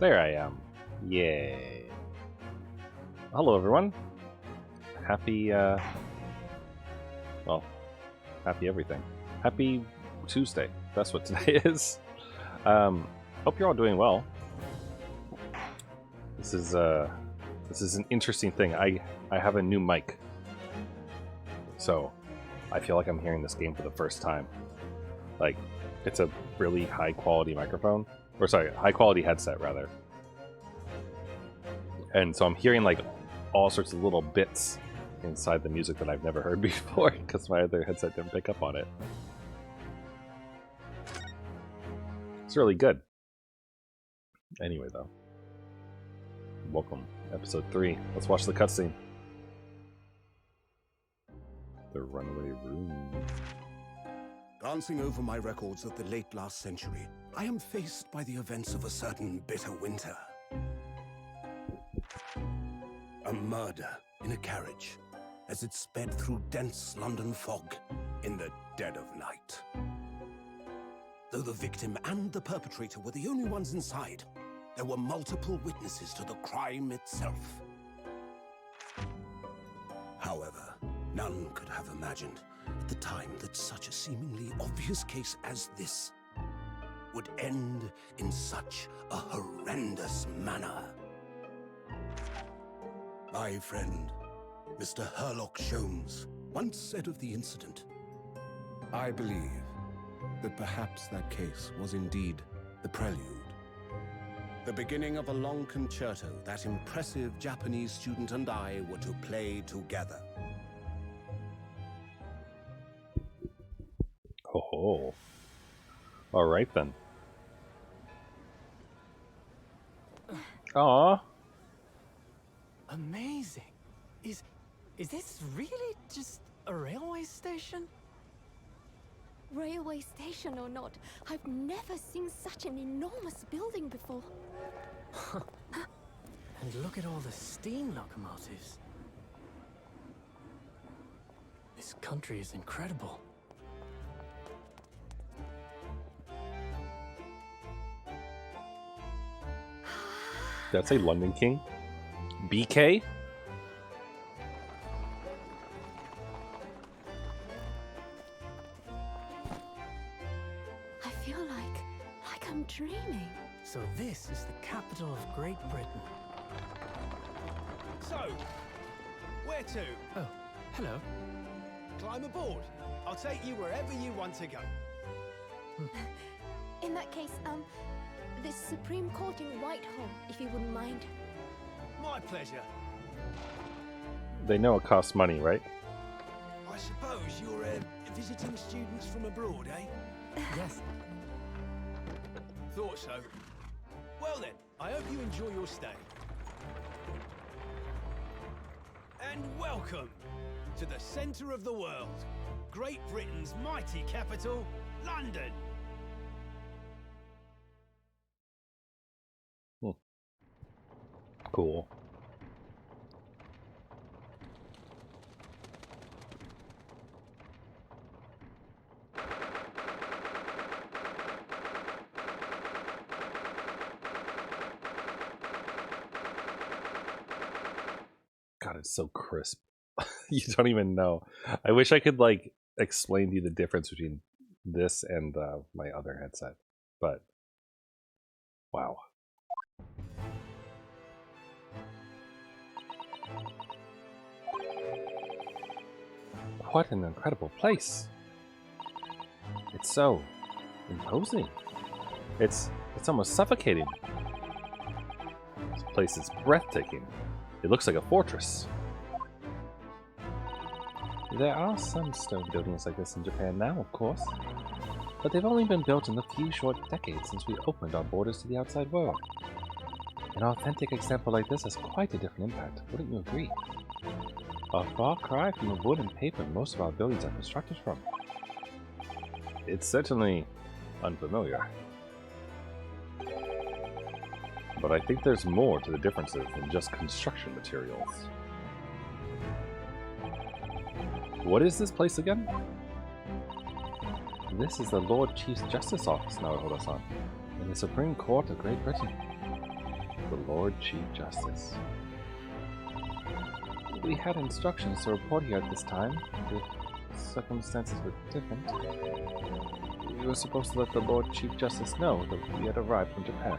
There I am. Yay. Hello, everyone. Happy, well, happy everything. Happy Tuesday. That's what today is. Hope you're all doing well. This is an interesting thing. I have a new mic. So, I feel like I'm hearing this game for the first time. Like, it's a really high quality microphone. Or sorry, high quality headset rather. And so I'm hearing like all sorts of little bits inside the music that I've never heard before because my other headset didn't pick up on it. It's really good. Anyway though. Welcome, episode 3. Let's watch the cutscene. The Runaway Room. Glancing over my records of the late last century, I am faced by the events of a certain bitter winter. A murder in a carriage as it sped through dense London fog in the dead of night. Though the victim and the perpetrator were the only ones inside, there were multiple witnesses to the crime itself. However, none could have imagined at the time that such a seemingly obvious case as this would end in such a horrendous manner. My friend, Mr. Herlock Sholmes, once said of the incident, "I believe that perhaps that case was indeed the prelude. The beginning of a long concerto that impressive Japanese student and I were to play together." Oh. Alright then. Aww. Amazing. Is this really just a railway station? Railway station or not, I've never seen such an enormous building before. And look at all the steam locomotives. This country is incredible. Did I say London King? BK? I feel like I'm dreaming. So this is the capital of Great Britain. So, where to? Oh, hello. Climb aboard. I'll take you wherever you want to go. In that case, the Supreme Court in Whitehall, if you wouldn't mind. My pleasure. They know it costs money, right? I suppose you're visiting students from abroad, eh? Yes. Thought so. Well then, I hope you enjoy your stay. And welcome to the centre of the world, Great Britain's mighty capital, London. Cool. God, it's so crisp. You don't even know. I wish I could like explain to you the difference between this and my other headset, but wow. What an incredible place. It's so imposing. It's almost suffocating. This place is breathtaking. It looks like a fortress. There are some stone buildings like this in Japan now, of course, but they've only been built in the few short decades since we opened our borders to the outside world. An authentic example like this has quite a different impact, wouldn't you agree? A far cry from the wood and paper most of our buildings are constructed from. It's certainly unfamiliar. But I think there's more to the differences than just construction materials. What is this place again? This is the Lord Chief Justice Office now hold us on, in the Supreme Court of Great Britain. The Lord Chief Justice. We had instructions to report here at this time. If circumstances were different, we were supposed to let the Lord Chief Justice know that we had arrived from Japan.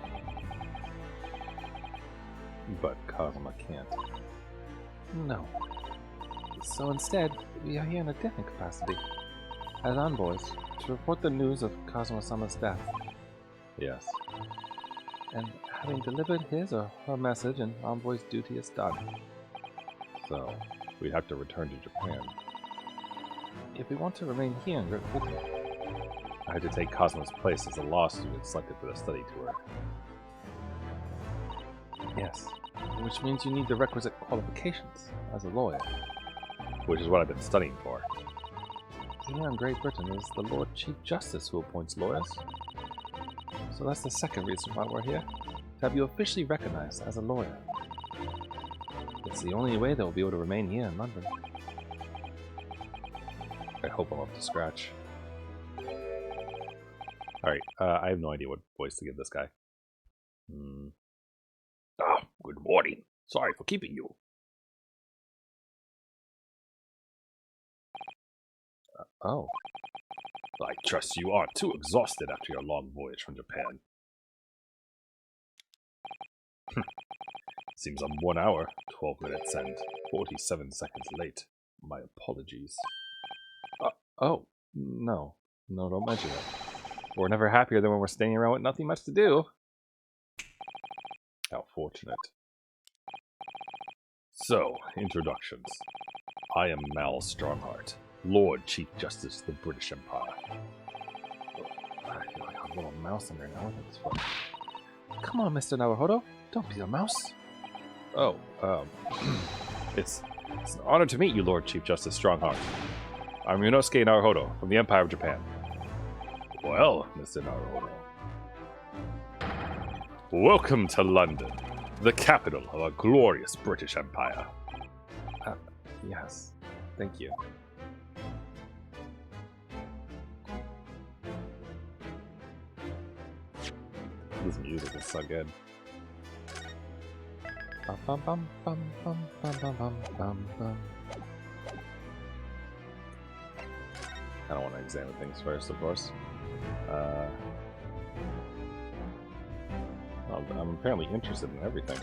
But Kazuma can't. No. So instead, we are here in a different capacity. As envoys, to report the news of Kazuma-sama's death. Yes. And having delivered his or her message, an envoy's duty is done. So, we have to return to Japan. If we want to remain here in Great Britain, I had to take Kazuma's place as a law student selected for the study tour. Yes, which means you need the requisite qualifications as a lawyer. Which is what I've been studying for. Here in Great Britain, it is the Lord Chief Justice who appoints lawyers. So that's the second reason why we're here. To have you officially recognized as a lawyer. It's the only way that we'll be able to remain here in London. I hope I'm up to scratch. Alright, I have no idea what voice to give this guy. Ah, good morning. Sorry for keeping you. Oh. I trust you aren't too exhausted after your long voyage from Japan. Seems I'm 1 hour, 12 minutes, and 47 seconds late. My apologies. Oh, no. No, don't mention it. We're never happier than when we're standing around with nothing much to do. How fortunate. So, introductions. I am Mal Strongheart, Lord Chief Justice of the British Empire. I feel like a little mouse in there now. Come on, Mr. Naruhodo. Don't be a mouse. Oh, it's an honor to meet you, Lord Chief Justice Strongheart. I'm Yunosuke Naruhodo from the Empire of Japan. Well, Mr. Naruhodo. Welcome to London, the capital of our glorious British Empire. Yes, thank you. This music is so good. Bum, bum, bum, bum, bum, bum, bum, bum, bum. I don't want to examine things first, of course. I'm apparently interested in everything.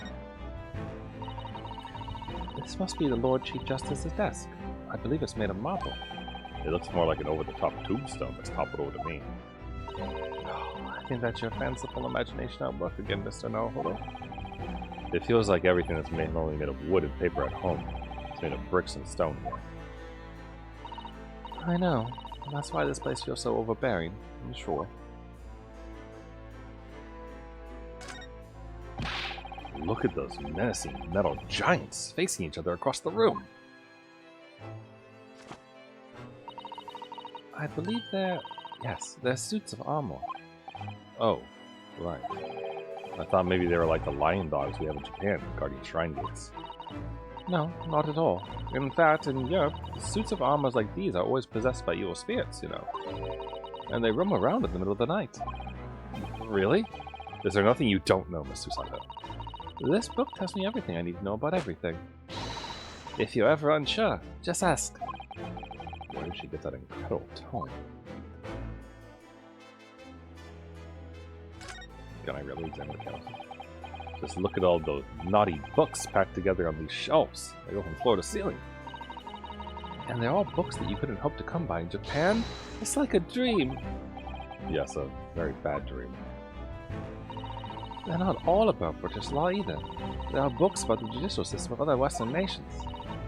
This must be the Lord Chief Justice's desk. I believe it's made of marble. It looks more like an over-the-top tombstone that's toppled over to me. Oh, I think that's your fanciful imagination at work again, Mr. Naruhodo. It feels like everything that's normally made of wood and paper at home. It's made of bricks and stone here. I know. And that's why this place feels so overbearing, I'm sure. Look at those menacing metal giants facing each other across the room. I believe they're suits of armor. Oh, right. I thought maybe they were like the lion dogs we have in Japan, guarding shrine gates. No, not at all. In fact, in Europe, suits of armor like these are always possessed by evil spirits, you know. And they roam around in the middle of the night. Really? Is there nothing you don't know, Mr. Sato? This book tells me everything I need to know about everything. If you're ever unsure, just ask. Where did she get that incredible tone? Can I really examine the couch? Just look at all those naughty books packed together on these shelves. They go from floor to ceiling. And they're all books that you couldn't hope to come by in Japan. It's like a dream. Yes, a very bad dream. They're not all about British law either. There are books about the judicial system of other Western nations.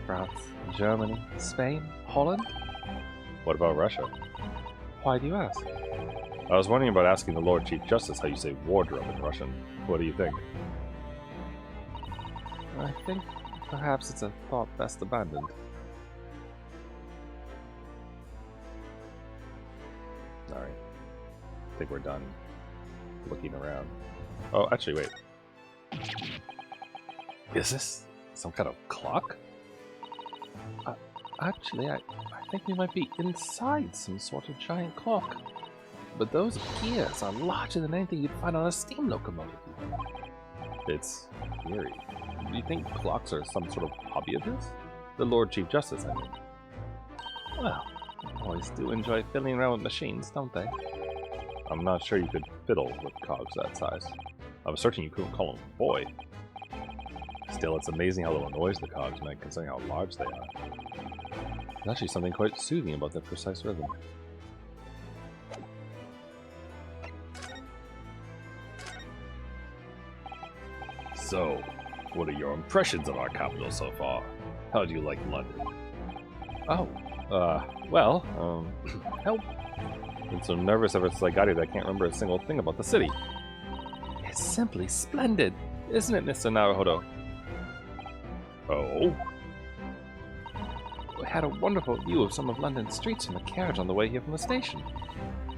France, Germany, Spain, Holland. What about Russia? Why do you ask? I was wondering about asking the Lord Chief Justice how you say wardrobe in Russian. What do you think? I think perhaps it's a thought best abandoned. Alright. I think we're done looking around. Oh, actually, wait. Is this some kind of clock? Actually, I think we might be inside some sort of giant clock. But those gears are larger than anything you'd find on a steam locomotive. It's eerie. Do you think clocks are some sort of hobby of his? The Lord Chief Justice, I mean. Well, boys do enjoy fiddling around with machines, don't they? I'm not sure you could fiddle with cogs that size. I'm certain you couldn't call him a boy. Still, it's amazing how little noise the cogs make, considering how large they are. There's actually something quite soothing about their precise rhythm. So, what are your impressions of our capital so far? How do you like London? Oh, help. I've been so nervous ever since I got here that I can't remember a single thing about the city. It's simply splendid, isn't it, Mr. Naruhodo? Oh? We had a wonderful view of some of London's streets from a carriage on the way here from the station.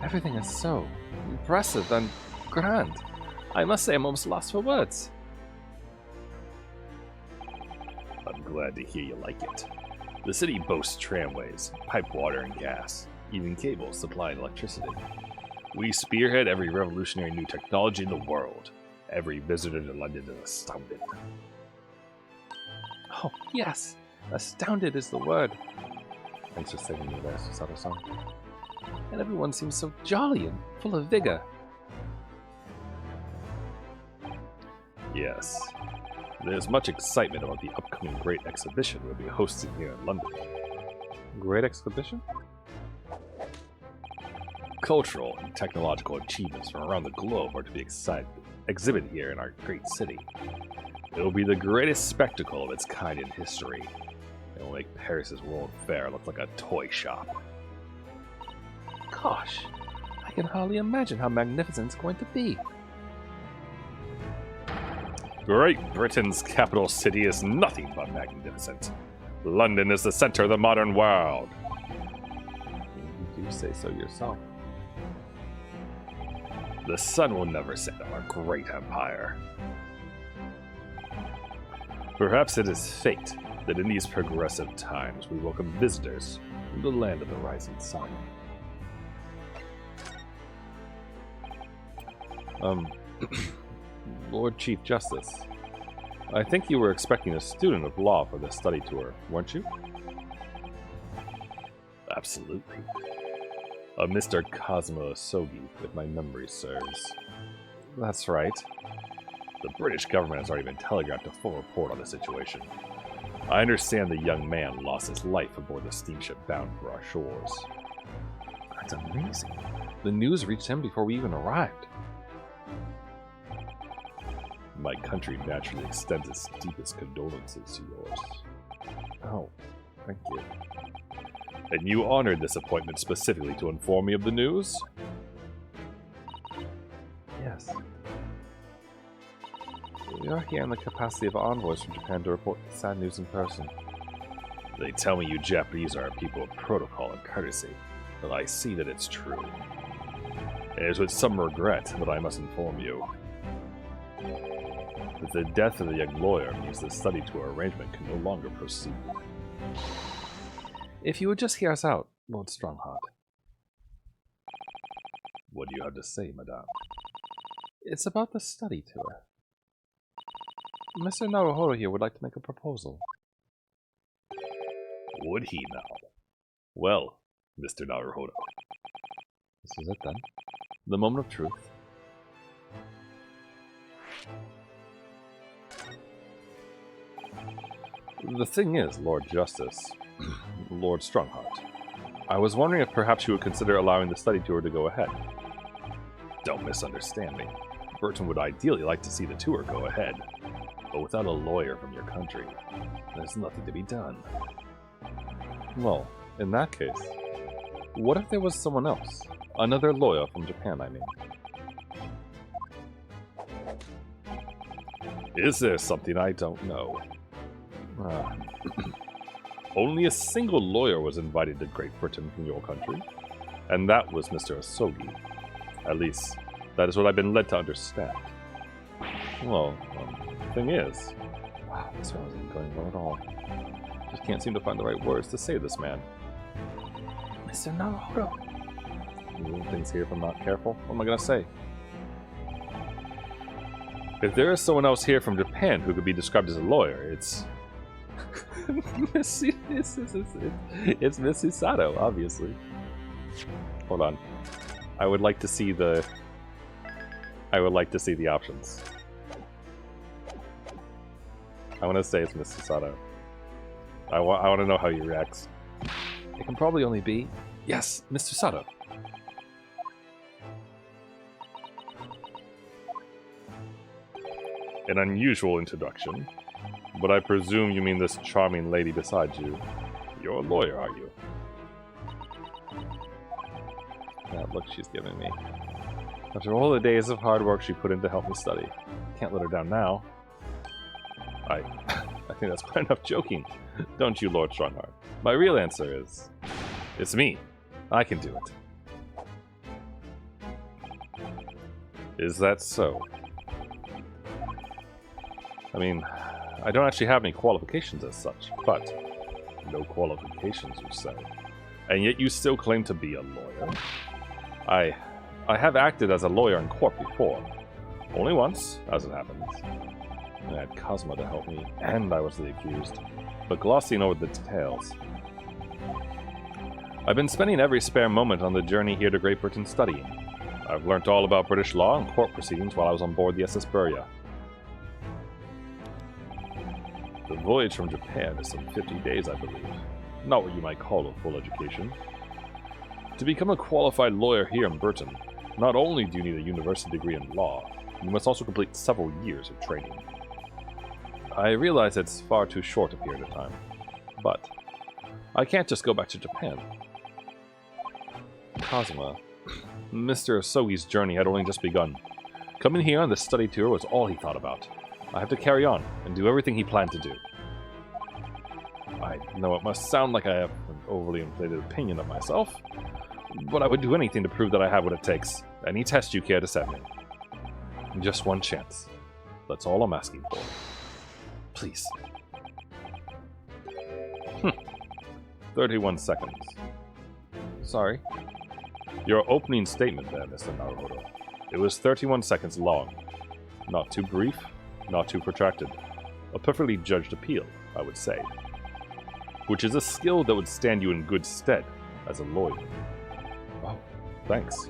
Everything is so impressive and grand. I must say I'm almost lost for words. I'm glad to hear you like it. The city boasts tramways, piped water and gas, even cables supplying electricity. We spearhead every revolutionary new technology in the world. Every visitor to London is astounded. Oh, yes! Astounded is the word. Thanks for singing me there, Susato-san. And everyone seems so jolly and full of vigor. Yes. There's much excitement about the upcoming Great Exhibition we'll be hosting here in London. Great Exhibition? Cultural and technological achievements from around the globe are to be exhibited here in our great city. It will be the greatest spectacle of its kind in history. It will make Paris's World Fair look like a toy shop. Gosh, I can hardly imagine how magnificent it's going to be. Great Britain's capital city is nothing but magnificent. London is the center of the modern world. You do say so yourself. The sun will never set on our great empire. Perhaps it is fate that in these progressive times we welcome visitors from the land of the rising sun. Lord Chief Justice, I think you were expecting a student of law for this study tour, weren't you? Absolutely. A Mr. Cosmo Asogi, if my memory serves. That's right. The British government has already been telegraphed a full report on the situation. I understand the young man lost his life aboard the steamship bound for our shores. That's amazing. The news reached him before we even arrived. My country naturally extends its deepest condolences to yours. Oh, thank you. And you honored this appointment specifically to inform me of the news? Yes. We are here in the capacity of envoys from Japan to report the sad news in person. They tell me you Japanese are a people of protocol and courtesy, but I see that it's true. It is with some regret that I must inform you. That the death of the young lawyer means the study tour arrangement can no longer proceed. If you would just hear us out, Lord Strongheart. What do you have to say, madame? It's about the study tour. Mr. Naruhodo here would like to make a proposal. Would he now? Well, Mr. Naruhodo. This is it then. The moment of truth. The thing is, Lord Justice, Lord Strongheart, I was wondering if perhaps you would consider allowing the study tour to go ahead. Don't misunderstand me. Burton would ideally like to see the tour go ahead, but without a lawyer from your country, there's nothing to be done. Well, in that case, what if there was someone else? Another lawyer from Japan, I mean. Is there something I don't know? Only a single lawyer was invited to Great Britain from your country, and that was Mr. Asogi. At least, that is what I've been led to understand. Well, the thing is... Wow, this one isn't going well at all. Just can't seem to find the right words to say to this man. Mr. Naruhodo. You ruin things here if I'm not careful. What am I gonna say? If there is someone else here from Japan who could be described as a lawyer, it's... it's Miss Sato, obviously. Hold on. I would like to see the options. I want to say it's Miss Sato. I want to know how he reacts. It can probably only be... Yes, Mr. Sato. An unusual introduction, but I presume you mean this charming lady beside you. You're a lawyer, are you? That look she's giving me. After all the days of hard work she put in to help me study. Can't let her down now. I think that's quite enough joking. Don't you, Lord Strongheart? My real answer is... It's me. I can do it. Is that so? I mean, I don't actually have any qualifications as such, but... No qualifications, you say. And yet you still claim to be a lawyer? I have acted as a lawyer in court before. Only once, as it happens. I had Cosmo to help me, and I was the accused. But glossing over the details. I've been spending every spare moment on the journey here to Great Britain studying. I've learnt all about British law and court proceedings while I was on board the SS Burya. The voyage from Japan is some 50 days, I believe. Not what you might call a full education. To become a qualified lawyer here in Britain, not only do you need a university degree in law, you must also complete several years of training. I realize it's far too short a period of time, but I can't just go back to Japan. Kazuma, Mr. Asogi's journey had only just begun. Coming here on this study tour was all he thought about. I have to carry on and do everything he planned to do. I know it must sound like I have an overly inflated opinion of myself, but I would do anything to prove that I have what it takes. Any test you care to set me. Just one chance. That's all I'm asking for. Please. 31 seconds. Sorry. Your opening statement there, Mr. Naruhodo. It was 31 seconds long. Not too brief, not too protracted. A perfectly judged appeal, I would say. Which is a skill that would stand you in good stead as a lawyer. Oh, thanks.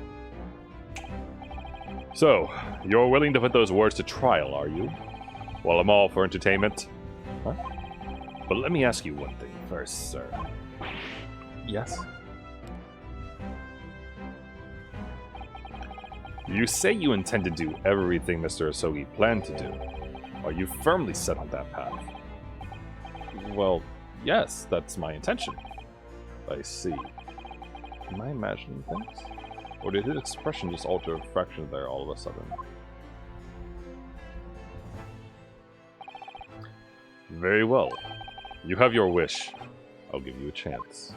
So, you're willing to put those words to trial, are you? Well, I'm all for entertainment. Huh? But let me ask you one thing first, sir. Yes? You say you intend to do everything Mr. Asogi planned to do. Are you firmly set on that path? Well, yes, that's my intention. I see. Am I imagining things? Or did his expression just alter a fraction there all of a sudden? Very well. You have your wish. I'll give you a chance.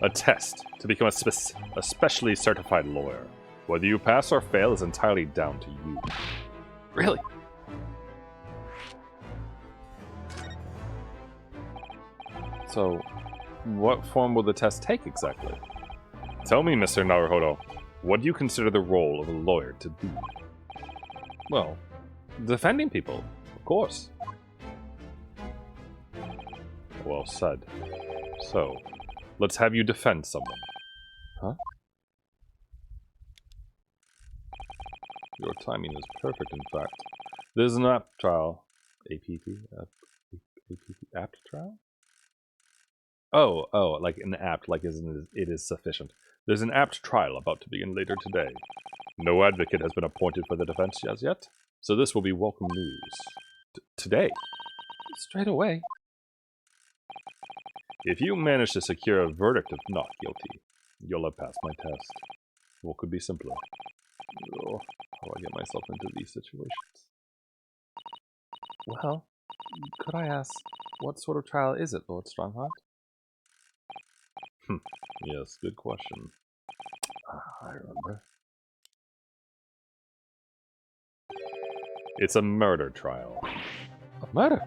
A test to become a specially certified lawyer. Whether you pass or fail is entirely down to you. Really? So, what form will the test take exactly? Tell me, Mr. Naruhodo, what do you consider the role of a lawyer to be? Well, defending people, of course. Well said. So, let's have you defend someone. Huh? Your timing is perfect, in fact. There's an apt trial. Apt trial? Oh, like an apt, like it is sufficient. There's an apt trial about to begin later today. No advocate has been appointed for the defense as yet, so this will be welcome news. Today? Straight away. If you manage to secure a verdict of not guilty, you'll have passed my test. What could be simpler? Oh, how do I get myself into these situations? Well, could I ask, what sort of trial is it, Lord Strongheart? Yes, good question. I remember. It's a murder trial. A murder?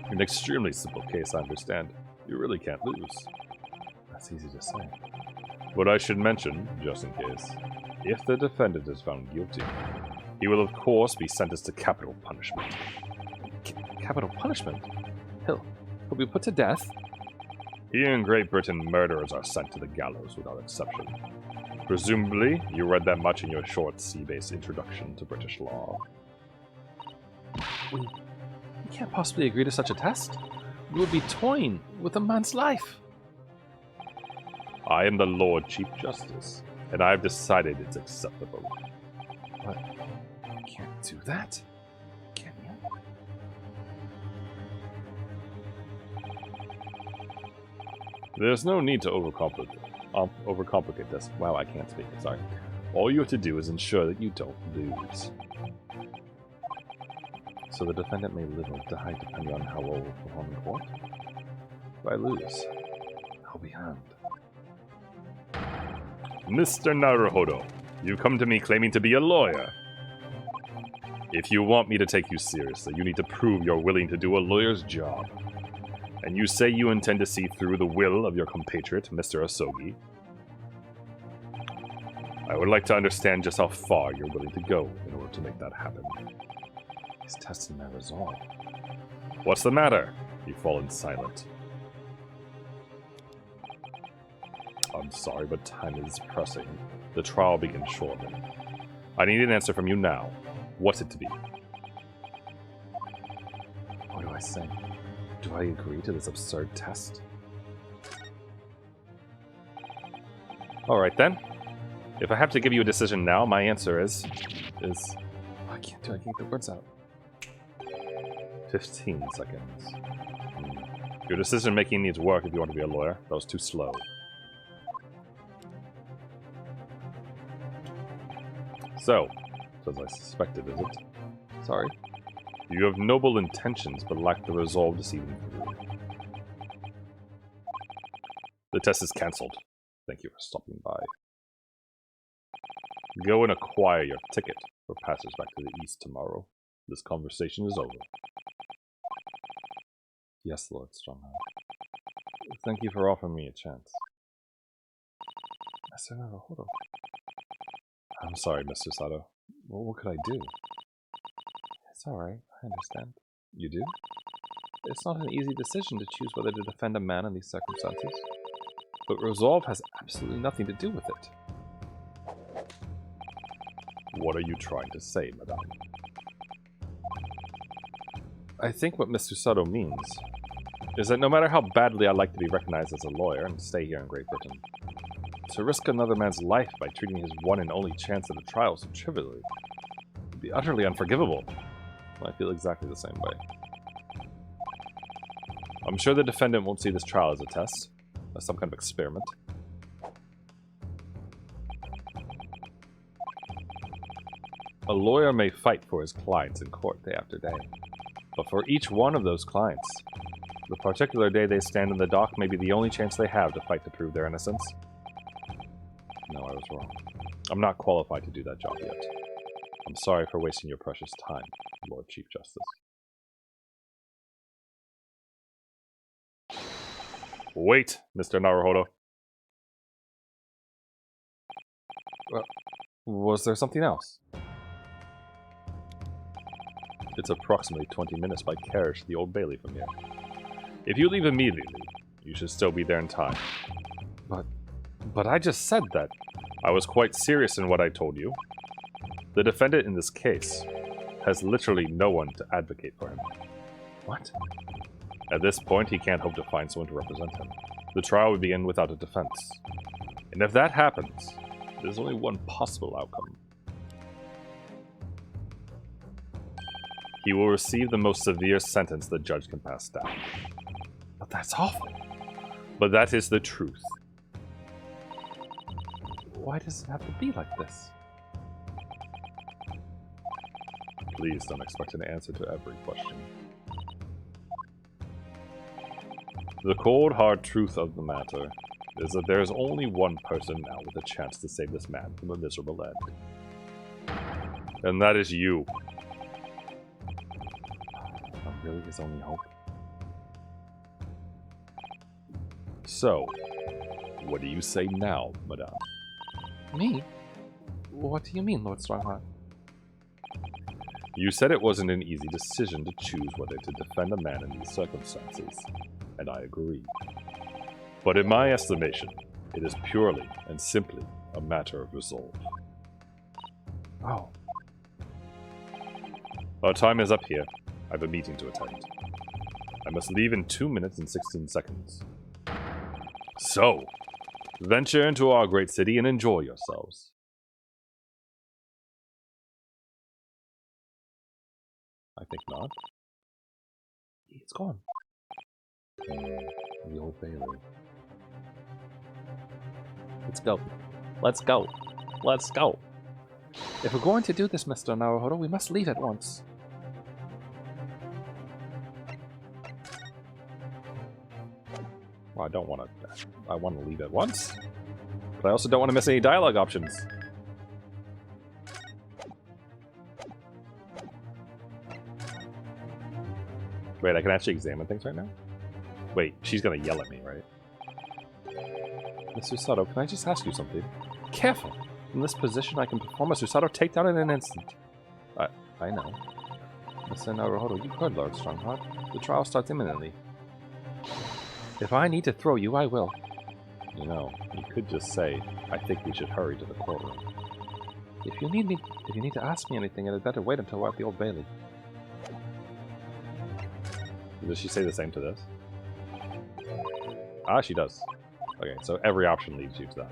An extremely simple case, I understand. You really can't lose. That's easy to say. But I should mention, just in case, if the defendant is found guilty, He will, of course, be sentenced to capital punishment. Capital punishment? He'll be put to death? Here in Great Britain, murderers are sent to the gallows without exception. Presumably, you read that much in your short sea-based introduction to British law. We can't possibly agree to such a test. We would be toying with a man's life. I am the Lord Chief Justice, and I have decided it's acceptable. But you can't do that, can you? There's no need to overcomplicate this. Wow, I can't speak. Sorry. All you have to do is ensure that you don't lose. So the defendant may live or die depending on how well we perform in court. If I lose, I'll be hanged. Mr. Naruhodo, you come to me claiming to be a lawyer. If you want me to take you seriously, you need to prove you're willing to do a lawyer's job. And you say you intend to see through the will of your compatriot, Mr. Asogi. I would like to understand just how far you're willing to go in order to make that happen. He's testing my resolve. What's the matter? You've fallen silent. I'm sorry, but time is pressing. The trial begins shortly. I need an answer from you now. What's it to be? What do I say? Do I agree to this absurd test? Alright then. If I have to give you a decision now, my answer is... I can't get the words out. 15 seconds. Your decision making needs work if you want to be a lawyer. That was too slow. So, as I suspected, is it? Sorry. You have noble intentions, but lack the resolve to see them through. The test is cancelled. Thank you for stopping by. Go and acquire your ticket for passage back to the east tomorrow. This conversation is over. Yes, Lord Strongheart. Thank you for offering me a chance. Mr. Naruhodo. I'm sorry, Mr. Sato. Well, what could I do? It's alright, I understand. You do? It's not an easy decision to choose whether to defend a man in these circumstances. But resolve has absolutely nothing to do with it. What are you trying to say, madame? I think what Mr. Sato means is that no matter how badly I'd like to be recognized as a lawyer and stay here in Great Britain, to risk another man's life by treating his one and only chance at a trial so trivially would be utterly unforgivable. I feel exactly the same way. I'm sure the defendant won't see this trial as a test, as some kind of experiment. A lawyer may fight for his clients in court day after day, but for each one of those clients, the particular day they stand in the dock may be the only chance they have to fight to prove their innocence. No, I was wrong. I'm not qualified to do that job yet. I'm sorry for wasting your precious time, Lord Chief Justice. Wait, Mr. Naruhodo. Was there something else? It's approximately 20 minutes by carriage to the Old Bailey from here. If you leave immediately, you should still be there in time. But I just said that. I was quite serious in what I told you. The defendant in this case has literally no one to advocate for him. What? At this point, he can't hope to find someone to represent him. The trial would begin without a defense. And if that happens, there's only one possible outcome. He will receive the most severe sentence the judge can pass down. But that's awful. But that is the truth. Why does it have to be like this? Please don't expect an answer to every question. The cold, hard truth of the matter is that there is only one person now with a chance to save this man from a miserable end. And that is you. I'm really his only hope. So, what do you say now, madame? Me? What do you mean, Lord Strongheart? You said it wasn't an easy decision to choose whether to defend a man in these circumstances, and I agree. But in my estimation, it is purely and simply a matter of resolve. Oh. Our time is up here. I have a meeting to attend. I must leave in 2 minutes and 16 seconds. So, venture into our great city and enjoy yourselves. I think not. It's gone. The Old Bailey. Let's go. Let's go. Let's go. If we're going to do this, Mr. Naruhodo, we must leave at once. Well, I don't want to. I want to leave at once. But I also don't want to miss any dialogue options. Wait, I can actually examine things right now? Wait, she's gonna yell at me, right? Miss Susato, can I just ask you something? Careful! In this position, I can perform a Susato takedown in an instant. I know. Mr. Naruhodo, you heard Lord Strongheart. The trial starts imminently. If I need to throw you, I will. You know, you could just say, I think we should hurry to the courtroom. If you need to ask me anything, it had better wait until we're at the Old Bailey. Does she say the same to this? Ah, she does. Okay, so every option leads you to that.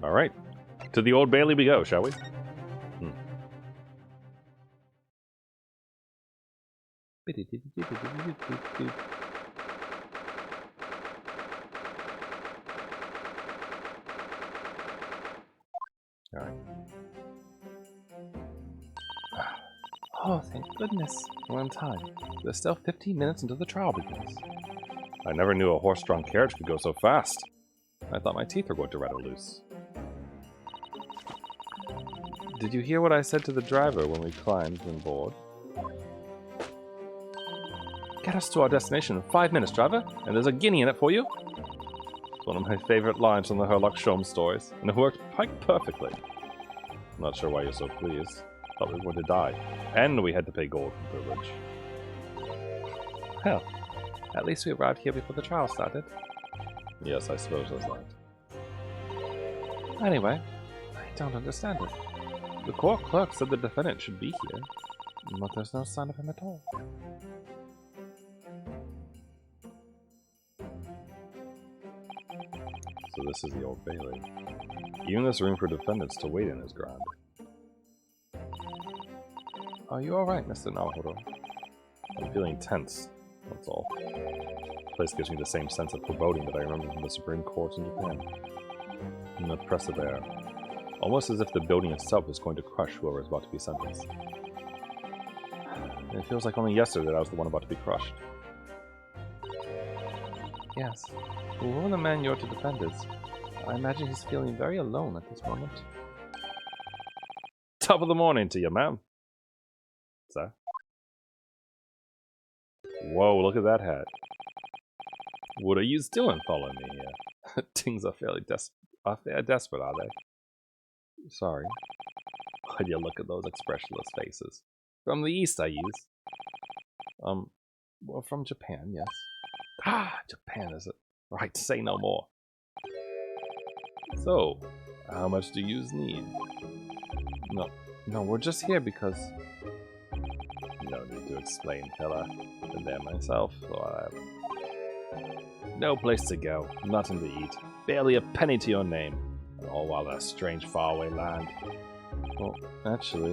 Alright. To the Old Bailey we go, shall we? Alright. Oh, thank goodness. We're on time. There's still 15 minutes until the trial begins. I never knew a horse-drawn carriage could go so fast. I thought my teeth were going to rattle loose. Did you hear what I said to the driver when we climbed on board? Get us to our destination in 5 minutes, driver, and there's a guinea in it for you. It's one of my favorite lines from the Herlock Sholmes stories, and it worked quite perfectly. I'm not sure why you're so pleased. Thought we were going to die, and we had to pay gold for privilege. Hell, at least we arrived here before the trial started. Yes, I suppose that's right. Anyway, I don't understand it. The court clerk said the defendant should be here, but there's no sign of him at all. So this is the Old Bailey. Even this room for defendants to wait in is grand. Are you alright, Mr. Naruhodo? I'm feeling tense, that's all. The place gives me the same sense of foreboding that I remember from the Supreme Court in Japan. An oppressive air. Almost as if the building itself is going to crush whoever is about to be sentenced. And it feels like only yesterday that I was the one about to be crushed. Yes. Whoever the man you're to defend is, I imagine he's feeling very alone at this moment. Top of the morning to you, ma'am. What's that? Whoa, look at that hat. What are you doing following me here? Things are fairly desperate, are they? Sorry. Why'd you look at those expressionless faces? From the East, I use. Well, from Japan, yes. Ah, Japan, is it? Right, say no more. So, how much do yous need? No, we're just here because... No need to explain, fella. Been there myself, so I have no place to go, nothing to eat, barely a penny to your name, and all while that strange faraway land. Well, actually,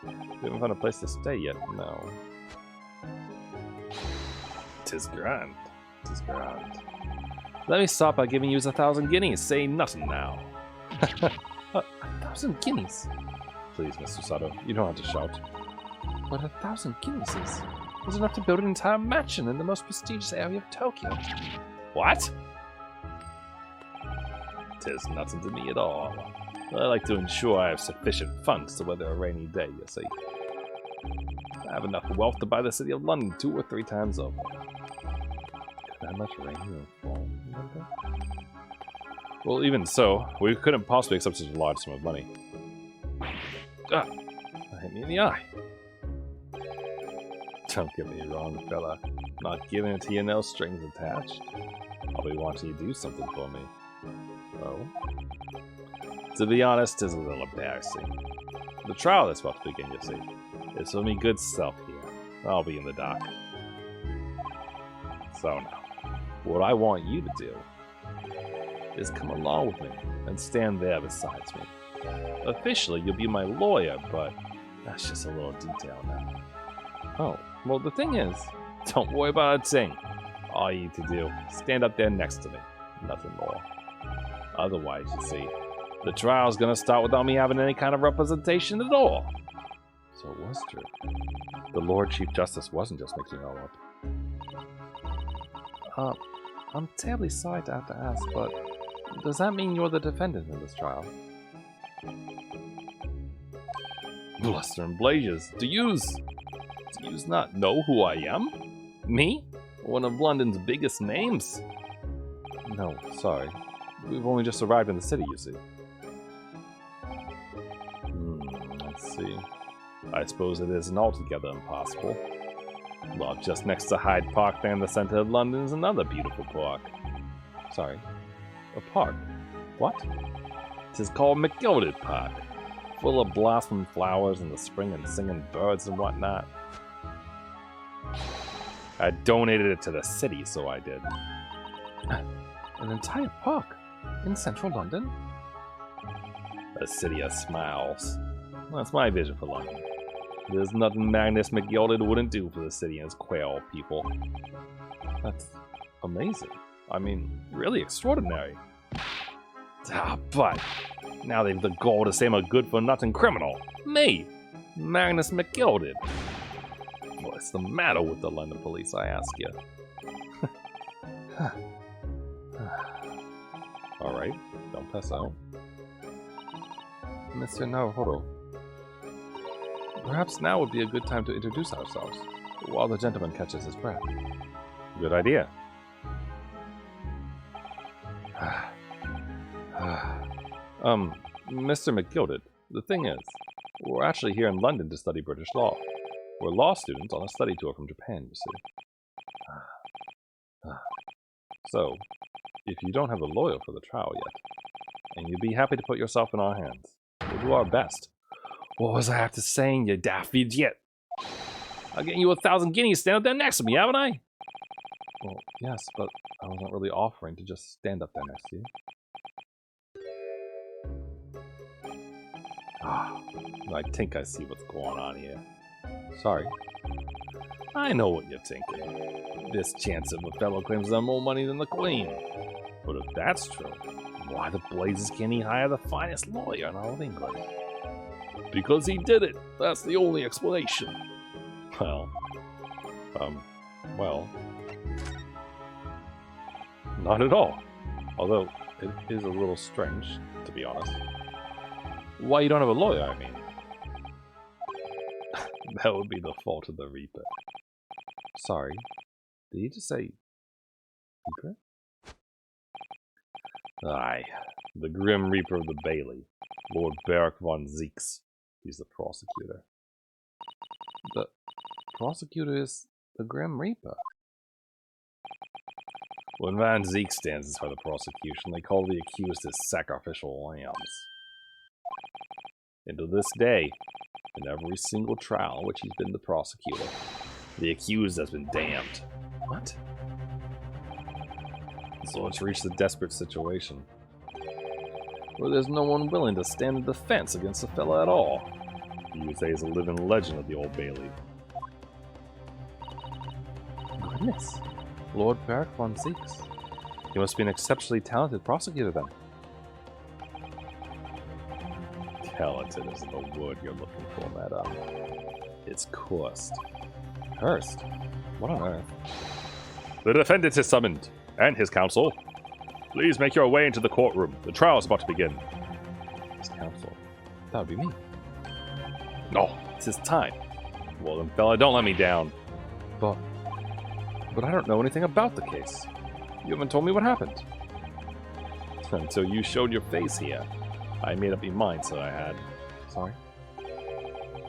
we haven't found a place to stay yet, no. 'Tis grand. 'Tis grand. Let me start by giving yous 1,000 guineas, say nothing now. 1,000 guineas? Please, Mr. Sato, you don't have to shout. But 1,000 guineas is enough to build an entire mansion in the most prestigious area of Tokyo. What? 'Tis nothing to me at all. I like to ensure I have sufficient funds to weather a rainy day, you see. I have enough wealth to buy the city of London 2 or 3 times over. Could that much rain even fall? Well, even so, we couldn't possibly accept such a large sum of money. Ah! That hit me in the eye. Don't get me wrong, fella. Not giving it to you, no strings attached. I'll be wanting you to do something for me. Oh? To be honest, it's a little embarrassing. The trial that's about to begin, you see. It's for me good self here. I'll be in the dock. So now, what I want you to do is come along with me and stand there beside me. Officially, you'll be my lawyer, but that's just a little detail now. Oh, well, the thing is, don't worry about a thing. All you need to do, stand up there next to me. Nothing more. Otherwise, you see, the trial's gonna start without me having any kind of representation at all. So it was true. The Lord Chief Justice wasn't just making it all up. I'm terribly sorry to have to ask, but does that mean you're the defendant in this trial? Bluster and blazes. Do yous not know who I am? Me? One of London's biggest names? No, sorry. We've only just arrived in the city, you see. Let's see. I suppose it isn't altogether impossible. Well, just next to Hyde Park there in the center of London is another beautiful park. Sorry. A park? What? It is called McGilded Park. Full of blossoming flowers in the spring and singing birds and whatnot. I donated it to the city, so I did. An entire park? In central London? A city of smiles. That's my vision for London. There's nothing Magnus McGilded wouldn't do for the city and its quail people. That's amazing. I mean, really extraordinary. But now they've the gall to say I'm a good-for-nothing criminal. Me, Magnus McGilded. What's the matter with the London police, I ask you? Alright, don't pass out. Mr. Naruhodo. Perhaps now would be a good time to introduce ourselves, while the gentleman catches his breath. Good idea. Mr. McGilded, the thing is, we're actually here in London to study British law. We're law students on a study tour from Japan, you see. So, if you don't have a lawyer for the trial yet, and you'd be happy to put yourself in our hands, we'll do our best. What was I after saying, you daft idiot? I'll get you 1,000 guineas stand up there next to me, haven't I? Well, yes, but I wasn't really offering to just stand up there next to you. I think I see what's going on here. Sorry. I know what you're thinking. This chance of a fellow claims them more money than the Queen. But if that's true, why the blazes can he hire the finest lawyer in all of England? Because he did it. That's the only explanation. Well, not at all. Although, it is a little strange, to be honest. Why you don't have a lawyer, I mean? That would be the fault of the Reaper. Sorry. Did he just say Reaper? Aye. The Grim Reaper of the Bailey. Lord Beric von Zeeks. He's the prosecutor. The prosecutor is the Grim Reaper. When Van Zeek stands inside the prosecution, they call the accused his sacrificial lambs. And to this day, in every single trial in which he's been the prosecutor, the accused has been damned. What? So it's reached a desperate situation, where there's no one willing to stand in defense against the fella at all. You would say he's a living legend of the Old Bailey. Goodness. Lord Beric von Zeeks. He must be an exceptionally talented prosecutor then. Talented isn't the word you're looking for, madam. It's cursed. Cursed? What on earth? The defendant is summoned, and his counsel. Please make your way into the courtroom. The trial is about to begin. His counsel? That would be me. No, it's his time. Well then, fella, don't let me down. But I don't know anything about the case. You haven't told me what happened. Until you showed your face here. I made up my mind, so I had. Sorry?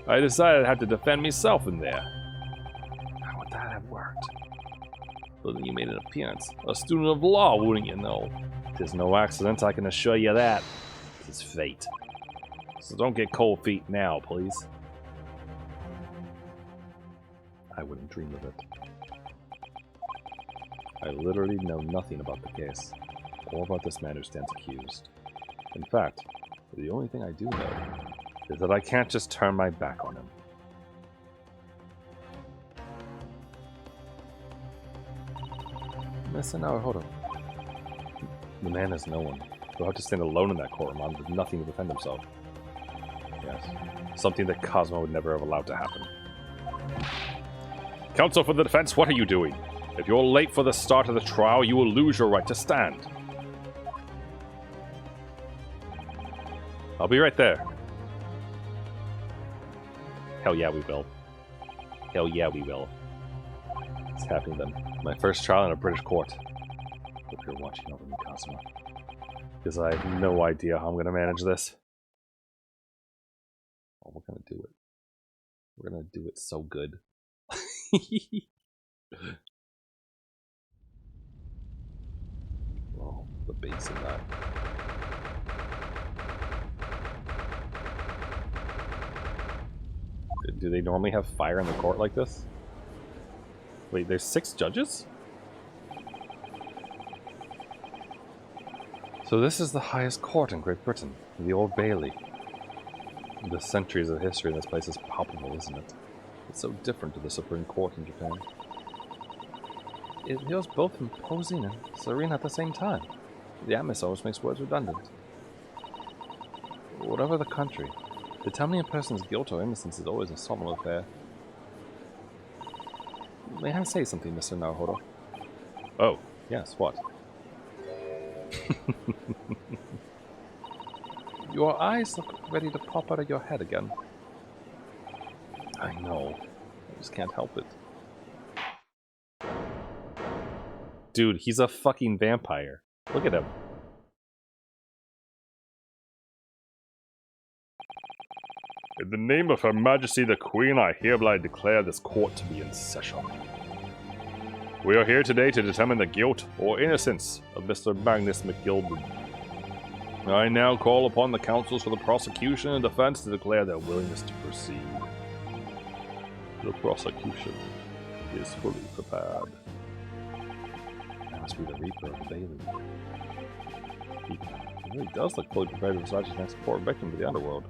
I decided I'd have to defend myself in there. How would that have worked? But then you made an appearance. A student of law, wouldn't you know? Tis no accident, I can assure you that. Tis fate. So don't get cold feet now, please. I wouldn't dream of it. I literally know nothing about the case, or about this man who stands accused. In fact, the only thing I do know is that I can't just turn my back on him. Listen, now, hold on. The man has no one. He'll have to stand alone in that courtroom armed with nothing to defend himself. Yes. Something that Cosmo would never have allowed to happen. Counsel for the defense, what are you doing? If you're late for the start of the trial, you will lose your right to stand. I'll be right there. Hell yeah, we will. Hell yeah, we will. It's happening then. My first trial in a British court. Hope you're watching over me, Cosmo. Because I have no idea how I'm going to manage this. Oh, we're going to do it. We're going to do it so good. Oh, the bass in that. Do they normally have fire in the court like this? Wait, there's 6 judges? So this is the highest court in Great Britain, the Old Bailey. The centuries of history in this place is palpable, isn't it? It's so different to the Supreme Court in Japan. It feels both imposing and serene at the same time. The atmosphere almost makes words redundant. Whatever the country, determining a person's guilt or innocence is always a solemn affair. May I say something, Mr. Naruhodo? Oh, yes, what? Your eyes look ready to pop out of your head again. I know. I just can't help it. Dude, he's a fucking vampire. Look at him. In the name of Her Majesty the Queen, I hereby declare this court to be in session. We are here today to determine the guilt or innocence of Mr. Magnus McGilded. I now call upon the counsels for the prosecution and defense to declare their willingness to proceed. The prosecution is fully prepared. That must be the Reaper of the Bailey. He really does look fully prepared to decide his next poor victim to the underworld.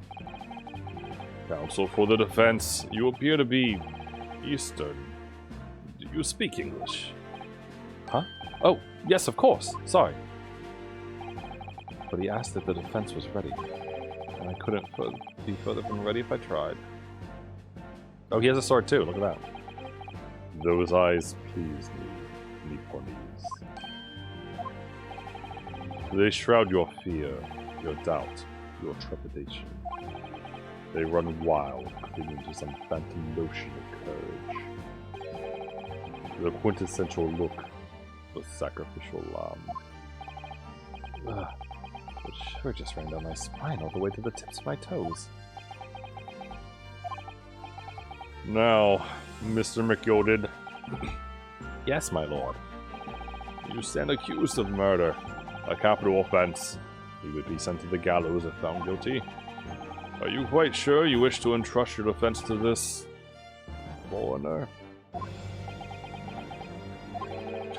Counsel for the defense, you appear to be Eastern. Do you speak English? Huh? Oh, yes, of course. Sorry. But he asked if the defense was ready. And I couldn't be further from ready if I tried. Oh, he has a sword too. Look at that. Those eyes please me, ponies. They shroud your fear, your doubt, your trepidation. They run wild, clinging to some phantom notion of courage. The quintessential look of a sacrificial lamb. Ugh. It sure just ran down my spine all the way to the tips of my toes. Now, Mr. McGilded. Yes, my lord. You stand accused of murder, a capital offense. You would be sent to the gallows if found guilty. Are you quite sure you wish to entrust your defense to this foreigner?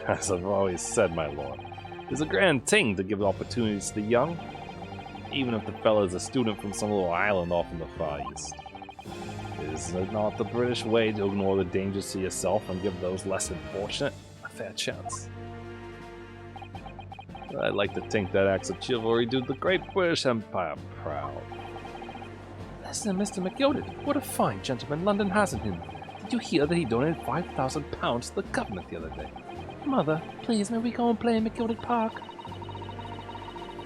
As I've always said, my lord, it's a grand thing to give opportunities to the young, even if the fellow is a student from some little island off in the Far East. Is it not the British way to ignore the dangers to yourself and give those less unfortunate a fair chance? I'd like to think that acts of chivalry do the great British Empire proud. Listen, Mr. McGilded, what a fine gentleman London has in him. Did you hear that he donated £5,000 to the government the other day? Mother, please, may we go and play in McGilded Park?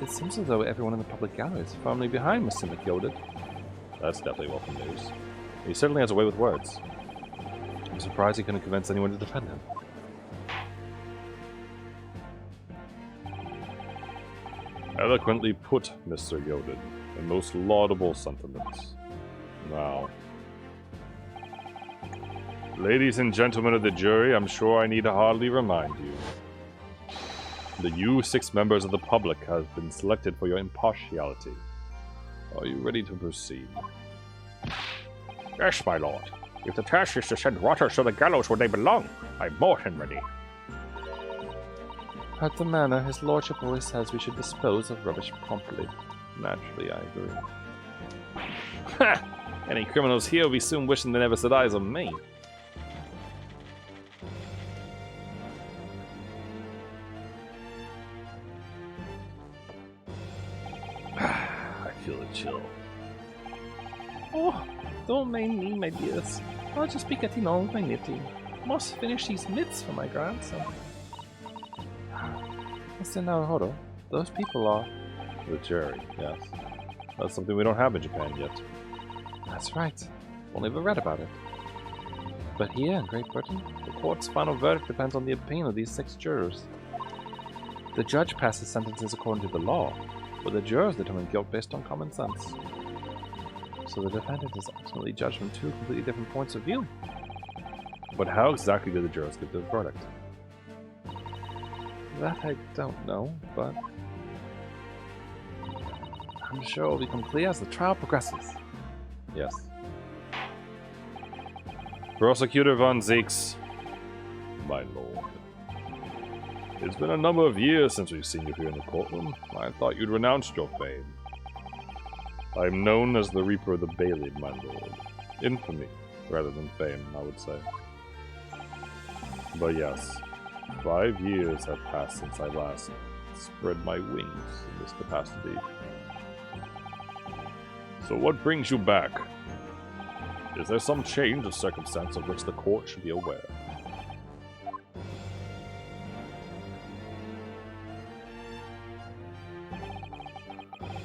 It seems as though everyone in the public gallery is firmly behind Mr. McGilded. That's definitely welcome news. He certainly has a way with words. I'm surprised he couldn't convince anyone to defend him. Eloquently put, Mr. Yoden, in most laudable sentiments. Now, ladies and gentlemen of the jury, I'm sure I need to hardly remind you that you 6 members of the public have been selected for your impartiality. Are you ready to proceed? Yes, my lord. If the task is to send rotters to the gallows where they belong, I'm more than ready. At the manor, his lordship always says we should dispose of rubbish promptly. Naturally, I agree. Ha! Any criminals here will be soon wishing they never set eyes on me. I feel a chill. Oh, don't mind me, my dears. I'll just be getting on with my knitting. Must finish these mitts for my grandson. Mr. Naruhodo, those people are... The jury, yes. That's something we don't have in Japan yet. That's right. Only ever read about it. But here in Great Britain, the court's final verdict depends on the opinion of these 6 jurors. The judge passes sentences according to the law, but the jurors determine guilt based on common sense. So the defendant is ultimately judged from 2 completely different points of view. But how exactly do the jurors give their verdict? That I don't know, but I'm sure it will become clear as the trial progresses. Yes. Prosecutor von Zeeks, my lord. It's been a number of years since we've seen you here in the courtroom. I thought you'd renounced your fame. I'm known as the Reaper of the Bailey, my lord. Infamy, rather than fame, I would say. But yes, 5 years have passed since I last spread my wings in this capacity. So what brings you back? Is there some change of circumstance of which the court should be aware?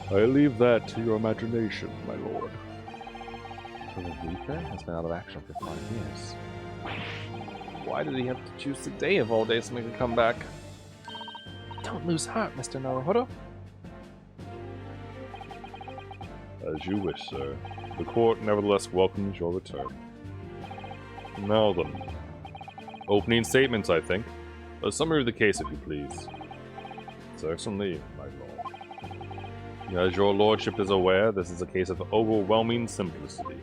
I leave that to your imagination, my lord. So the Reaper has been out of action for 5 years. Why did he have to choose today of all days to make a comeback? Don't lose heart, Mr. Naruhodo. As you wish, sir. The court nevertheless welcomes your return. Now then. Opening statements, I think. A summary of the case, if you please. Certainly, my lord. As your lordship is aware, this is a case of overwhelming simplicity.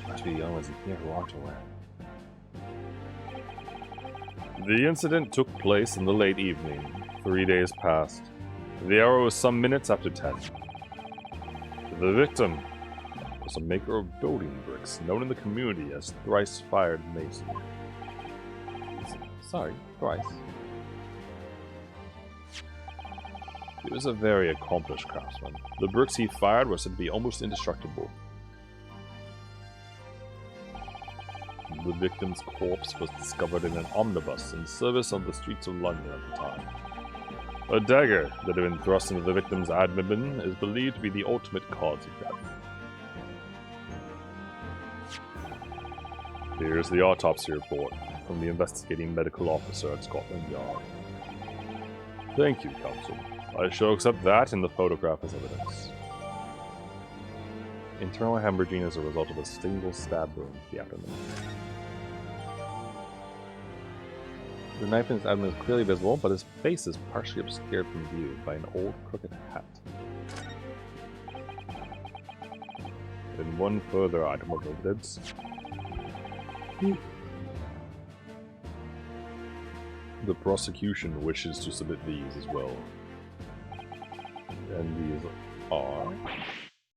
Must be the only ones here who aren't aware. The incident took place in the late evening. 3 days passed. The hour was some minutes after 10. The victim was a maker of building bricks, known in the community as Thrice-Fired Mason. Sorry, Thrice. He was a very accomplished craftsman. The bricks he fired were said to be almost indestructible. The victim's corpse was discovered in an omnibus in service on the streets of London at the time. A dagger that had been thrust into the victim's abdomen is believed to be the ultimate cause of death. Here's the autopsy report from the investigating medical officer at Scotland Yard. Thank you, counsel. I shall accept that and the photograph as evidence. Internal hemorrhaging is a result of a single stab wound to the abdomen. The knife in his abdomen is clearly visible, but his face is partially obscured from view by an old crooked hat. And one further item of evidence. The prosecution wishes to submit these as well. And these are...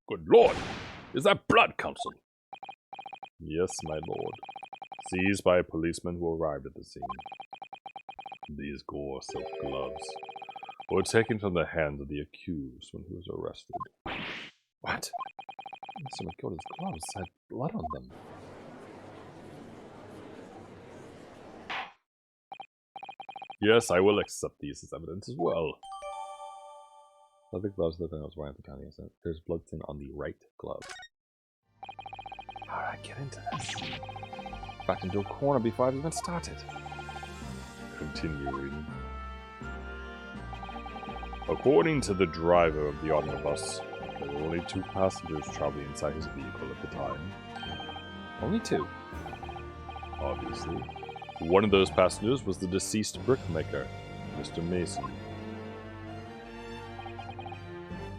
Good lord! Is that blood, counsel? Yes, my lord. Seized by a policeman who arrived at the scene. These gore silk gloves were taken from the hands of the accused when he was arrested. What? Mr. McGilda's gloves had blood on them. Yes, I will accept these as evidence as well. Leather gloves that I was wearing at the time. There's blood thin on the right glove. Alright, get into this. Backed into a corner before I've even started. Continuing. According to the driver of the omnibus, there were only 2 passengers traveling inside his vehicle at the time. Only 2. Obviously. One of those passengers was the deceased brickmaker, Mr. Mason.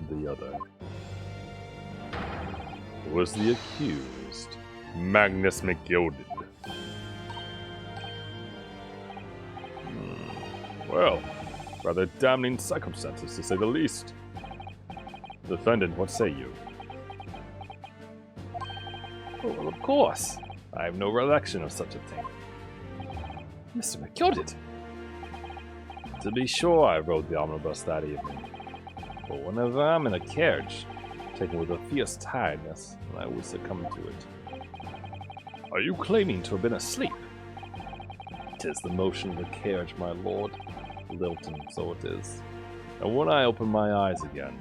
The other was the accused, Magnus McGilded. Well, rather damning circumstances, to say the least. Defendant, what say you? Oh, well, of course. I have no recollection of such a thing. Mr. McGilded! To be sure, I rode the omnibus that evening. But whenever I'm in a carriage, taken with a fierce tiredness, I would succumb to it. Are you claiming to have been asleep? 'Tis the motion of the carriage, my lord. Lilton, so it is. And when I opened my eyes again,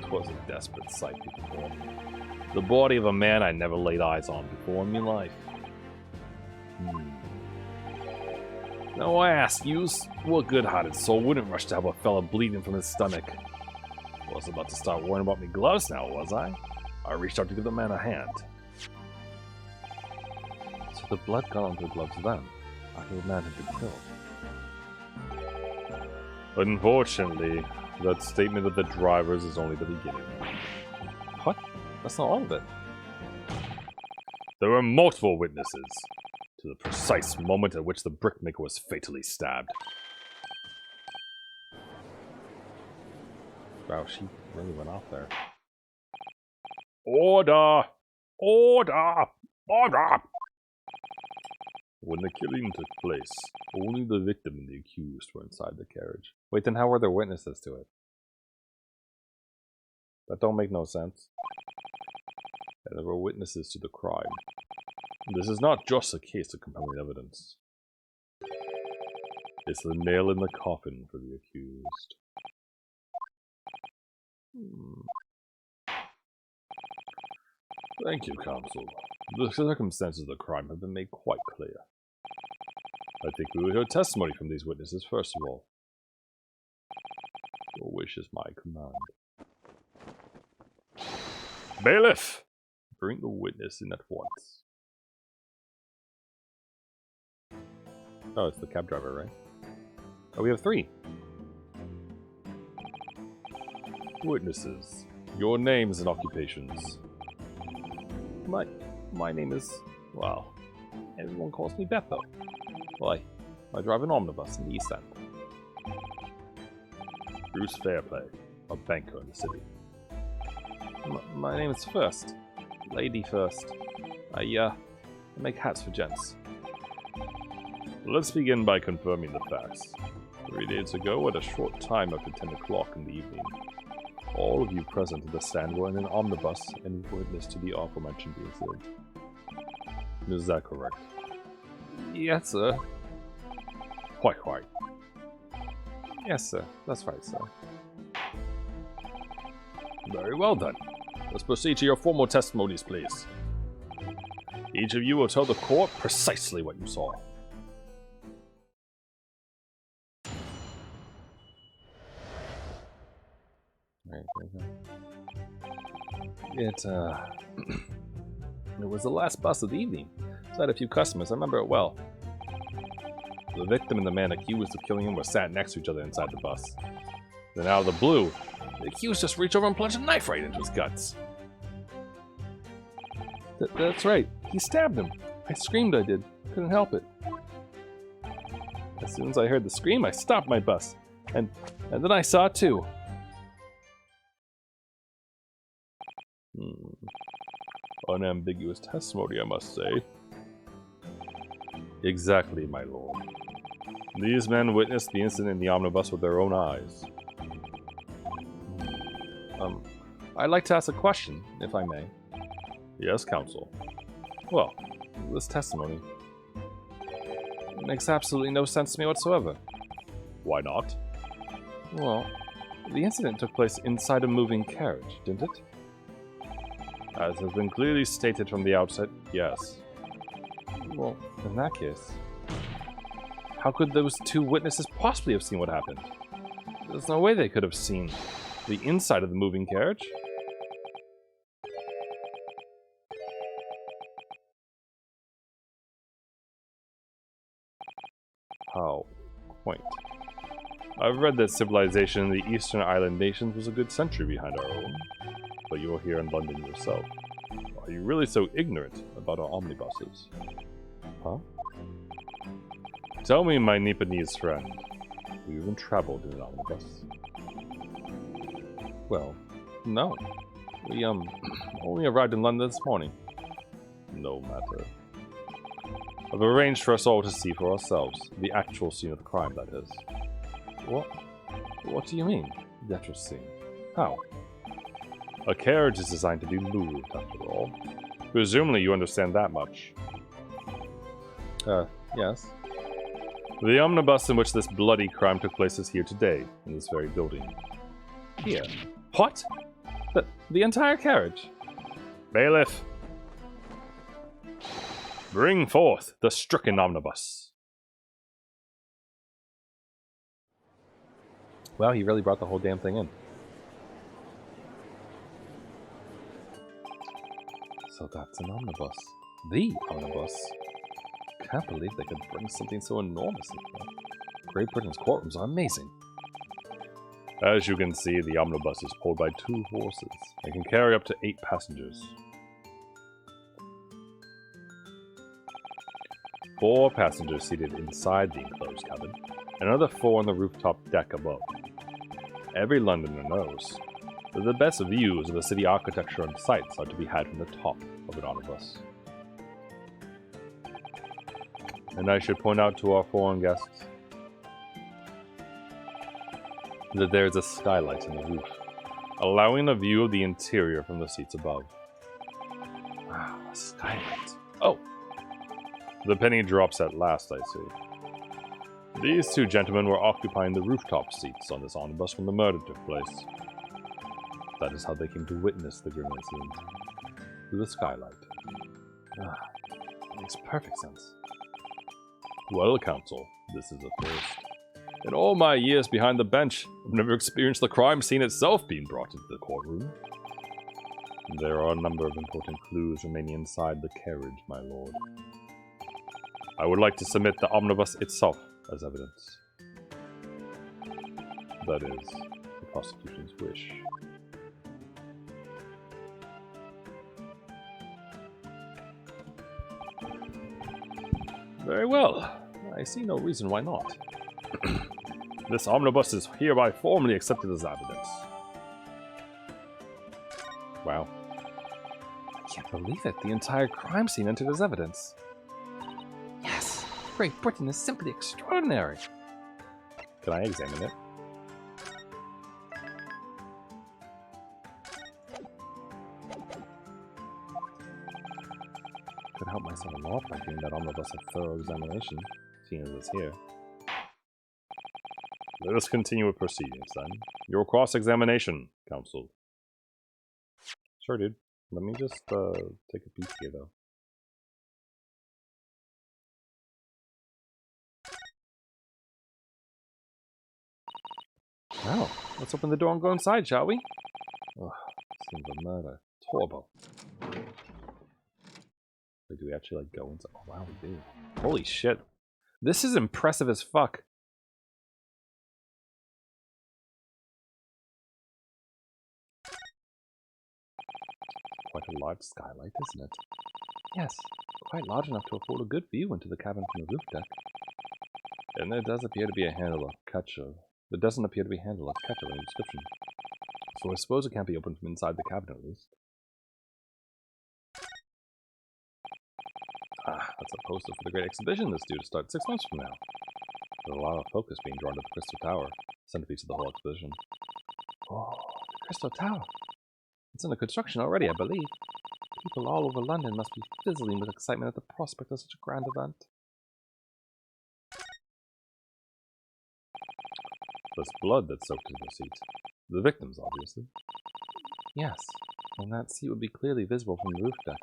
'twas a desperate sight before me. The body of a man I never laid eyes on before in my life. Now I ask you, what good-hearted soul wouldn't rush to have a fella bleeding from his stomach? I was about to start worrying about me gloves now, was I? I reached out to give the man a hand. So the blood got onto the gloves then, after the man had been killed. Unfortunately, that statement of the driver's is only the beginning. What? That's not all of it. There were multiple witnesses to the precise moment at which the brickmaker was fatally stabbed. Wow, she really went off there. Order! Order! Order! When the killing took place, only the victim and the accused were inside the carriage. Wait, then how were there witnesses to it? That don't make no sense. And there were witnesses to the crime. This is not just a case of compelling evidence. It's the nail in the coffin for the accused. Thank you, counsel. The circumstances of the crime have been made quite clear. I think we will hear testimony from these witnesses first of all. Your wish is my command. Bailiff! Bring the witness in at once. Oh, it's the cab driver, right? Oh, we have 3. Witnesses, your names and occupations. My name is, well, everyone calls me Beppo. Well, I drive an omnibus in the East End. Bruce Fairplay, a banker in the city. My name is First. Lady First. I make hats for gents. Let's begin by confirming the facts. 3 days ago, at a short time after 10 o'clock in the evening, all of you present at the stand were in an omnibus and witnessed to the aforementioned incident. Is that correct? Yes, sir. Quite. Yes, sir. That's right, sir. Very well then. Let's proceed to your formal testimonies, please. Each of you will tell the court precisely what you saw. Right, it was the last bus of the evening. So I had a few customers. I remember it well. The victim and the man accused of killing him were sat next to each other inside the bus. Then out of the blue, the accused just reached over and plunged a knife right into his guts. That's right. He stabbed him. I screamed, I did. Couldn't help it. As soon as I heard the scream, I stopped my bus. And then I saw it too. Unambiguous testimony, I must say. Exactly, my lord. These men witnessed the incident in the omnibus with their own eyes. I'd like to ask a question, if I may. Yes, counsel. Well, this testimony makes absolutely no sense to me whatsoever. Why not? Well, the incident took place inside a moving carriage, didn't it? As has been clearly stated from the outset, yes. Well, in that case, how could those 2 witnesses possibly have seen what happened? There's no way they could have seen the inside of the moving carriage. How quaint. I've read that civilization in the Eastern Island nations was a good century behind our own. But you're here in London yourself. Are you really so ignorant about our omnibuses? Huh? Tell me, my Nipponese friend, have you even traveled in an omnibus? Well, no. We, only arrived in London this morning. No matter. I've arranged for us all to see for ourselves. The actual scene of the crime, that is. What do you mean, the actual scene? How? A carriage is designed to be moved, after all. Presumably you understand that much. Yes. The omnibus in which this bloody crime took place is here today, in this very building. Here? What? The entire carriage? Bailiff! Bring forth the stricken omnibus. Wow, he really brought the whole damn thing in. So that's an omnibus. The omnibus. Can't believe they could bring something so enormous in here. Great Britain's courtrooms are amazing. As you can see, the omnibus is pulled by 2 horses and can carry up to 8 passengers. 4 passengers seated inside the enclosed cabin, and another 4 on the rooftop deck above. Every Londoner knows that the best views of the city architecture and sights are to be had from the top of an omnibus. And I should point out to our foreign guests that there is a skylight in the roof, allowing a view of the interior from the seats above. Wow, a skylight. Oh! The penny drops at last, I see. These 2 gentlemen were occupying the rooftop seats on this omnibus when the murder took place. That is how they came to witness the grim incident. Through the skylight. Makes perfect sense. Well, counsel, this is a first. In all my years behind the bench, I've never experienced the crime scene itself being brought into the courtroom. There are a number of important clues remaining inside the carriage, my lord. I would like to submit the omnibus itself as evidence. That is, the prosecution's wish. Very well. I see no reason why not. This omnibus is hereby formally accepted as evidence. Wow. I can't believe it. The entire crime scene entered as evidence. Yes! Great Britain is simply extraordinary. Can I examine it? Could help my son-in-law by giving that omnibus a thorough examination, seeing as it's here. Let us continue with proceedings, then. Your cross-examination, counsel. Sure, dude. Let me just take a peek here, though. Well, let's open the door and go inside, shall we? Ugh, seems a murder. It's horrible. Wait, do we actually, like, go inside? Oh, wow, we do. Holy shit. This is impressive as fuck. Quite a large skylight, isn't it? Yes, quite large enough to afford a good view into the cabin from the roof deck. And there does appear to be a handle or catch of... There doesn't appear to be a handle or catch of any description. So I suppose it can't be opened from inside the cabin, at least. Ah, that's a poster for the Great Exhibition that's due to start 6 months from now. There's a lot of focus being drawn to the Crystal Tower, centerpiece of the whole exhibition. Oh, the Crystal Tower! It's under construction already, I believe. People all over London must be fizzling with excitement at the prospect of such a grand event. There's blood that's soaked into the seat. The victims, obviously. Yes, and that seat would be clearly visible from the roof deck.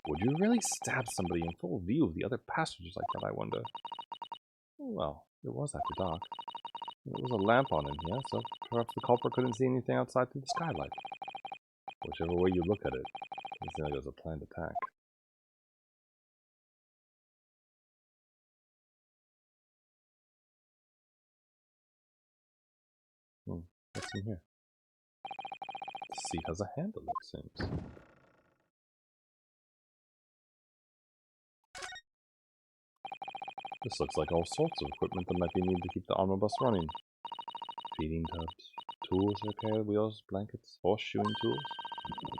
Would you really stab somebody in full view of the other passengers like that, I wonder? Well, it was after dark. There was a lamp on in here, so perhaps the culprit couldn't see anything outside through the skylight. Whichever way you look at it, it seems like it was a planned attack. What's in here? The seat has a handle, it seems. This looks like all sorts of equipment that might be needed to keep the omnibus running. Feeding tubs, tools for repair wheels, blankets, horseshoeing tools.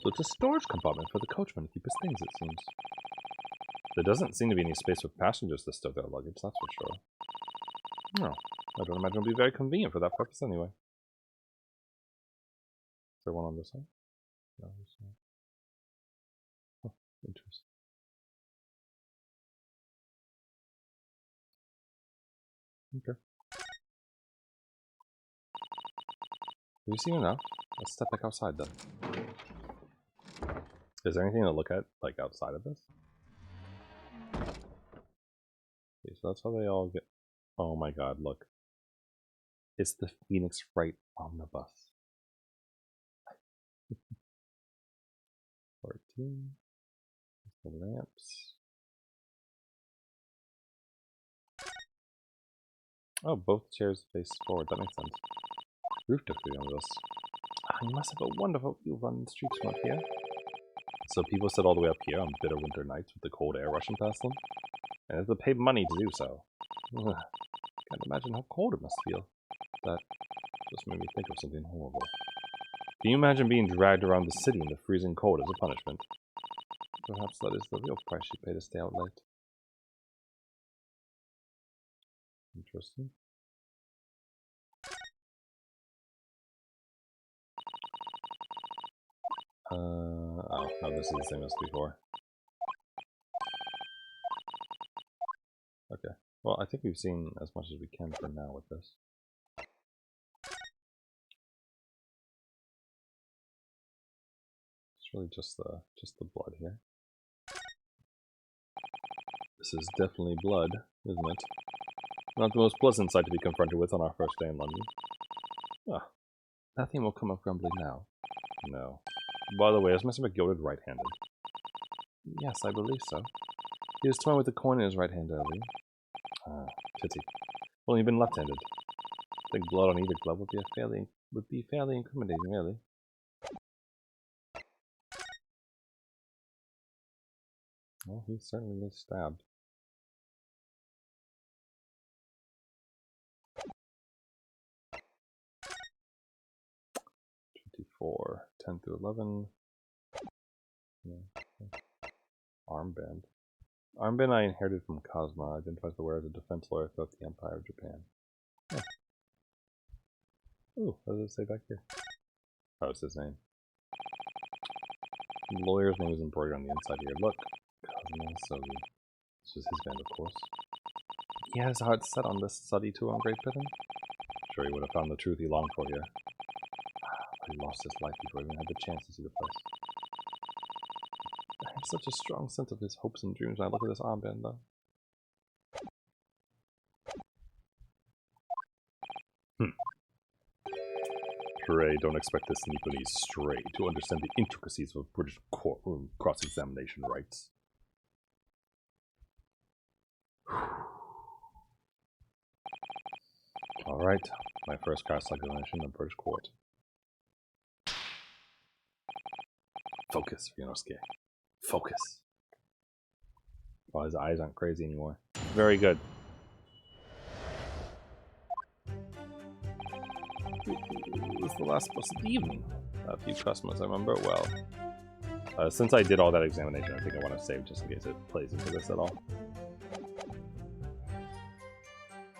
So it's a storage compartment for the coachman to keep his things, it seems. There doesn't seem to be any space for passengers to stow their luggage, that's for sure. No, I don't imagine it'll be very convenient for that purpose anyway. Is there one on this side? No, this side. Oh, interesting. Okay. Have you seen enough? Let's step back outside then. Is there anything to look at, like, outside of this? Okay, so that's how they all get... Oh my god, look. It's the Phoenix Freight Omnibus. 14. The lamps. Oh, both chairs face forward. That makes sense. Roof took the omnibus. You must have a wonderful view of London streets from up here. So people sit all the way up here on bitter winter nights with the cold air rushing past them, and have to pay money to do so. Ugh. Can't imagine how cold it must feel. That just made me think of something horrible. Can you imagine being dragged around the city in the freezing cold as a punishment? Perhaps that is the real price you pay to stay out late. Interesting. Oh, no, this is the same as before. Okay. Well, I think we've seen as much as we can for now with this. It's really just the blood here. This is definitely blood, isn't it? Not the most pleasant sight to be confronted with on our first day in London. Ah, nothing will come of grumbling now. No. By the way, is Mr. McGilded right-handed? Yes, I believe so. He was toying with the coin in his right hand earlier. Ah, pity. Well, you've been left-handed. I think blood on either glove would be fairly incriminating, really. Well, he certainly was stabbed. For 10 through 11. Yeah. Armband. Armband I inherited from Cosma. Identifies the wearer as a defense lawyer throughout the Empire of Japan. Oh. Ooh, what does it say back here? Oh, it's his name. The lawyer's name is embroidered on the inside here. Look. Cosma Sogi. This is his band, of course. He had his heart set on this study tour on Great Britain. Sure, he would have found the truth he longed for here. He lost his life before he even had the chance to see the place. I have such a strong sense of his hopes and dreams when I look at this armband, though. Pray don't expect this Nepalese stray to understand the intricacies of British courtroom cross-examination rights. Alright, my first cross-examination in the British court. Focus, Ryunosuke. Focus. Well, his eyes aren't crazy anymore. Very good. It was the last bus of the evening. A few customers, I remember it well. Since I did all that examination, I think I want to save just in case it plays into this at all.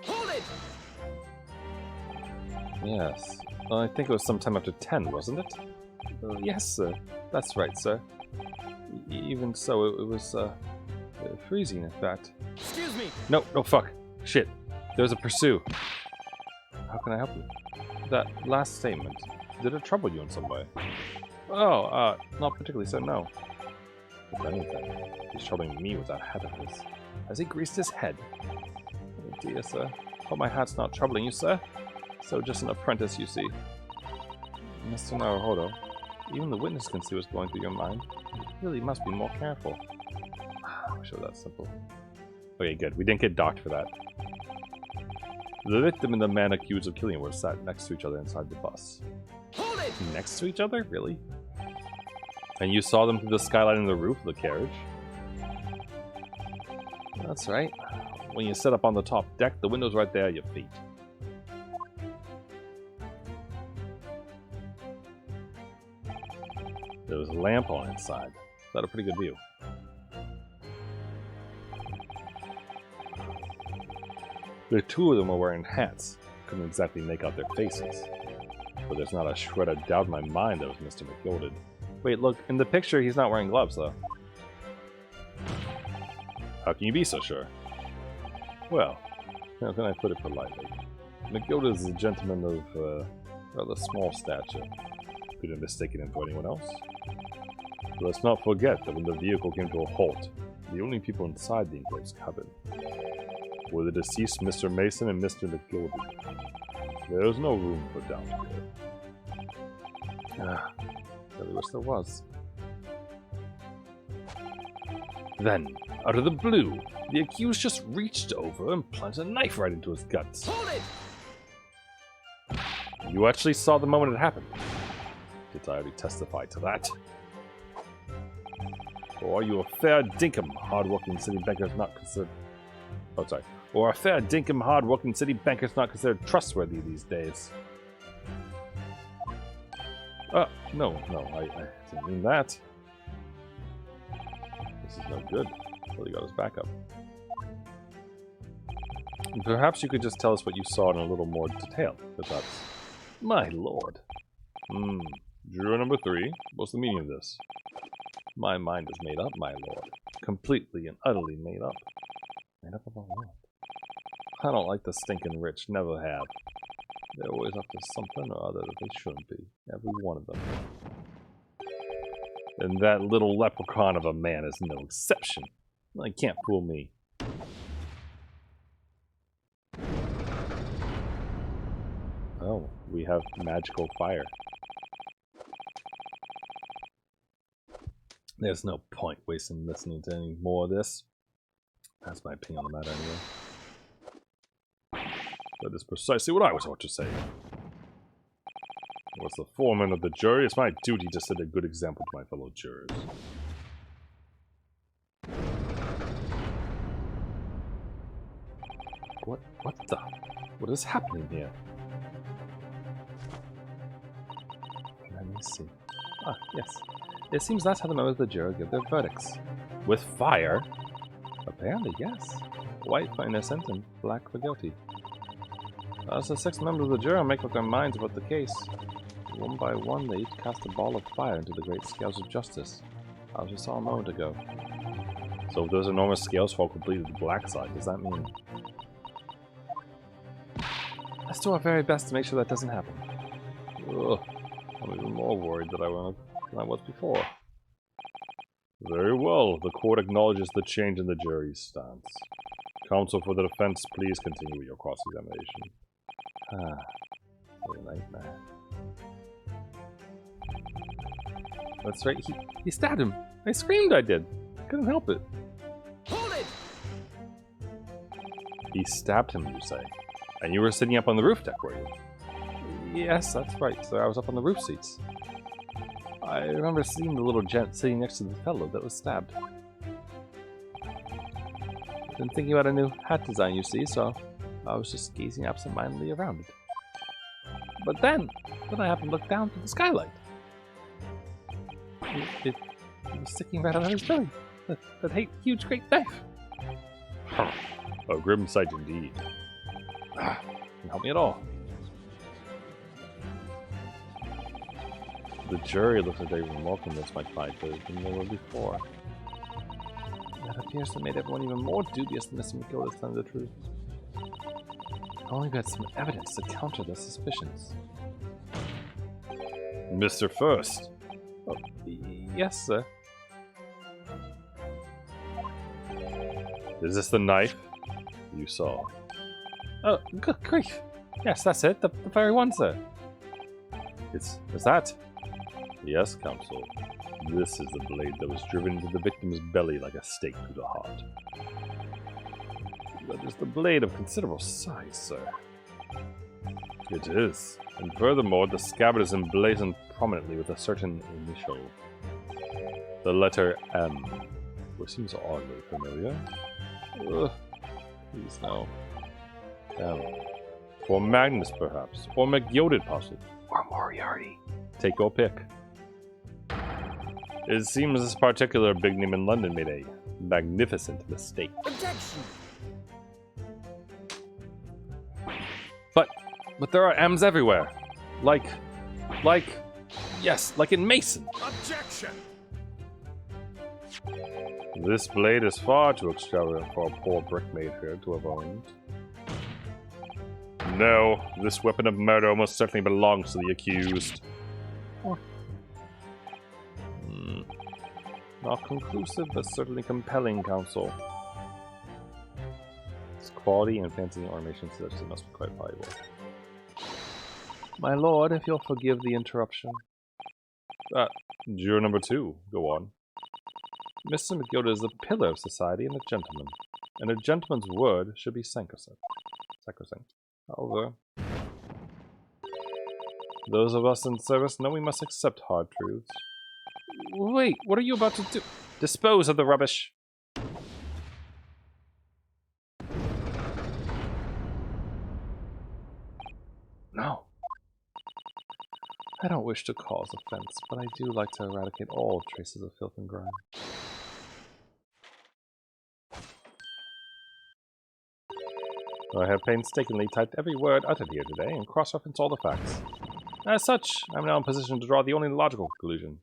Hold it! Yes. Well, I think it was sometime after 10, wasn't it? Yes, sir. That's right, sir. Even so, it was freezing, in fact. Excuse me! No, fuck. Shit. There's a pursue. How can I help you? That last statement, did it trouble you in some way? Oh, not particularly, so no. If anything, he's troubling me with that hat of his. Has he greased his head? Oh dear, sir. Hope my hat's not troubling you, sir. So just an apprentice, you see. Mr. Naruhodo, even the witness can see what's going through your mind. You really must be more careful. I'm sure that's simple. Okay, good. We didn't get docked for that. The victim and the man accused of killing him were sat next to each other inside the bus. Hold it! Next to each other? Really? And you saw them through the skylight and the roof of the carriage? That's right. When you sit up on the top deck, the window's right there at your feet. There was a lamp on inside. Is that a pretty good view? The two of them were wearing hats. Couldn't exactly make out their faces. But there's not a shred of doubt in my mind that was Mr. McGilded. Wait, look, in the picture he's not wearing gloves, though. How can you be so sure? Well, how can I put it politely? McGilded is a gentleman of rather small stature. Could have mistaken him for anyone else. But let's not forget that when the vehicle came to a halt, the only people inside the enclosed cabin were the deceased Mr. Mason and Mr. McGilded. There was no room for doubt here. Really wish there was. Then, out of the blue, the accused just reached over and plunged a knife right into his guts. Hold it! You actually saw the moment it happened. Did I already testify to that? Or are you a fair dinkum, hard-working city bankers not considered... Oh, sorry. Or a fair dinkum, hard-working city bankers not considered trustworthy these days? No, I didn't mean that. This is no good. Well, he got his back up. Perhaps you could just tell us what you saw in a little more detail, if that's... My lord. Juror number 3, what's the meaning of this? My mind is made up, my lord. Completely and utterly made up. Made up about what? I don't like the stinking rich, never have. They're always up to something or other that they shouldn't be. Every one of them. And that little leprechaun of a man is no exception. He can't fool me. Oh, we have magical fire. There's no point wasting listening to any more of this. That's my opinion on the matter anyway. That is precisely what I was about to say. As the foreman of the jury, it's my duty to set a good example to my fellow jurors. What is happening here? Let me see. Ah, yes. It seems that's how the members of the jury give their verdicts. With fire? Apparently, yes. White for innocent and black for guilty. As the 6 members of the jury make up their minds about the case, one by one they each cast a ball of fire into the great scales of justice, as we saw a moment ago. So if those enormous scales fall completely to the black side, does that mean... Let's do our very best to make sure that doesn't happen. Ugh, I'm even more worried than I was before. Very well, the court acknowledges the change in the jury's stance. Counsel for the defense, please continue with your cross-examination. What a nightmare. That's right, he stabbed him. I screamed, I did. I couldn't help it. Hold it! He stabbed him, you say? And you were sitting up on the roof deck, were you? Yes, that's right, sir. I was up on the roof seats. I remember seeing the little gent sitting next to the fellow that was stabbed. Been thinking about a new hat design, you see, so I was just gazing absentmindedly around it. But then I happened to look down through the skylight. It was sticking right out of his belly. That huge great knife. A grim sight indeed. Didn't help me at all. The jury looks like they were more convinced my fight than they were before. That appears to have made everyone even more dubious than Mr. McGill is telling the truth. If only we had some evidence to counter their suspicions. Mr. First. Oh, yes, sir. Is this the knife you saw? Oh, good grief. Yes, that's it. The very one, sir. Is that? Yes, Counsel. This is the blade that was driven into the victim's belly like a stake through the heart. That is the blade of considerable size, sir. It is. And furthermore, the scabbard is emblazoned prominently with a certain initial. The letter M, which seems oddly familiar. Ugh. Please, no. M. For Magnus, perhaps. Or McGilded, possibly. Or Moriarty. Take your pick. It seems this particular big name in London made a magnificent mistake. Objection! But there are M's everywhere. Yes, like in Mason. Objection! This blade is far too extravagant for a poor brickmaid here to have owned. No, this weapon of murder almost certainly belongs to the accused. Not conclusive, but certainly compelling, Counsel. Its quality and fancy ornation suggests it must be quite valuable. My lord, if you'll forgive the interruption. Juror number 2, go on. Mr. McGilda is a pillar of society and a gentleman, and a gentleman's word should be sacrosanct. However, those of us in service know we must accept hard truths. Wait, what are you about to do? Dispose of the rubbish. No. I don't wish to cause offense, but I do like to eradicate all traces of filth and grime. I have painstakingly typed every word uttered here today and cross-referenced all the facts. As such, I'm now in position to draw the only logical conclusion.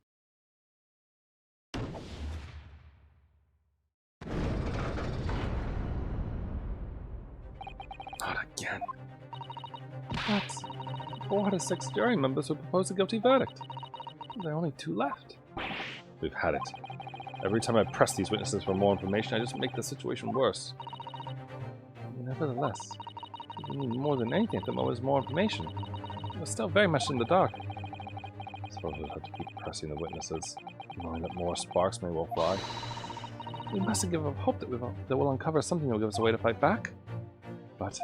Not again. But 4 out of 6 jury members would propose a guilty verdict. There are only 2 left. We've had it. Every time I press these witnesses for more information, I just make the situation worse. Nevertheless, we need more than anything at the moment is more information. We're still very much in the dark. I suppose we'll have to keep pressing the witnesses, knowing that more sparks may well fly. We mustn't give up hope that we'll uncover something that will give us a way to fight back. But...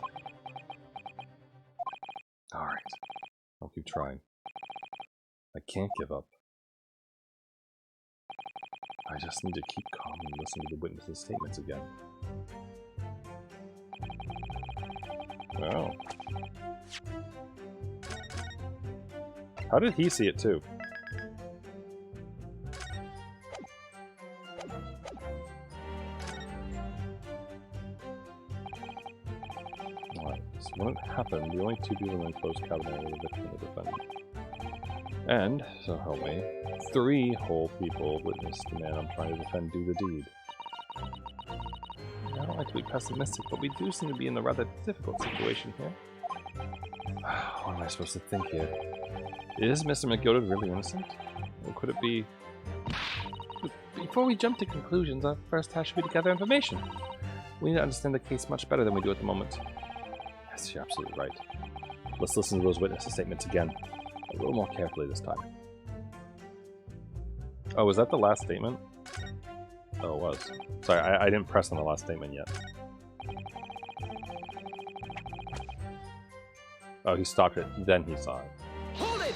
alright. I'll keep trying. I can't give up. I just need to keep calm and listen to the witnesses' statements again. Oh. How did he see it too? Alright, so when it happened, the only 2 people in the enclosed cabinet were the victim and the defendant. And, so help me, 3 whole people witnessed the man I'm trying to defend do the deed. I don't like to be pessimistic, but we do seem to be in a rather difficult situation here. What am I supposed to think here? Is Mr. McGilded really innocent? Or could it be... Before we jump to conclusions, our first task should be to gather information. We need to understand the case much better than we do at the moment. Yes, you're absolutely right. Let's listen to those witnesses' statements again. A little more carefully this time. Oh, was that the last statement? Oh, it was. Sorry, I didn't press on the last statement yet. Oh, he stopped it. Then he saw it. Hold it!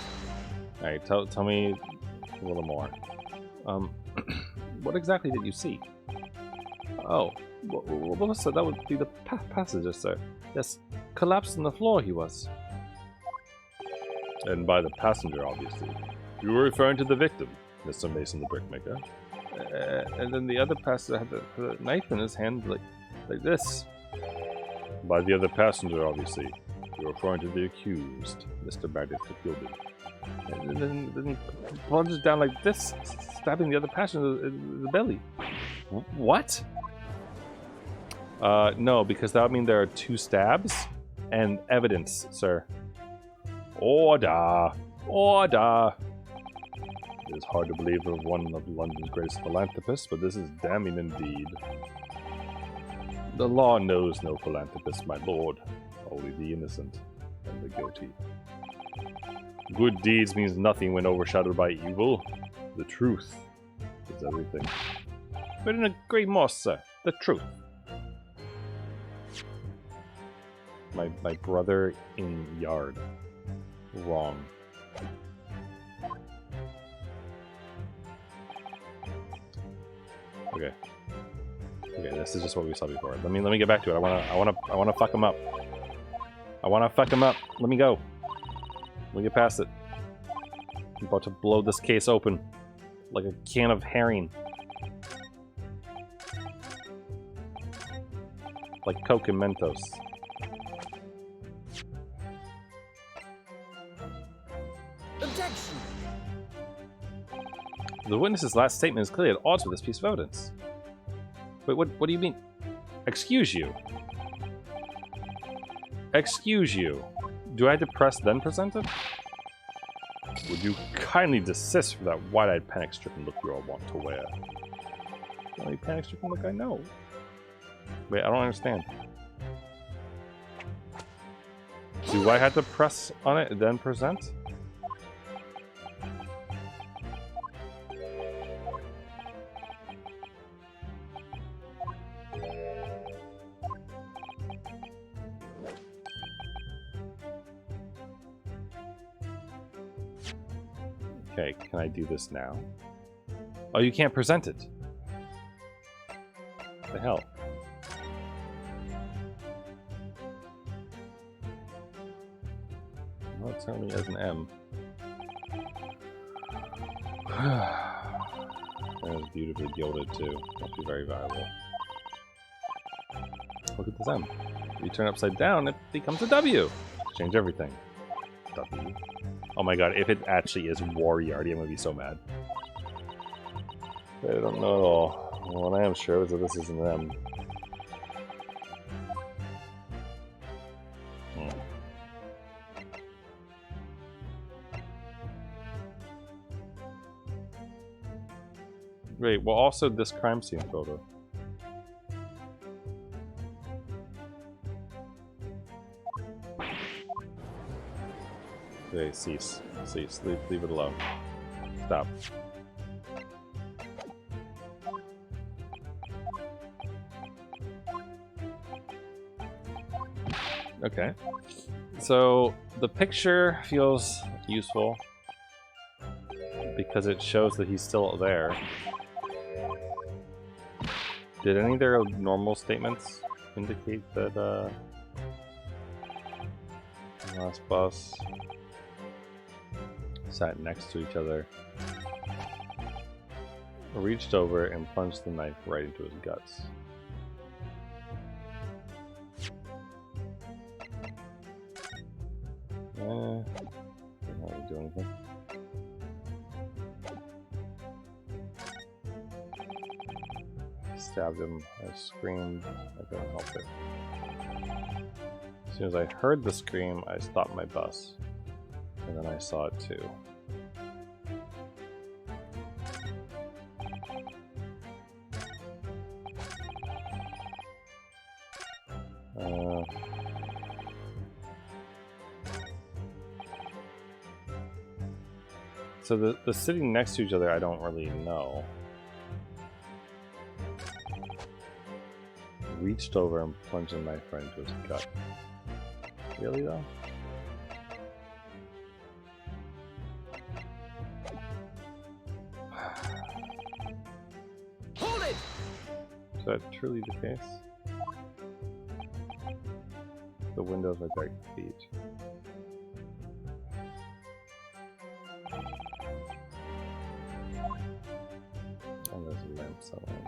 Alright, tell me a little more. What exactly did you see? Oh, well, so that would be the passenger, sir. Yes, collapsed on the floor he was. And by the passenger, obviously. You were referring to the victim, Mr. Mason the brickmaker. And then the other passenger had the knife in his hand like this. By the other passenger, obviously. You're referring to the accused, Mr. Magnus McGilded. And then he plunges down like this, stabbing the other passenger in the belly. What? No, because that would mean there are 2 stabs and evidence, sir. Order! Order! It is hard to believe of one of London's greatest philanthropists, but this is damning indeed. The law knows no philanthropist, my lord. Only the innocent. and the guilty. Good deeds means nothing when overshadowed by evil. The truth is everything. But in a great moss, sir. The truth. My brother in yard. Wrong. Okay. Okay, this is just what we saw before. Let me get back to it. I wanna fuck him up. I wanna fuck him up. Let me go. Let me get past it. I'm about to blow this case open like a can of herring. Like Coke and Mentos. Objection! The witness's last statement is clearly at odds with this piece of evidence. Wait, what do you mean? Excuse you. Excuse you. Do I have to press then present it? Would you kindly desist from that wide-eyed panic-stricken look you all want to wear? The only panic-stricken look I know. Wait, I don't understand. Do I have to press on it then present? Okay, can I do this now? Oh, you can't present it. What the hell? Well, it certainly is an M. That is beautifully gilded too. Must be very valuable. Look at this M. If you turn it upside down, it becomes a W. Change everything. W. Oh my god, if it actually is Warriarty, I'm gonna be so mad. I don't know at all. What I am sure is that this is an M. Wait, well also this crime scene photo. Okay, cease. Cease. Leave it alone. Stop. Okay. So, the picture feels useful because it shows that he's still there. Did any of their normal statements indicate that, last boss sat next to each other, reached over and plunged the knife right into his guts? Doesn't really do anything. Stabbed him, I screamed, I couldn't help it. As soon as I heard the scream, I stopped my bus. And then I saw it too. So the sitting next to each other, I don't really know. Reached over and plunged a knife right into his gut. Really though? Hold it! Is that truly the case? The windows are dark feet. And there's a lamp somewhere.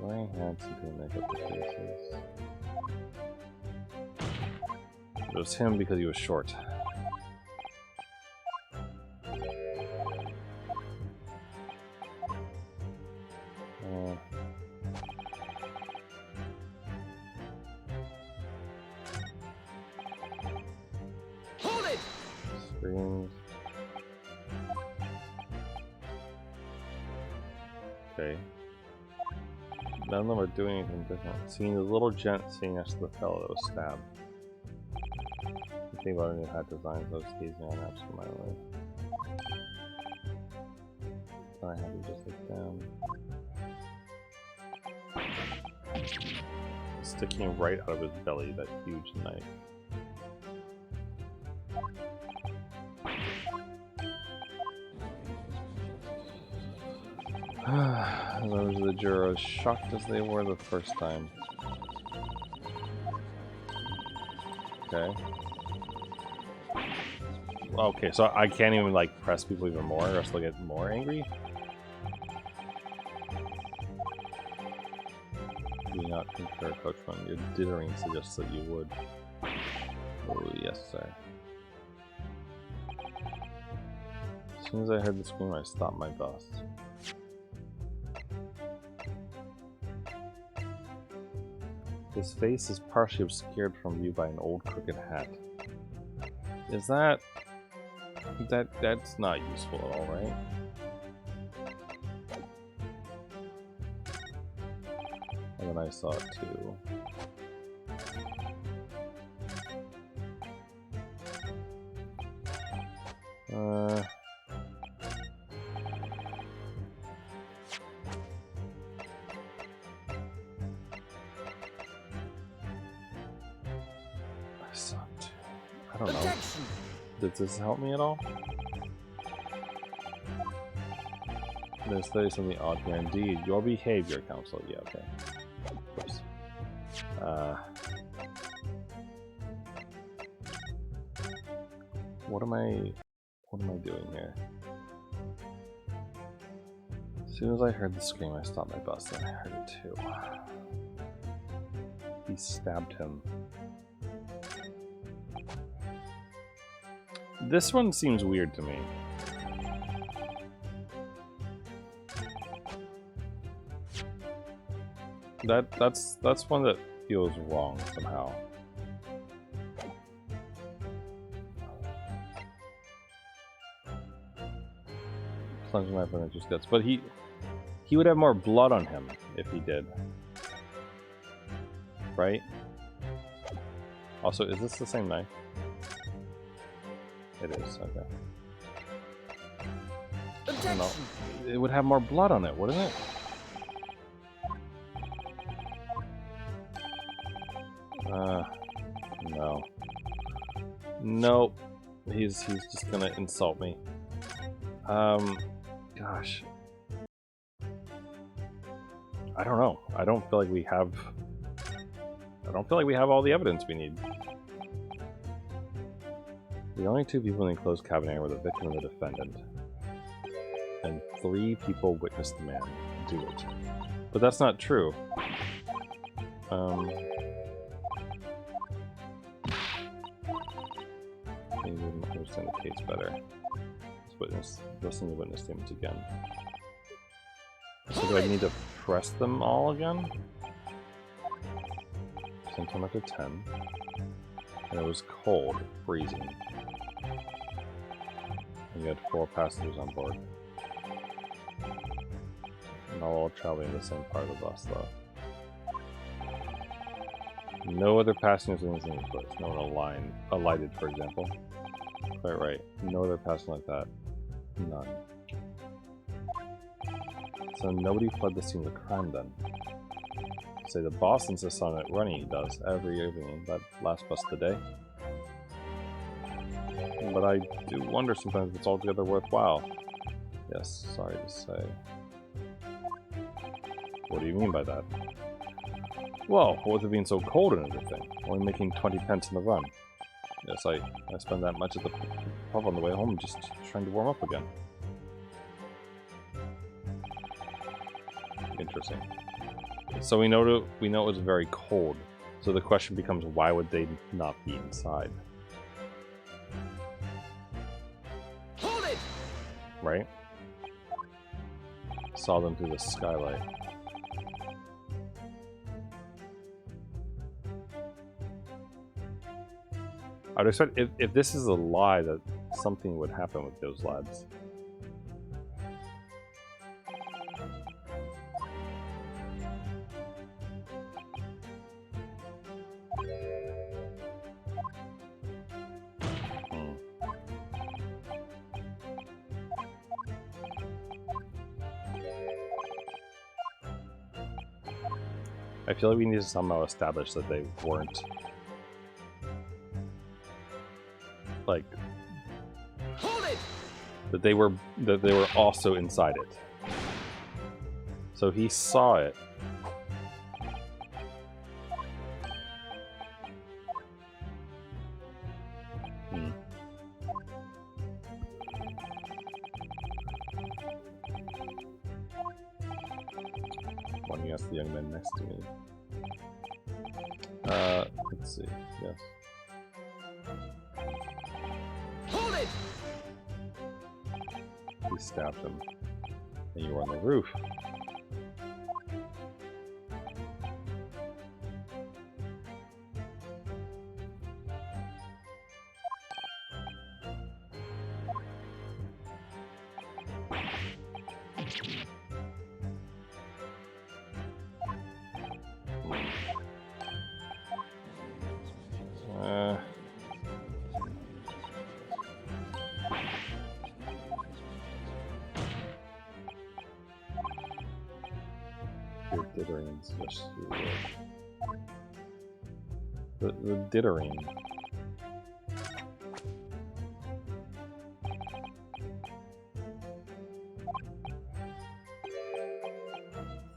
Very handsome to make up the faces. It was him because he was short. Hold it! Screams. Okay. None of them are doing anything different. Seeing the little gent seeing us the fellow that was stabbed. think about a new hat design, so I was gazing on apps for my life. Then I had to just look down. Sticking right out of his belly, that huge knife. Those are the jurors, shocked as they were the first time. Okay. Okay, so I can't even like press people even more, or else they'll get more angry? Do you not concur, Coachman? Your dithering suggests that you would. Oh, yes, sir. As soon as I heard the scream, I stopped my bus. His face is partially obscured from view by an old crooked hat. Is that... That's not useful at all, right? And then I saw it too. I saw it too. I don't know. Does this help me at all? There's 30 something odd here indeed. Your behavior, counsel. Yeah, okay. Of course. What am I doing here? As soon as I heard the scream, I stopped my bus, and I heard it too. He stabbed him. This one seems weird to me. That's one that feels wrong somehow. Plunging my foot into his guts, but he would have more blood on him if he did, right? Also, is this the same knife? It is, okay. I don't know. It would have more blood on it, wouldn't it? No. Nope. He's just gonna insult me. Gosh. I don't know. I don't feel like we have all the evidence we need. The only two people in the enclosed cabin were the victim and the defendant. And 3 people witnessed the man do it. But that's not true. Maybe we didn't understand the case better. Let's listen to the witness statements again. So do I need to press them all again? 10 out of 10. And it was cold, freezing. And you had 4 passengers on board. And all traveling in the same part of the bus, though. No other passengers in the place. No one alighted, for example. Quite right. No other passenger like that. None. So nobody fled the scene of the crime then. Say the boss insists on it running, he does, every evening, that last bus of the day. But I do wonder sometimes if it's altogether worthwhile. Yes, sorry to say. What do you mean by that? Well, with it being so cold and everything, only making 20 pence in the run. Yes, I spend that much at the pub on the way home just trying to warm up again. Interesting. So we know it was very cold. So the question becomes, why would they not be inside? Hold it! Right? Saw them through the skylight. I'd expect if this is a lie that something would happen with those lads. I feel like we need to somehow establish that they weren't like Hold it! that they were also inside it. So he saw it. Why don't you ask the young man next to me? Let's see. Yes. Hold it! He stabbed him. And you were on the roof. The dithering.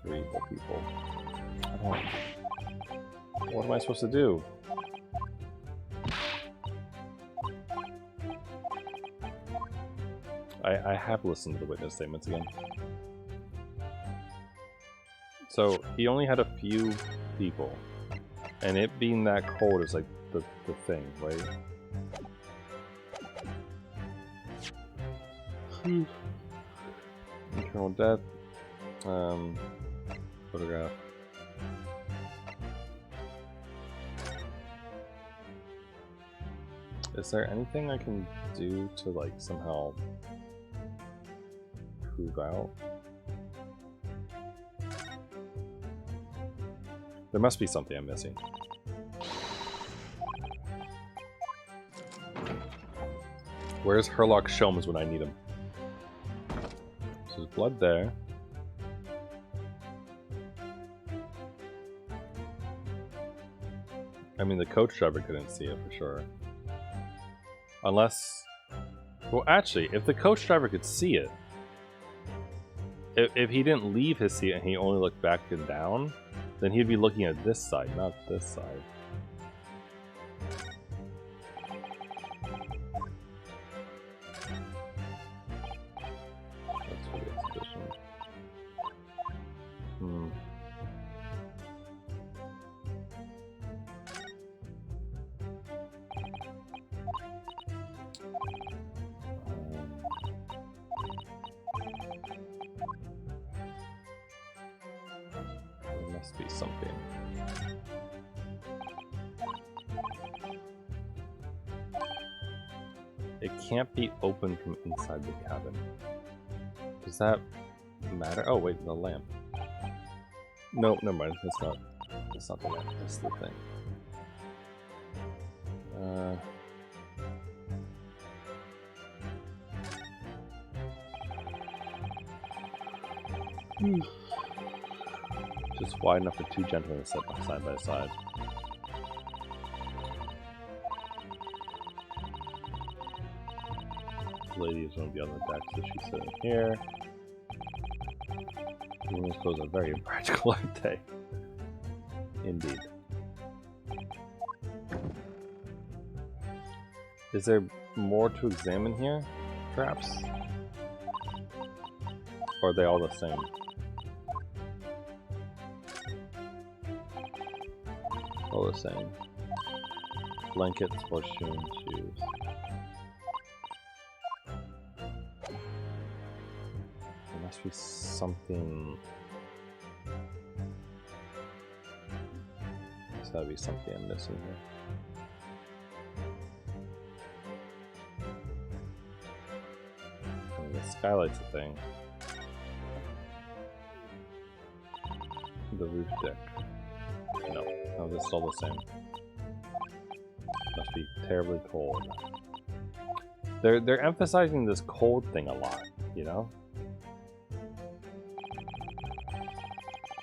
Three evil people. Oh. What am I supposed to do? I have listened to the witness statements again. So he only had a few people, and it being that cold is like the thing, right? Internal death. Photograph. Is there anything I can do to like somehow prove out? There must be something I'm missing. Where's Herlock Sholmes when I need him? So there's blood there. I mean, the coach driver couldn't see it for sure. Unless... Well, actually, if the coach driver could see it, if he didn't leave his seat and he only looked back and down, then he'd be looking at this side, not this side. That's for the exhibition. Must be something. It can't be open from inside the cabin. Does that matter? Oh wait, the lamp. Nope, never mind. That's not the lamp. That's the thing. Just wide enough for two gentlemen to sit side by side. The lady is going to be on the deck, so she's sitting here. Women's clothes are very impractical, aren't they? Indeed. Is there more to examine here, perhaps? Or are they all the same? All the same. Blankets, horseshoes, shoes. There must be something. There's gotta be something I'm missing here. I mean, the skylight's a thing. The roof deck. No, this is all the same. Must be terribly cold. They're emphasizing this cold thing a lot, you know?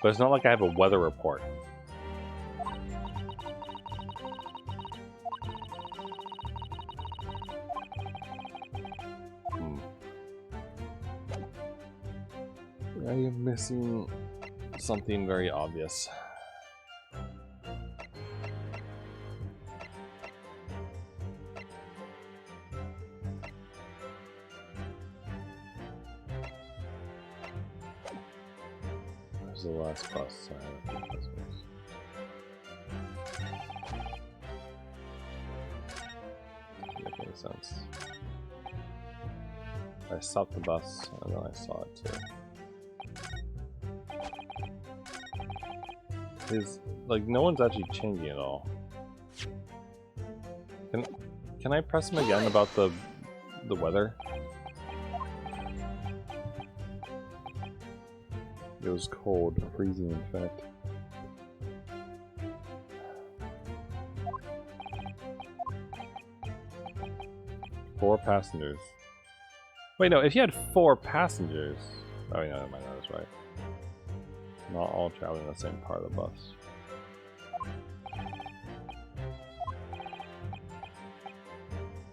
But it's not like I have a weather report I am missing something very obvious. There's the last bus. I have a few customers. Doesn't make any sense. I stopped the bus and then I saw it too. Is like no one's actually changing at all. Can I press him again about the weather? It was cold, freezing in fact. Four passengers. Wait, no, if you had 4 passengers... Oh, yeah, that was right. Not all traveling the same part of the bus.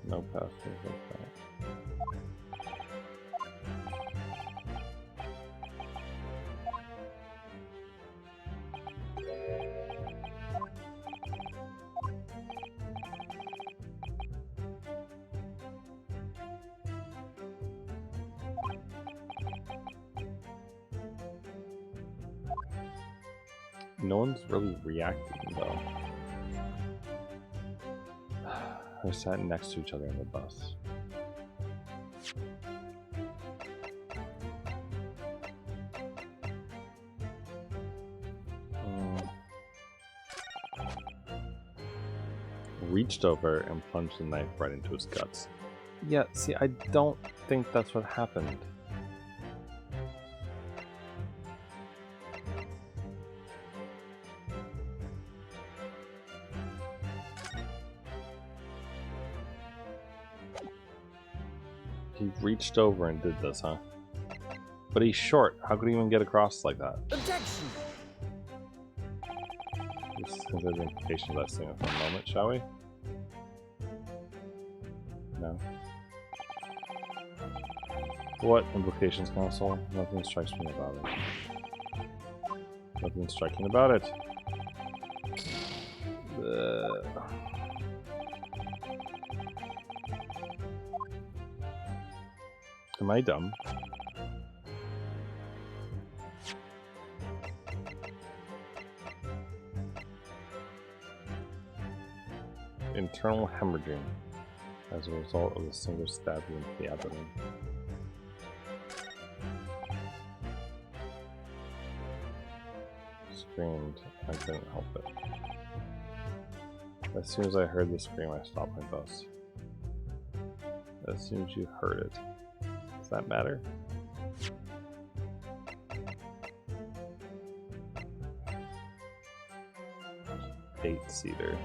No passengers like that. No one's really reacting though. They're sat next to each other in the bus. Reached over and plunged the knife right into his guts. Yeah, see, I don't think that's what happened. He reached over and did this, huh? But he's short. How could he even get across like that? Objection! Let's consider the implication of that statement for a moment, shall we? No. What implications, counsel? Nothing strikes me about it. Nothing striking about it. Am I dumb? Internal hemorrhaging as a result of a single stab wound to the abdomen. Screamed. I couldn't help it. As soon as I heard the scream, I stopped my bus. As soon as you heard it. Does that matter? Eight-seater.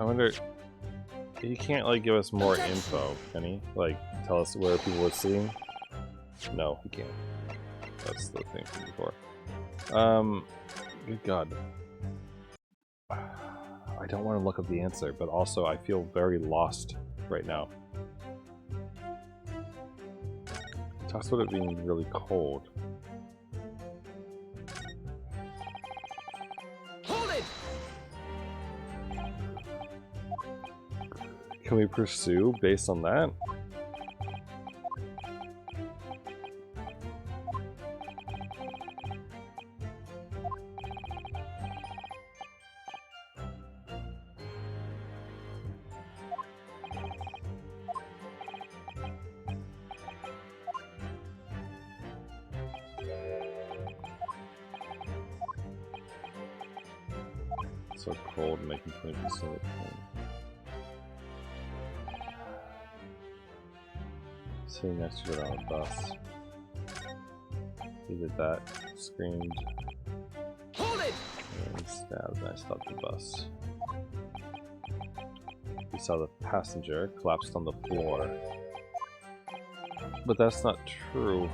I wonder, he can't like give us more info, can he? Like tell us where people were sitting? No, he can't. That's the thing from before. Good God. I don't want to look up the answer, but also I feel very lost right now. He talks about it being really cold. Can we pursue based on that? So cold, making 20% of the time. Sitting next to it on a bus. He did that, screamed, and stabbed, and I stopped the bus. We saw the passenger collapsed on the floor. But that's not true.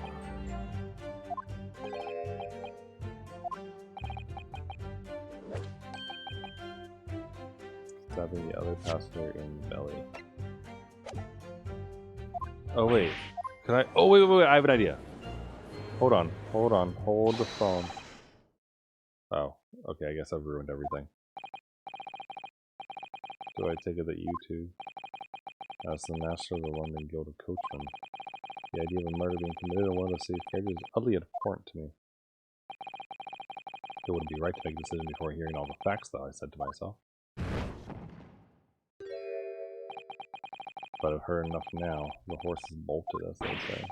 stabbing the other passenger in the belly. Oh wait, can I? Oh wait, I have an idea. Hold on, hold the phone. Oh, okay, I guess I've ruined everything. Do I take it that you two, as the master of the London Guild of Coachmen, the idea of a murder being committed on one of the city's carriages is utterly abhorrent to me. It wouldn't be right to make a decision before hearing all the facts, though, I said to myself. But I've heard enough now. The horse is bolted, as they say.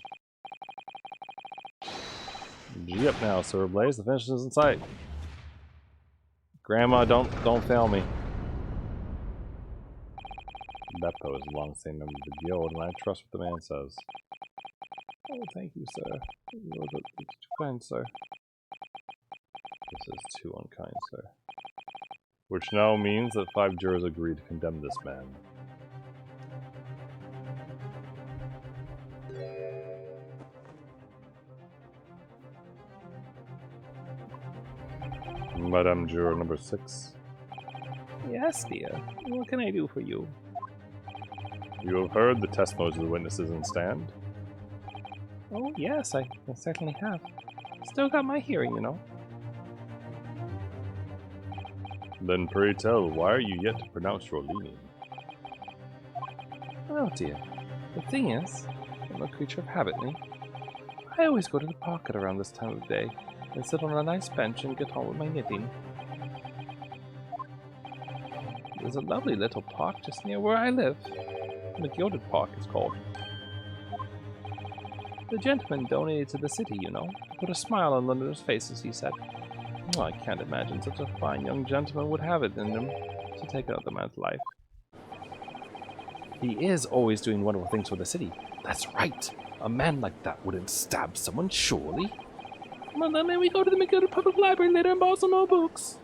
Gee up now, Sir Blaze. The finish is in sight. Grandma, don't fail me. Beppo is a long-standing member of the guild, and I trust what the man says. Oh, thank you, sir. You're too kind, sir. This is too unkind, sir. Which now means that 5 jurors agreed to condemn this man. Madame Juror number 6. Yes, dear. What can I do for you? You have heard the testimonies of the witnesses in stand? Oh, yes, I certainly have. Still got my hearing, you know. Then pray tell, why are you yet to pronounce your leaning? Oh dear. The thing is, I'm a creature of habit, me. I always go to the market around this time of day, and sit on a nice bench and get on with my knitting. There's a lovely little park just near where I live. The Gilded Park is called. The gentleman donated to the city, you know, to put a smile on Londoners' faces, he said. Oh, I can't imagine such a fine young gentleman would have it in him to take another man's life. He is always doing wonderful things for the city. That's right. A man like that wouldn't stab someone, surely. Well, then may we go to the McGill Public Library later and borrow some more books?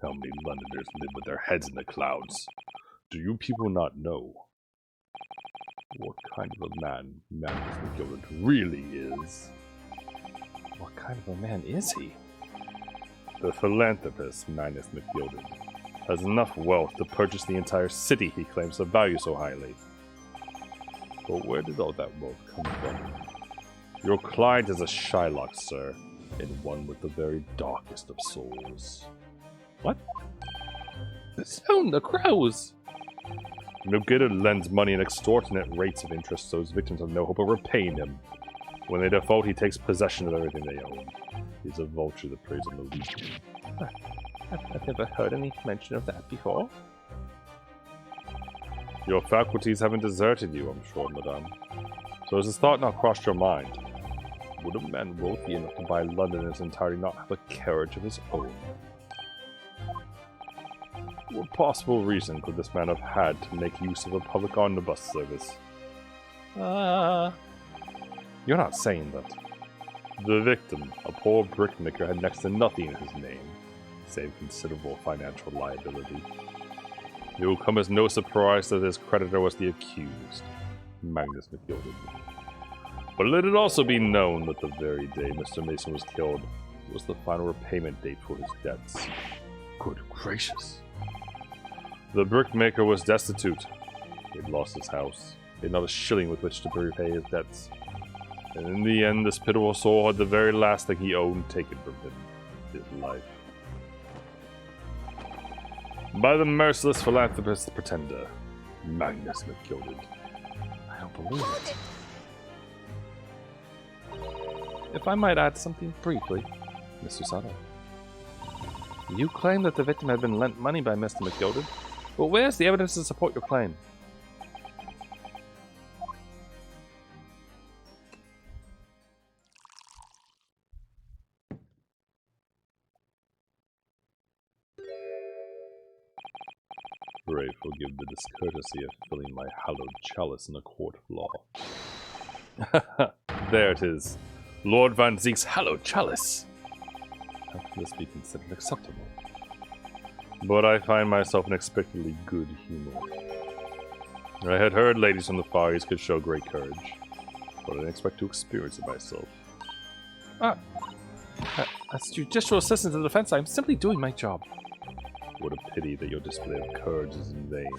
How many Londoners live with their heads in the clouds? Do you people not know what kind of a man Magnus McGill really is? What kind of a man is he? The philanthropist Magnus McGilded has enough wealth to purchase the entire city he claims to value so highly. But where did all that wealth come from? Your client is a Shylock, sir, and one with the very darkest of souls. What? Sound the crows! McGill lends money at extortionate rates of interest so his victims have no hope of repaying him. When they default, he takes possession of everything they own. He's a vulture that preys on the weak. I've never heard any mention of that before. Your faculties haven't deserted you, I'm sure, madame. So has this thought not crossed your mind? Would a man wealthy enough to buy London in its entirety not have a carriage of his own? What possible reason could this man have had to make use of a public omnibus service? You're not saying that. The victim, a poor brickmaker, had next to nothing in his name, save considerable financial liability. It will come as no surprise that his creditor was the accused, Magnus McGilded. But let it also be known that the very day Mr. Mason was killed was the final repayment date for his debts. Good gracious. The brickmaker was destitute. He had lost his house. He had not a shilling with which to repay his debts. And in the end, this pitiful soul had the very last thing he owned taken from him, his life. By the merciless philanthropist pretender, Magnus McGilded. I don't believe it. If I might add something briefly, Mr. Sato. You claim that the victim had been lent money by Mr. McGilded, but where's the evidence to support your claim? Pray forgive the discourtesy of filling my hallowed chalice in a court of law. There it is. Lord Van Zeek's hallowed chalice. How can this be considered acceptable? But I find myself in expectantly good humor. I had heard ladies from the Far East could show great courage, but I didn't expect to experience it myself. As judicial assistant to the defense, I'm simply doing my job. What a pity that your display of courage is in vain.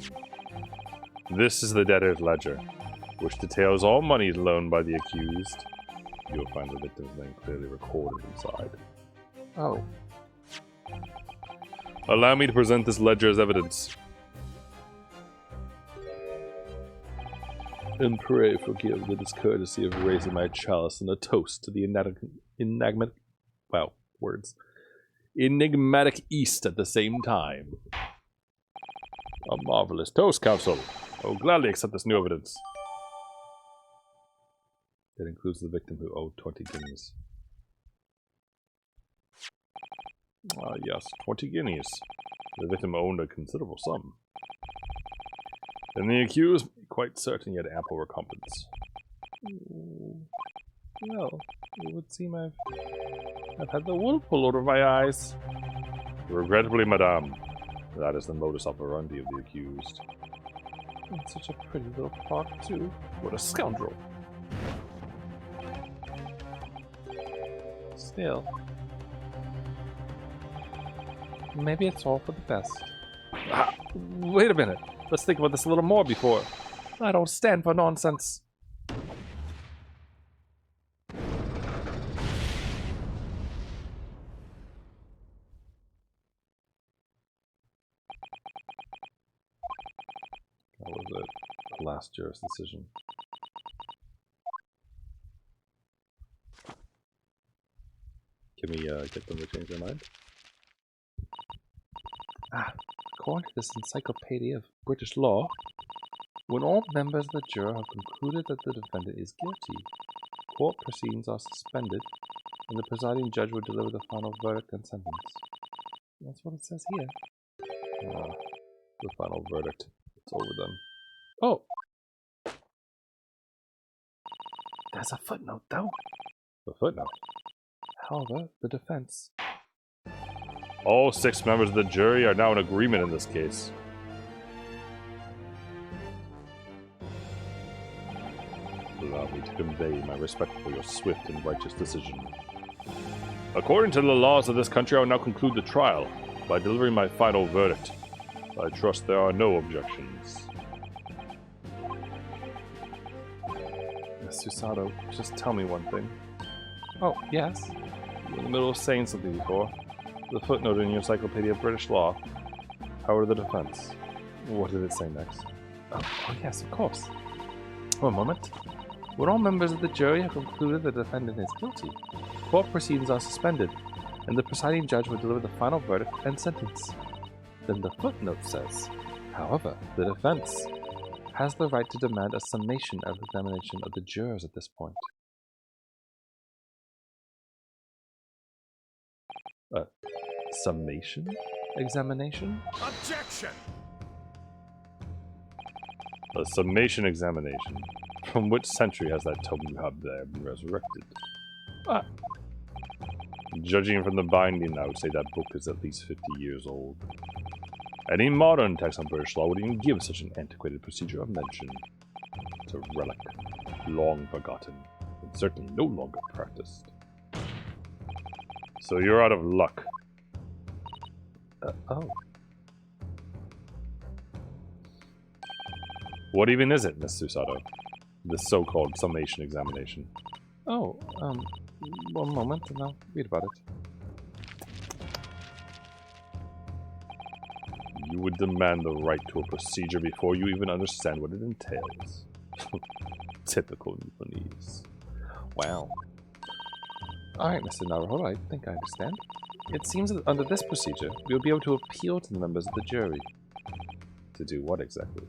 This is the debtor's ledger, which details all monies loaned by the accused. You'll find the victim's name clearly recorded inside. Oh. Allow me to present this ledger as evidence. And pray forgive the discourtesy of raising my chalice in a toast to the enigmatic East at the same time. A marvelous toast, Counsel. I will gladly accept this new evidence. It includes the victim who owed 20 guineas. Ah, yes, 20 guineas. The victim owned a considerable sum. And the accused, quite certain he had ample recompense. Well, it would seem I've had the wool pulled out of my eyes. Regrettably, madame, that is the modus operandi of the accused. And such a pretty little clock, too. What a scoundrel. Still, maybe it's all for the best. Ah, wait a minute. Let's think about this a little more before. I don't stand for nonsense. That was it. The last juror's decision. Can we get them to change their mind? According to this encyclopedia of British law, when all members of the jury have concluded that the defendant is guilty, court proceedings are suspended, and the presiding judge will deliver the final verdict and sentence. That's what it says here. The final verdict. It's over them. Oh! There's a footnote, though. The footnote? However, the defense... All 6 members of the jury are now in agreement in this case. Allow me to convey my respect for your swift and righteous decision. According to the laws of this country, I will now conclude the trial by delivering my final verdict. I trust there are no objections. Miss Susato, just tell me one thing. Oh, yes? You were in the middle of saying something before. The footnote in your Encyclopedia of British Law. How are the defense? What did it say next? Oh, yes, of course. One moment. When all members of the jury have concluded the defendant is guilty, court proceedings are suspended, and the presiding judge will deliver the final verdict and sentence. Then the footnote says, however, the defense has the right to demand a summation of examination of the jurors at this point. Summation? Examination? Objection! A summation examination. From which century has that tome you have there been resurrected? Judging from the binding, I would say that book is at least 50 years old. Any modern text on British law would even give such an antiquated procedure a mention. It's a relic, long forgotten, and certainly no longer practiced. So you're out of luck. Oh. What even is it, Miss Susato? This so-called summation examination. Oh, one moment and I'll read about it. You would demand the right to a procedure before you even understand what it entails. Typical Nipponese. Wow. Alright, Mr. Naruhodo, I think I understand. It seems that under this procedure, we will be able to appeal to the members of the jury. To do what exactly?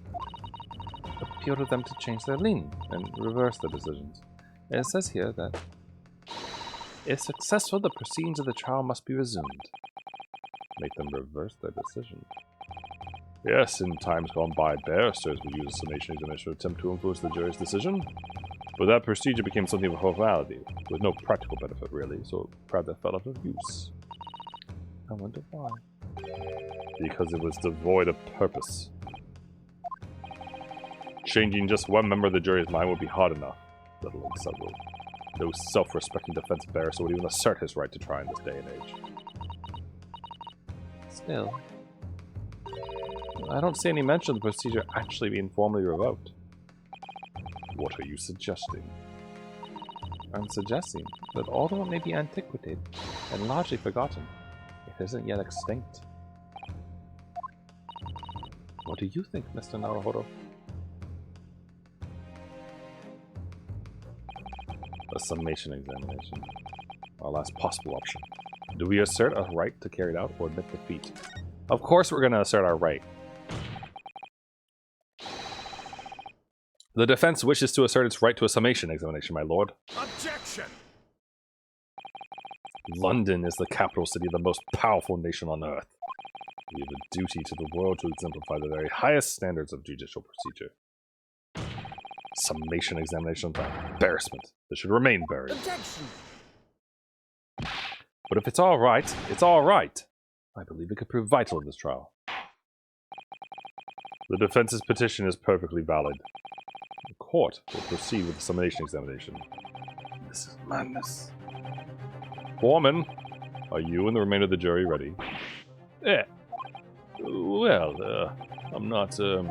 Appeal to them to change their lien and reverse their decisions. And it says here that if successful, the proceedings of the trial must be resumed. Make them reverse their decision. Yes, in times gone by, barristers would use a summation examination to attempt to influence the jury's decision. But that procedure became something of a formality, with no practical benefit really, so perhaps that fell out of use. I wonder why. Because it was devoid of purpose. Changing just one member of the jury's mind would be hard enough, let alone several. No self-respecting defense barrister would even assert his right to try in this day and age. Still, I don't see any mention of the procedure actually being formally revoked. What are you suggesting? I'm suggesting that although it may be antiquated and largely forgotten, it isn't yet extinct. What do you think, Mr. Naruhodo? A summation examination. Our last possible option. Do we assert a right to carry it out or admit defeat? Of course we're going to assert our right. The defense wishes to assert its right to a summation examination, my lord. Objection! London is the capital city of the most powerful nation on earth. We have a duty to the world to exemplify the very highest standards of judicial procedure. Summation examinations are an embarrassment. They should remain buried. Objection! But if it's all right, it's all right. I believe it could prove vital in this trial. The defense's petition is perfectly valid. The court will proceed with the summation examination. This is madness. Foreman, are you and the remainder of the jury ready? Well, I'm not, there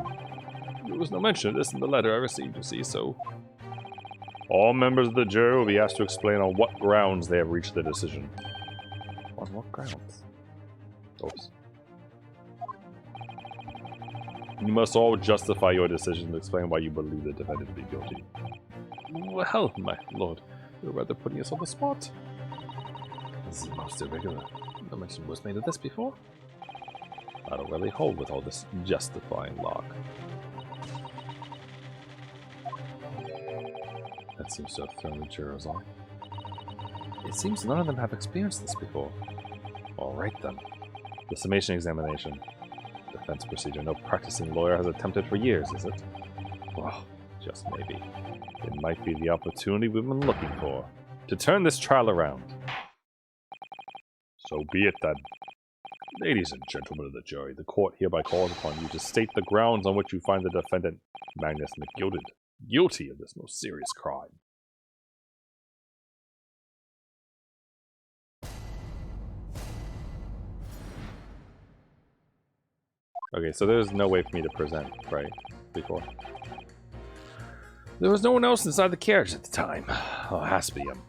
was no mention of this in the letter I received, you see, so... All members of the jury will be asked to explain on what grounds they have reached their decision. On what grounds? Oops. You must all justify your decision and explain why you believe the defendant to be guilty. Well, my lord, you're rather putting us on the spot. This is most irregular. No mention was made of this before. I don't really hold with all this justifying talk. That seems to have thrown the jurors off. It seems none of them have experienced this before. Alright then. The summation examination. Defense procedure no practicing lawyer has attempted for years, is it? Well, just maybe. It might be the opportunity we've been looking for. To turn this trial around. So be it then. Ladies and gentlemen of the jury, the court hereby calls upon you to state the grounds on which you find the defendant, Magnus McGilded, guilty of this most serious crime. Okay, so there's no way for me to present, right? Before. There was no one else inside the carriage at the time. Oh, it has to be him.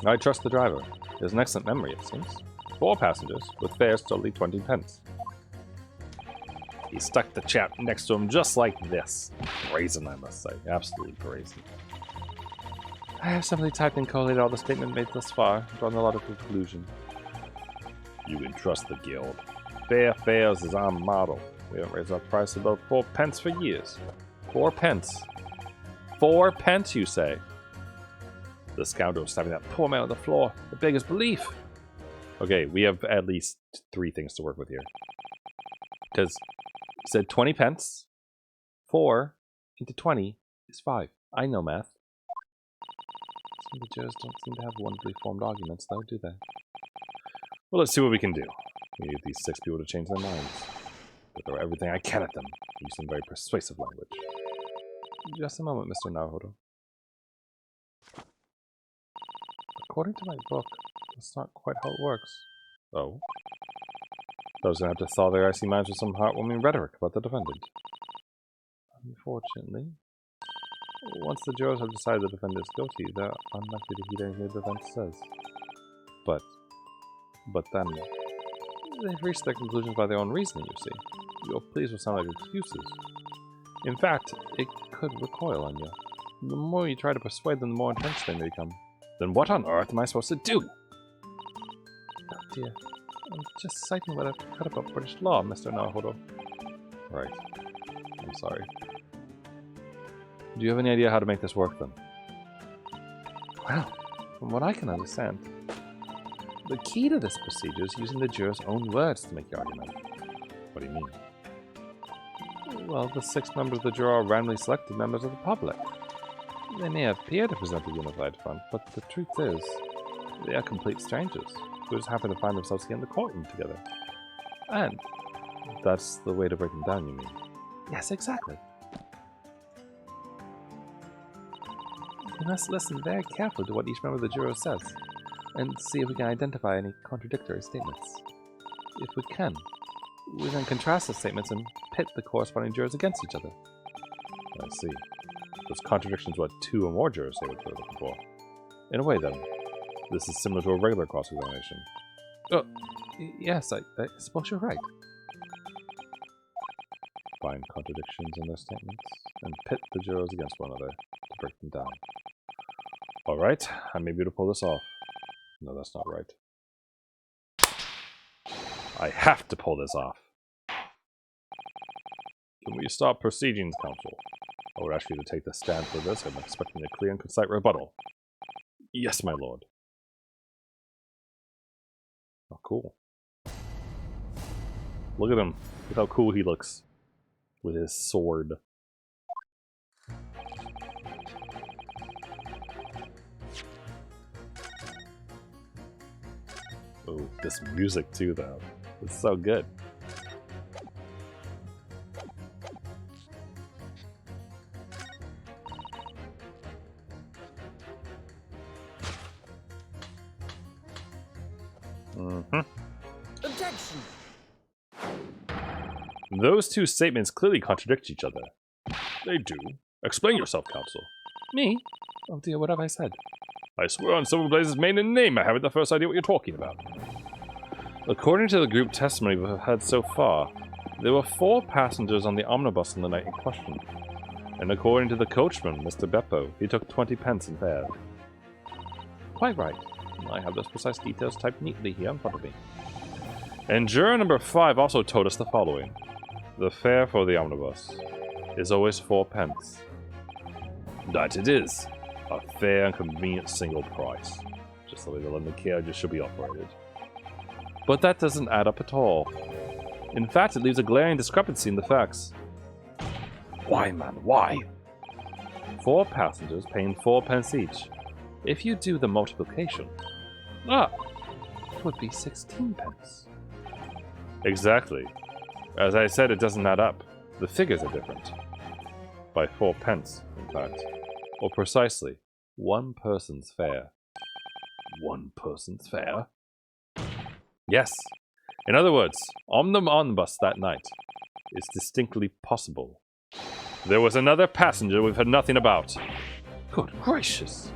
I trust the driver. He has an excellent memory, it seems. 4 passengers, with fares totaling 20 pence. He stuck the chap next to him just like this. Brazen, I must say. Absolutely brazen. I have simply typed and collated all the statement made thus far, drawn a lot of conclusion. You can trust the guild. Fair fares is our motto. We haven't raised our price above 4 pence for years. 4 pence. 4 pence, you say? The scoundrel stabbing that poor man on the floor. The beggar's belief. Okay, we have at least 3 things to work with here. Because it said 20 pence. 4 into 20 is 5. I know math. Some of the jurors don't seem to have wonderfully formed arguments, though, do they? Well, let's see what we can do. We need these 6 people to change their minds. To throw everything I can at them, using very persuasive language. Just a moment, Mr. Naruhodo. According to my book, that's not quite how it works. Oh? I was going to have to thaw their icy minds with some heartwarming rhetoric about the defendant. Unfortunately, once the jurors have decided the defendant is guilty, they're unlikely to heed anything the defense says. But then, they've reached their conclusions by their own reasoning, you see. Your pleas will sound like excuses. In fact, it could recoil on you. The more you try to persuade them, the more intense they may become. Then what on earth am I supposed to do? Oh dear. I'm just citing what I've heard about British law, Mr. Naruhodo. Right. I'm sorry. Do you have any idea how to make this work, then? Well, from what I can understand, the key to this procedure is using the jurors' own words to make your argument. What do you mean? Well, the 6 members of the jury are randomly selected members of the public. They may appear to present a unified front, but the truth is, they are complete strangers who just happen to find themselves here in the courtroom together. And that's the way to break them down, you mean? Yes, exactly. We must listen very carefully to what each member of the jury says, and see if we can identify any contradictory statements. If we can, We then contrast the statements and pit the corresponding jurors against each other. I see. Those contradictions what 2 or more jurors say what they're looking for. In a way, then, this is similar to a regular cross-examination. Oh, yes, I suppose you're right. Find contradictions in their statements and pit the jurors against one another to break them down. Alright, I may be able to pull this off. No, that's not right. I have to pull this off. Can we stop proceedings, counsel? I would ask you to take the stand for this. I'm expecting a clear and concise rebuttal. Yes, my lord. Oh, cool. Look at him. Look how cool he looks. With his sword. Oh, this music too, though. It's so good. Objection! Those 2 statements clearly contradict each other. They do. Explain yourself, counsel. Me? Oh dear, what have I said? I swear on Silver Blaze's maiden name I haven't the first idea what you're talking about. According to the group testimony we've had so far, there were 4 passengers on the omnibus on the night in question. And according to the coachman, Mr. Beppo, he took 20 pence in fare. Quite right. I have those precise details typed neatly here in front of me. And juror number 5 also told us the following. The fare for the omnibus is always 4 pence. That it is. A fair and convenient single price. Just the way the London carriages should be operated. But that doesn't add up at all. In fact, it leaves a glaring discrepancy in the facts. Why, man, why? 4 passengers paying 4 pence each. If you do the multiplication... It would be 16 pence. Exactly. As I said, it doesn't add up. The figures are different. By 4 pence, in fact. Or precisely, 1 person's fare. 1 person's fare? Yes. In other words, on the omnibus that night, it's distinctly possible. There was another passenger we've heard nothing about. Good gracious.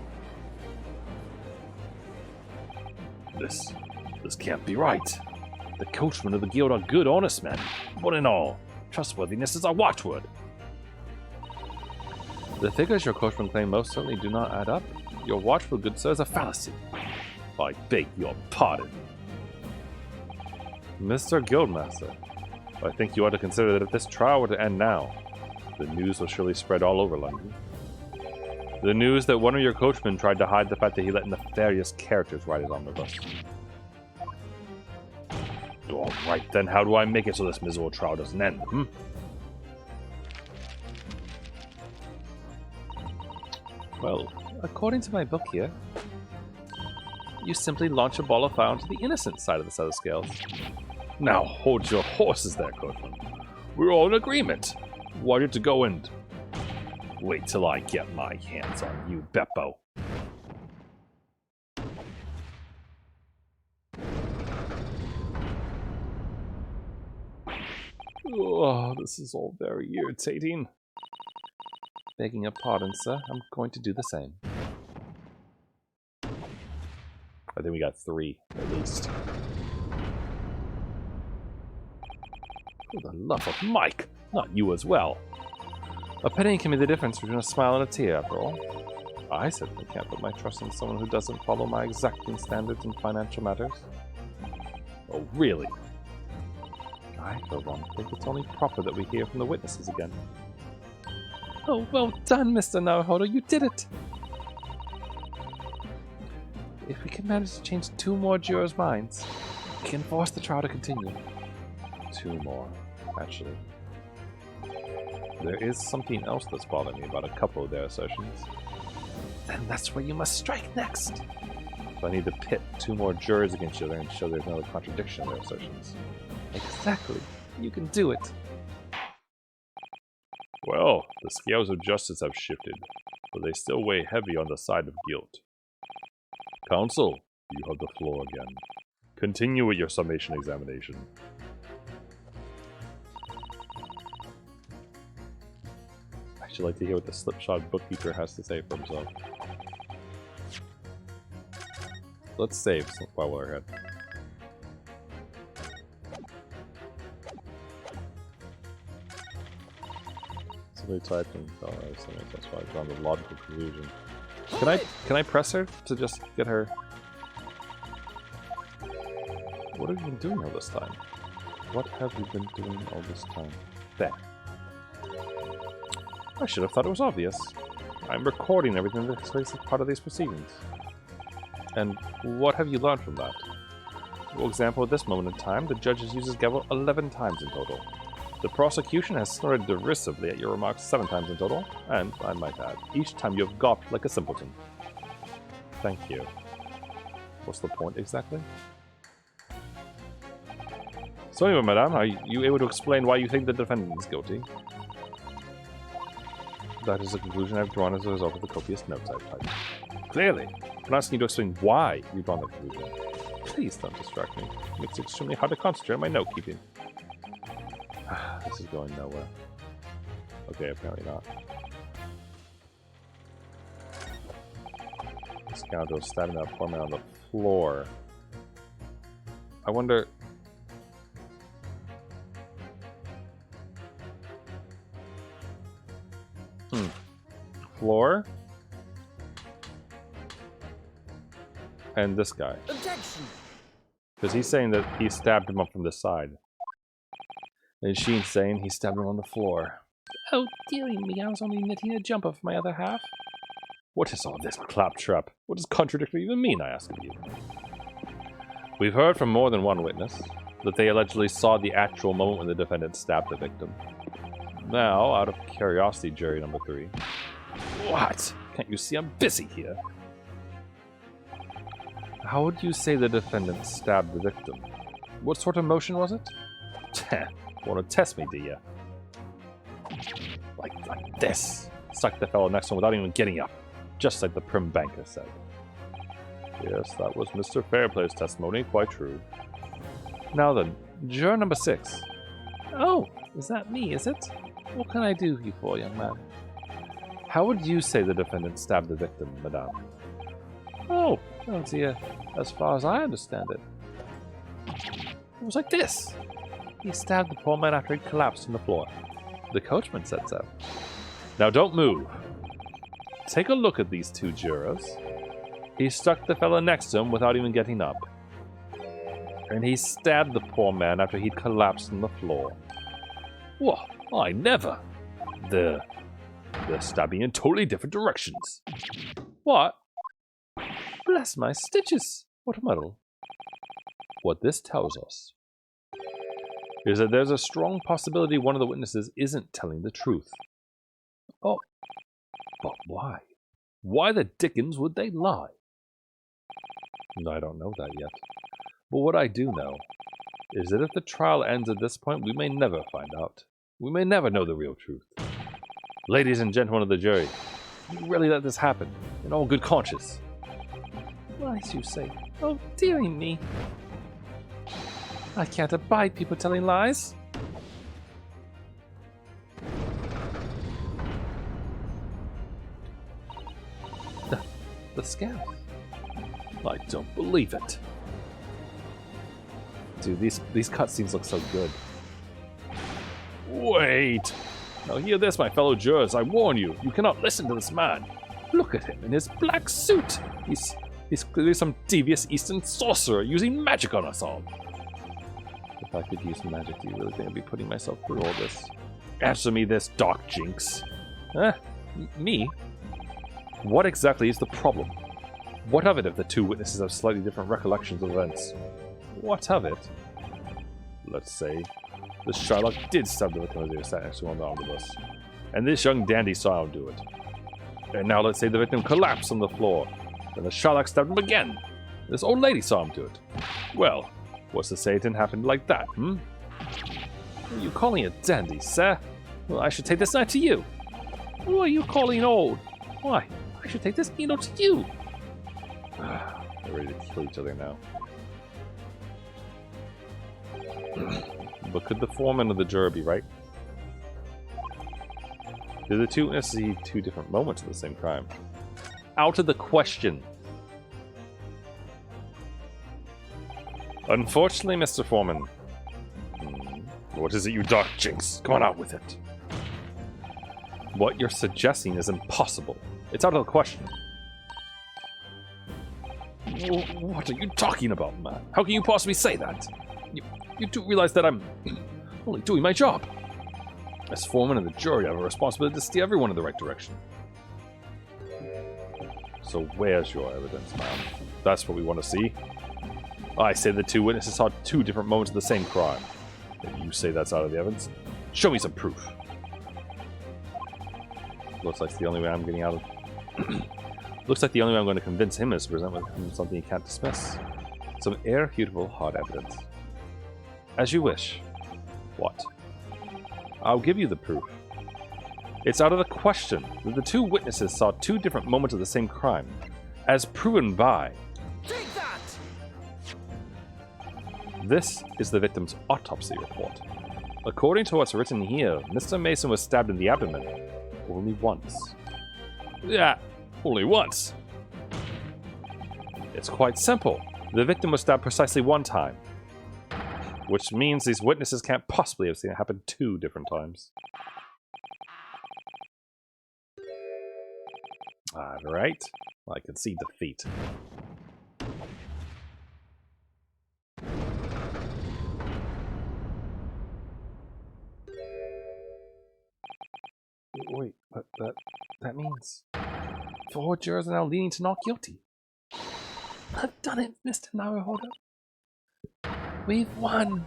This can't be right. The coachmen of the guild are good, honest men. But in all, trustworthiness is our watchword. The figures your coachman claim most certainly do not add up. Your watchword, good sir, is a fallacy. I beg your pardon. Mr. Guildmaster, I think you ought to consider that if this trial were to end now, the news will surely spread all over London. The news that one of your coachmen tried to hide the fact that he let nefarious characters ride his omnibus. Alright then, how do I make it so this miserable trial doesn't end, Well, according to my book here, you simply launch a ball of fire onto the innocent side of the set of scales. Now hold your horses there, coachman. We're all in agreement. Why did you go and... Wait till I get my hands on you, Beppo. Oh, this is all very irritating. Begging your pardon, sir, I'm going to do the same. I think we got 3, at least. For the love of Mike! Not you as well. A penny can be the difference between a smile and a tear, after all. I certainly can't put my trust in someone who doesn't follow my exacting standards in financial matters. Oh, really? I, for one, think it's only proper that we hear from the witnesses again. Oh, well done, Mr. Naruhodo, you did it! If we can manage to change 2 more jurors' minds, we can force the trial to continue. 2 more, actually. There is something else that's bothering me about a couple of their assertions. Then that's where you must strike next! So I need to pit 2 more jurors against each other and show there's no contradiction in their assertions. Exactly. You can do it. Well, the scales of justice have shifted, but they still weigh heavy on the side of guilt. Counsel, you have the floor again. Continue with your summation examination. actually like to hear what the slipshod bookkeeper has to say for himself. Let's save while we're ahead. Simply typing. Oh, that's why I drawn the logical conclusion. Can I press her to just get her? What have you been doing all this time? What have you been doing all this time? There. I should have thought it was obvious. I'm recording everything that takes place as part of these proceedings. And what have you learned from that? For example, at this moment in time, the judge has used his gavel 11 times in total. The prosecution has snorted derisively at your remarks 7 times in total, and, I might add, each time you have gawped like a simpleton. Thank you. What's the point exactly? So anyway, madame, are you able to explain why you think the defendant is guilty? That is a conclusion I've drawn as a result of the copious notes I've typed. Clearly, I'm asking you to explain why you've drawn that conclusion. Please don't distract me. It makes it extremely hard to concentrate on my note-keeping. This is going nowhere. Okay, apparently not. This scoundrel stabbing that poor man on the floor. I wonder... Floor? And this guy. Objection! Because he's saying that he stabbed him up from the side. And she's saying he stabbed him on the floor. Oh, dearie me, I was only knitting a jumper for my other half. What is all this claptrap? What does contradictory even mean, I ask of you? We've heard from more than one witness that they allegedly saw the actual moment when the defendant stabbed the victim. Now, out of curiosity, jury number 3. What? Can't you see I'm busy here? How would you say the defendant stabbed the victim? What sort of motion was it? Want to test me, do you? Like this. Stuck the fellow next to him without even getting up. Just like the prim banker said. Yes, that was Mr. Fairplay's testimony. Quite true. Now then, juror number 6. Oh, is that me, is it? What can I do for you, young man? How would you say the defendant stabbed the victim, madame? Oh, well, dear, as far as I understand it, it was like this. He stabbed the poor man after he collapsed on the floor. The coachman said so. Now don't move. Take a look at these 2 jurors. He struck the fellow next to him without even getting up. And he stabbed the poor man after he'd collapsed on the floor. What? I never. They're stabbing in totally different directions. What? Bless my stitches. What a muddle. What this tells us is that there's a strong possibility one of the witnesses isn't telling the truth. Oh, but why? Why the dickens would they lie? I don't know that yet. But what I do know is that if the trial ends at this point, we may never find out. We may never know the real truth. Ladies and gentlemen of the jury, you really let this happen, in all good conscience. Right, you say. Oh, dearie me. I can't abide people telling lies. The scouts. I don't believe it. Dude, these cutscenes look so good. Wait! Now hear this, my fellow jurors. I warn you, you cannot listen to this man. Look at him in his black suit. He's clearly some devious Eastern sorcerer using magic on us all. If I could use magic, do you really think I'd be putting myself through all this? Answer me this, Doc Jinx. Me? What exactly is the problem? What of it if the 2 witnesses have slightly different recollections of events? What of it? Let's say the Shylock did stab the victim as they were sat next to him on the omnibus, and this young dandy saw him do it. And now let's say the victim collapsed on the floor, and the Shylock stabbed him again. This old lady saw him do it. Well, what's to say it didn't happen like that, Are you calling it dandy, sir? Well, I should take this knife to you. Who are you calling old? Why, I should take this needle to you. They're ready to kill each other now. But could the foreman of the juror be right? Do the two witnesses see two different moments of the same crime? Out of the question. Unfortunately, Mr. Foreman. What is it, you dark jinx? Come on, out with it. What you're suggesting is impossible. It's out of the question. What are you talking about, man? How can you possibly say that? You do realize that I'm only doing my job. As foreman of the jury, I have a responsibility to steer everyone in the right direction. So where's your evidence, man? That's what we want to see. I say the two witnesses saw two different moments of the same crime. If you say that's out of the evidence, show me some proof. Looks like the only way I'm getting out of... Looks like the only way I'm going to convince him is to present with him something he can't dismiss. Some irrefutable hard evidence. As you wish. What? I'll give you the proof. It's out of the question that the two witnesses saw two different moments of the same crime, as proven by... Take that! This is the victim's autopsy report. According to what's written here, Mr. Mason was stabbed in the abdomen only once. Yeah, only once. It's quite simple. The victim was stabbed precisely one time. Which means these witnesses can't possibly have seen it happen two different times. Alright. I can see defeat. Wait, but that means 4 jurors are now leaning to not guilty. I've done it, Mr. Naruhodo. We've won.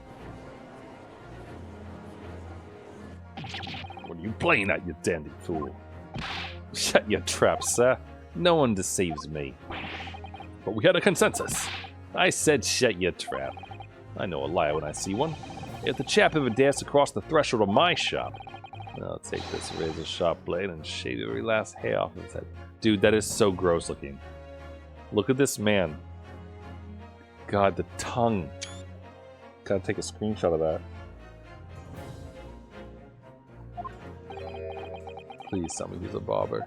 What are you playing at, you dandy fool? Shut your trap, sir. No one deceives me. But we had a consensus. I said shut your trap. I know a liar when I see one. If the chap ever dares to cross the threshold of my shop, I'll take this razor-sharp blade and shave every last hair off of his head. Dude, that is so gross looking. Look at this man. God, the tongue. Gotta take a screenshot of that. Please tell me he's a barber.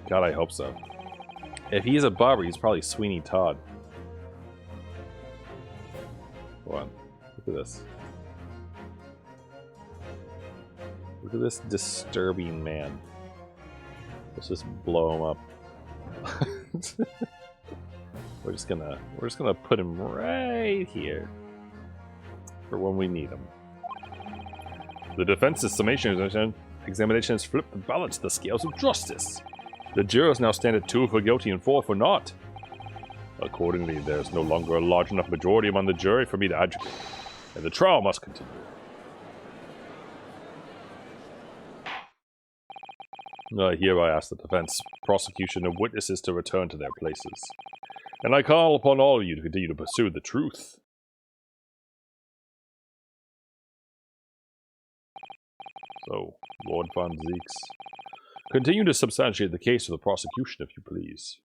God, I hope so. If he's a barber, he's probably Sweeney Todd. Hold on. Look at this. Look at this disturbing man. Let's just blow him up. We're just gonna put him right here for when we need him. The defense's summation examination has flipped the balance of the scales of justice. The jurors now stand at 2 for guilty and 4 for not. Accordingly, there is no longer a large enough majority among the jury for me to adjudicate, and the trial must continue. I hereby ask the defense, prosecution, and witnesses to return to their places. And I call upon all of you to continue to pursue the truth. So, Lord Von Zeeks, continue to substantiate the case of the prosecution, if you please.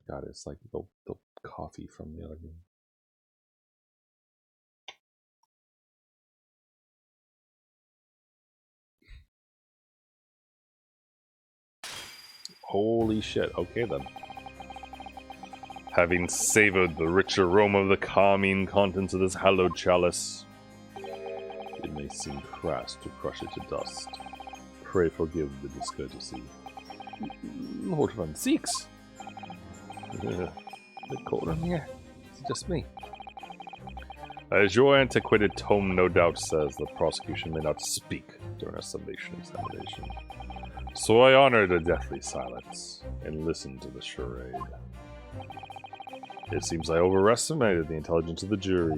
God, it's like the coffee from the other game. Holy shit, okay then. Having savored the rich aroma of the calming contents of this hallowed chalice, it may seem crass to crush it to dust. Pray forgive the discourtesy. Lord Van Zeeks! A bit cold in here. It's just me. As your antiquated tome no doubt says, the prosecution may not speak during a summation examination. So I honor the deathly silence and listen to the charade. It seems I overestimated the intelligence of the jury.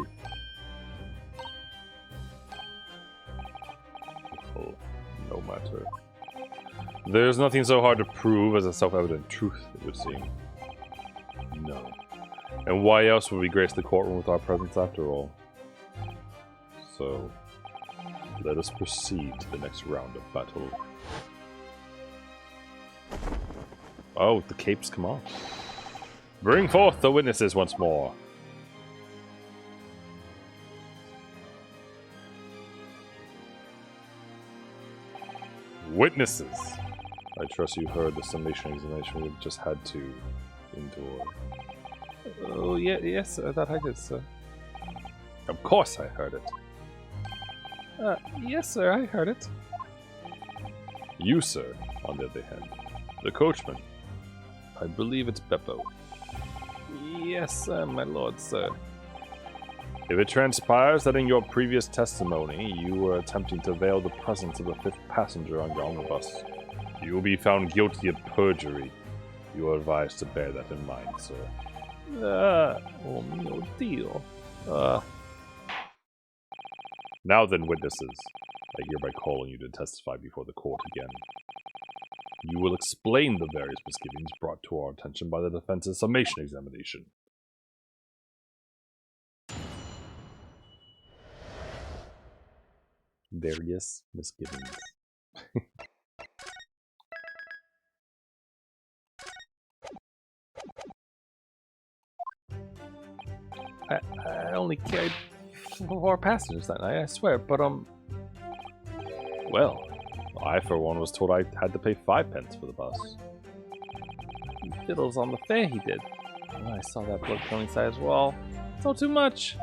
Oh, no matter. There's nothing so hard to prove as a self-evident truth, it would seem. No. And why else would we grace the courtroom with our presence after all? So, let us proceed to the next round of battle. Oh, the capes come off. Bring forth the witnesses once more. Witnesses! I trust you heard the summation examination we just had to endure. Oh, yeah, yes, sir, that I did, sir. Of course I heard it. Yes, sir, I heard it. You, sir, on the other hand. The coachman. I believe it's Beppo. Yes, my lord, sir. If it transpires that in your previous testimony you were attempting to veil the presence of the fifth passenger on your omnibus, you will be found guilty of perjury. You are advised to bear that in mind, sir. Oh, no deal. Now then, witnesses, I hereby call on you to testify before the court again. You will explain the various misgivings brought to our attention by the defense's summation examination. Various misgivings. I only carried 4 passengers that night, I swear, but, Well, I for one was told I had to pay 5 pence for the bus. he fiddles on the fare, he did. Oh, I saw that blood coming inside as well. It's all too much.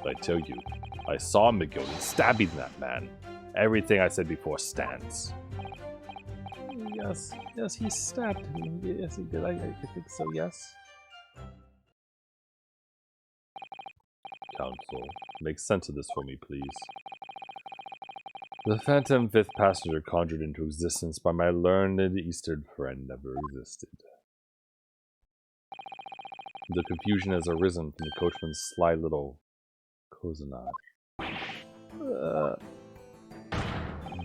I tell you, I saw McGilden stabbing that man. Everything I said before stands. Yes, he stabbed him. Yes, he did. I think so, yes. Counsel, make sense of this for me, please. The phantom fifth passenger conjured into existence by my learned Eastern friend never existed. The confusion has arisen from the coachman's sly little cozenage.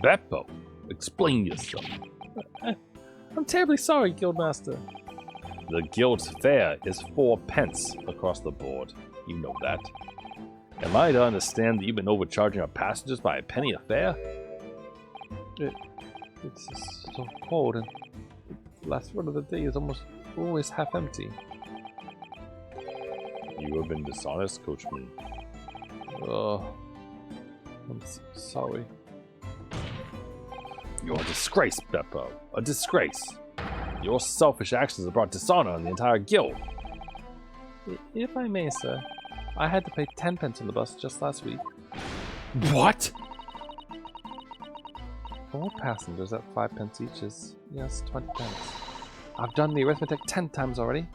Beppo, explain yourself. I'm terribly sorry, Guildmaster. The guild's fare is 4 pence across the board. You know that. Am I to understand that you've been overcharging our passengers by a penny a fare? It's so cold, and the last one of the day is almost always half empty. You have been dishonest, coachman. Oh, I'm sorry. You're a disgrace, Beppo. A disgrace. Your selfish actions have brought dishonor on the entire guild. If I may, sir, I had to pay 10 pence on the bus just last week. What? 4 passengers at 5 pence each is, yes, 20 pence. I've done the arithmetic 10 times already.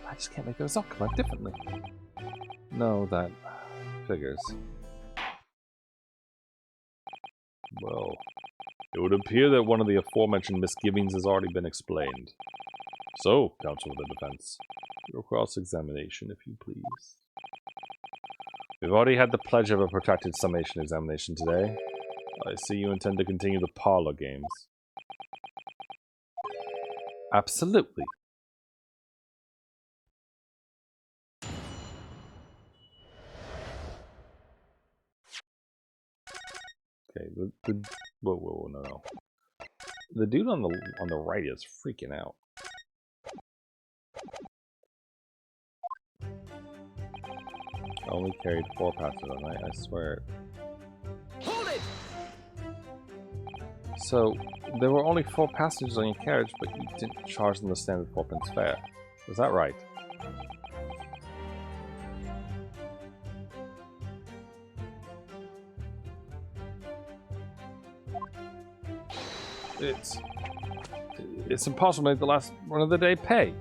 I just can't make the result come out differently. No, that figures. Well, it would appear that one of the aforementioned misgivings has already been explained. So, counsel of the defense, your cross-examination, if you please. We've already had the pleasure of a protracted summation examination today. I see you intend to continue the parlor games. Absolutely. Okay, whoa, no. The dude on the right is freaking out. I only carried 4 passengers that night, I swear. Hold it! So, there were only 4 passengers on your carriage, but you didn't charge them the standard 4 pence fare. Is that right? It's impossible to make the last run of the day pay.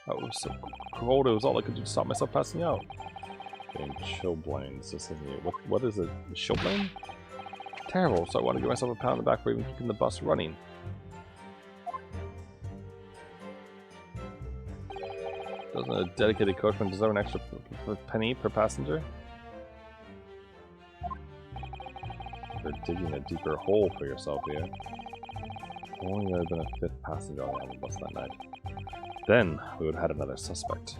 I was so cold, it was all I could do to stop myself passing out. Getting chilblains, just thinking, what is it? Chilblain? Terrible, so I wanted to give myself a pat on the back for even keeping the bus running. Doesn't a dedicated coachman deserve an extra penny per passenger? You're digging a deeper hole for yourself here. If only there had been a 5th passenger on the bus that night. Then we would have had another suspect.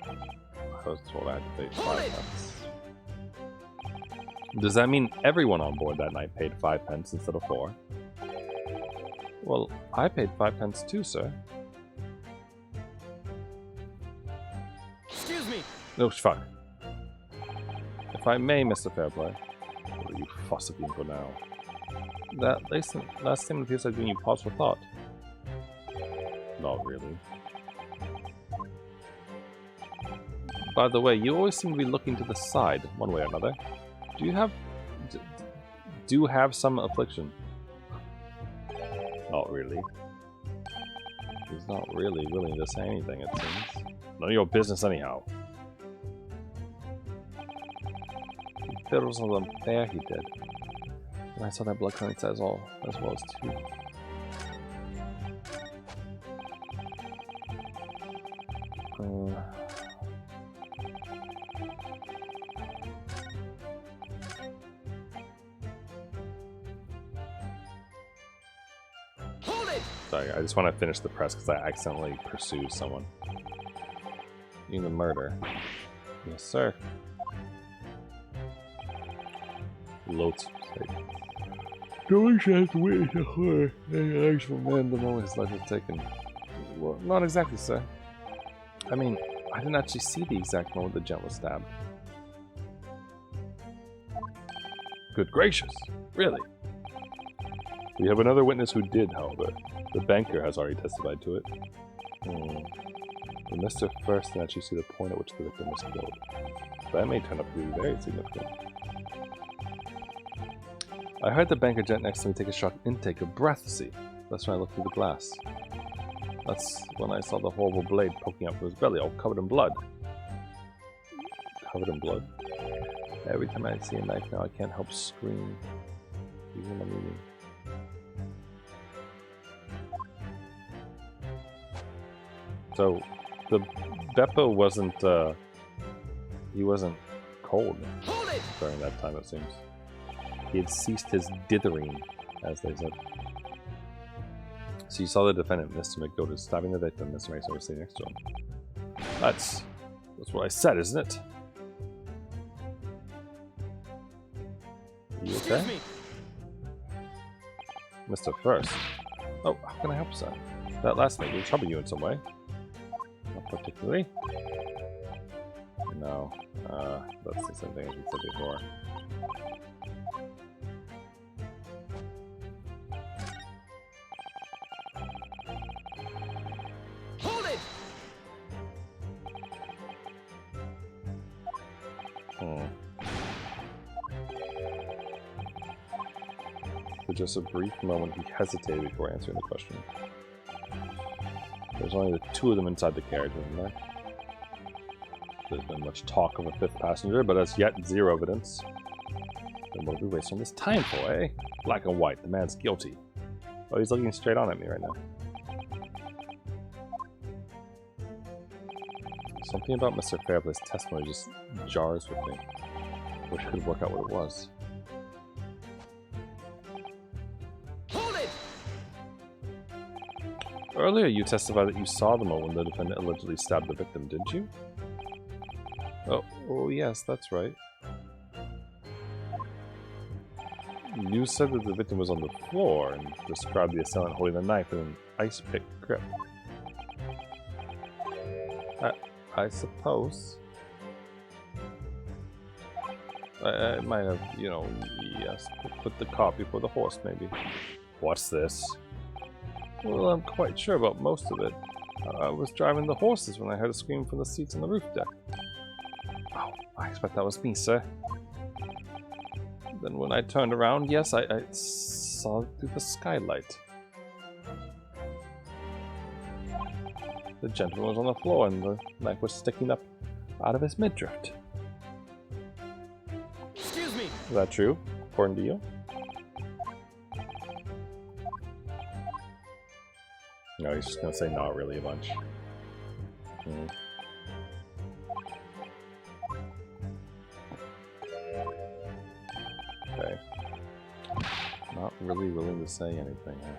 I was told I had to pay 5 pence. Does that mean everyone on board that night paid 5 pence instead of 4? Well, I paid 5 pence too, sir. Excuse No, fuck. If I may, Mr. Fairplay. What are you fossicking for now? That last statement appears to have given you pause for thought. Not really. By the way, you always seem to be looking to the side, one way or another. Do you have... do have some affliction? Not really. He's not really willing to say anything, it seems. None of your business anyhow. There was something there he did. And I saw that blood cleanse as well as two. Hold it! Sorry, I just want to finish the press because I accidentally pursued someone. In the murder. Yes, sir. Loads. No chance to witness a horror. An actual man the moment his life was taken. Well, not exactly, sir. I mean, I didn't actually see the exact moment the gent was stabbed. Good gracious! Really? We have another witness who did, however. The banker has already testified to it. But Mr. First didn't actually see the point at which the victim was killed. That may turn up to be very significant. I heard the banker gent next to me take a sharp intake of breath, see. That's when I looked through the glass. That's when I saw the horrible blade poking out from his belly, all covered in blood. Covered in blood? Every time I see a knife now, I can't help scream. Even when I'm eating. So, the Beppo wasn't, he wasn't cold during that time, it seems. He had ceased his dithering, as they said. So you saw the defendant, Mr. McGoldrick, stabbing the victim, Mr. Mason was sitting next to him. That's what I said, isn't it? Are you okay? Excuse me. Mr. First. Oh, how can I help, sir? That last night, did it trouble you in some way? Not particularly. No. That's the same thing as we said before. Hold it! For just a brief moment, he hesitated before answering the question. There's only the two of them inside the carriage, wasn't there? There's been much talk of a fifth passenger, but as yet, zero evidence. Then what are we wasting this time for, eh? Black and white, the man's guilty. Oh, he's looking straight on at me right now. Something about Mr. Fairplay's testimony just jars with me. Wish I could work out what it was. Earlier, you testified that you saw the moment when the defendant allegedly stabbed the victim, didn't you? Oh yes, that's right. You said that the victim was on the floor and described the assailant holding a knife in an ice pick grip. I suppose. I might have, you know, yes, put the cart before the horse, maybe. What's this? Well, I'm quite sure about most of it. I was driving the horses when I heard a scream from the seats on the roof deck. Oh, I expect that was me, sir. Then when I turned around, yes, I saw it through the skylight. The gentleman was on the floor and the knife was sticking up out of his midriff. Excuse me. Is that true, according to you? No, he's just gonna say not really a bunch. Okay. Not really willing to say anything, huh?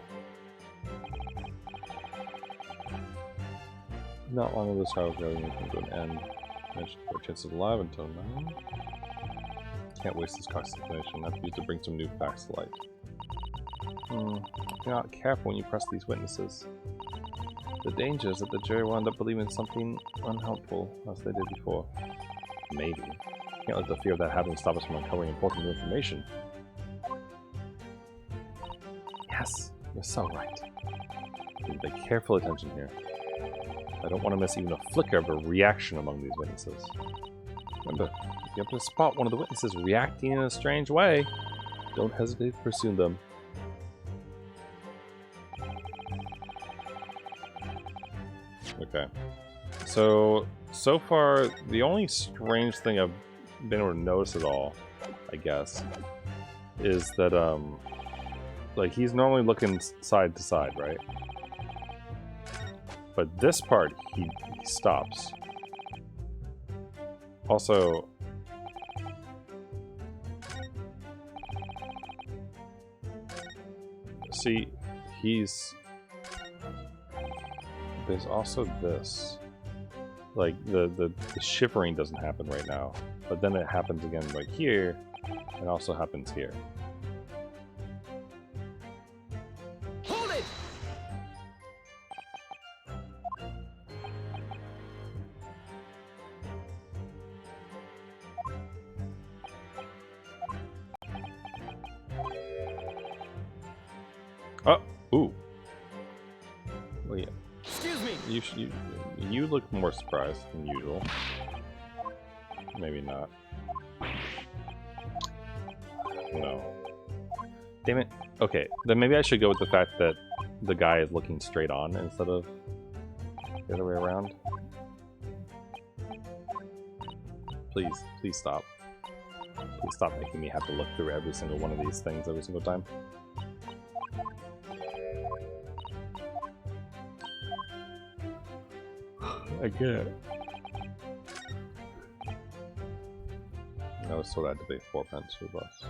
Not long ago, this trial was going to come to an end. Managed to chance is alive until now. Can't waste this costly information. Have to use to bring some new facts to light. If you're not careful when you press these witnesses, the danger is that the jury will end up believing something unhelpful, as they did before. Maybe. Can't let the fear of that happening stop us from uncovering important new information. Yes, you're so right. Need to pay careful attention here. I don't want to miss even a flicker of a reaction among these witnesses. Remember, if you happen to spot one of the witnesses reacting in a strange way, don't hesitate to pursue them. Okay. So far, the only strange thing I've been able to notice at all, I guess, is that, like, he's normally looking side to side, right? But this part, he stops. Also, see, there's also this. Like, the shivering doesn't happen right now, but then it happens again right here, and also happens here. Hold it! Oh, ooh. Wait. Excuse me. You look more surprised than usual. Maybe not. No. Damn it. Okay, then maybe I should go with the fact that the guy is looking straight on instead of the other way around. Please stop. Please stop making me have to look through every single one of these things every single time. I get it. I was told I had to pay 4 pence for the bus.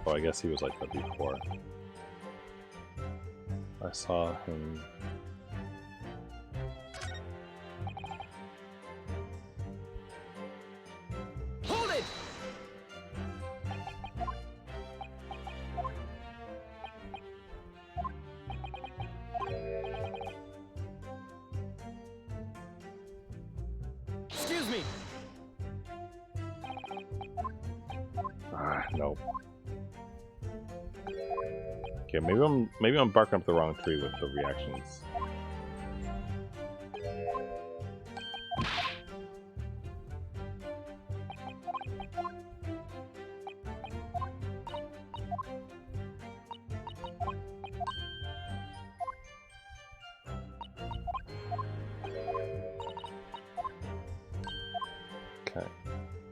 Oh, I guess he was like that before. I saw him. Hold it! Excuse me. Ah, no. Okay, maybe I'm barking up the wrong tree with the reactions. Okay.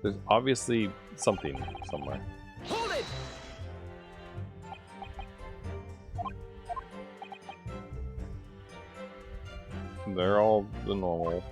There's obviously something somewhere. Hold it! They're all the normal.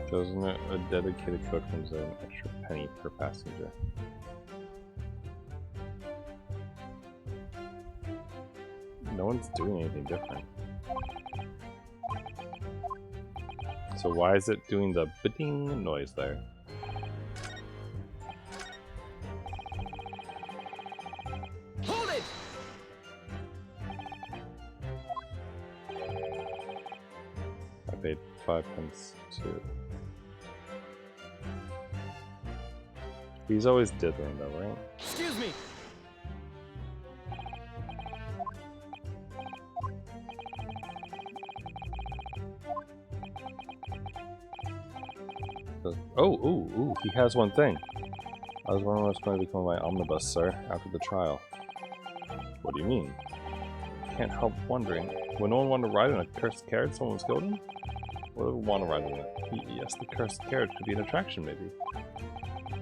Doesn't it? A dedicated coach comes at an extra penny per passenger. No one's doing anything different. So why is it doing the bidding noise there? Hold it! I paid 5 pence too. He's always dithering though, right? Excuse me. Oh, ooh, he has one thing. I was wondering what's going to become of my omnibus, sir, after the trial. What do you mean? Can't help wondering. Would no one want to ride in a cursed carriage someone was goading? Would anyone want to ride in it? Yes, the cursed carriage could be an attraction, maybe.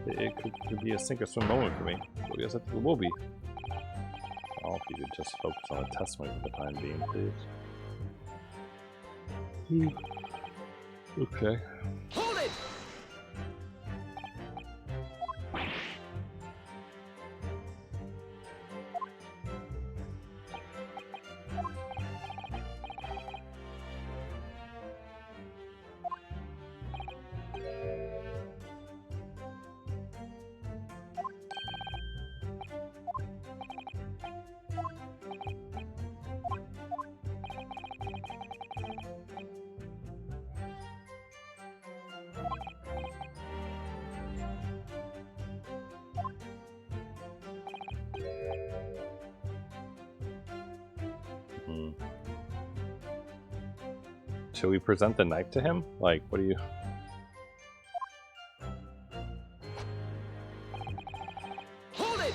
It could be a sink or swim moment for me. Well, yes, it will be. Oh, if you could just focus on the testimony for the time being, please. Okay. Hold it! Should we present the knife to him? Like, what do you... Hold it!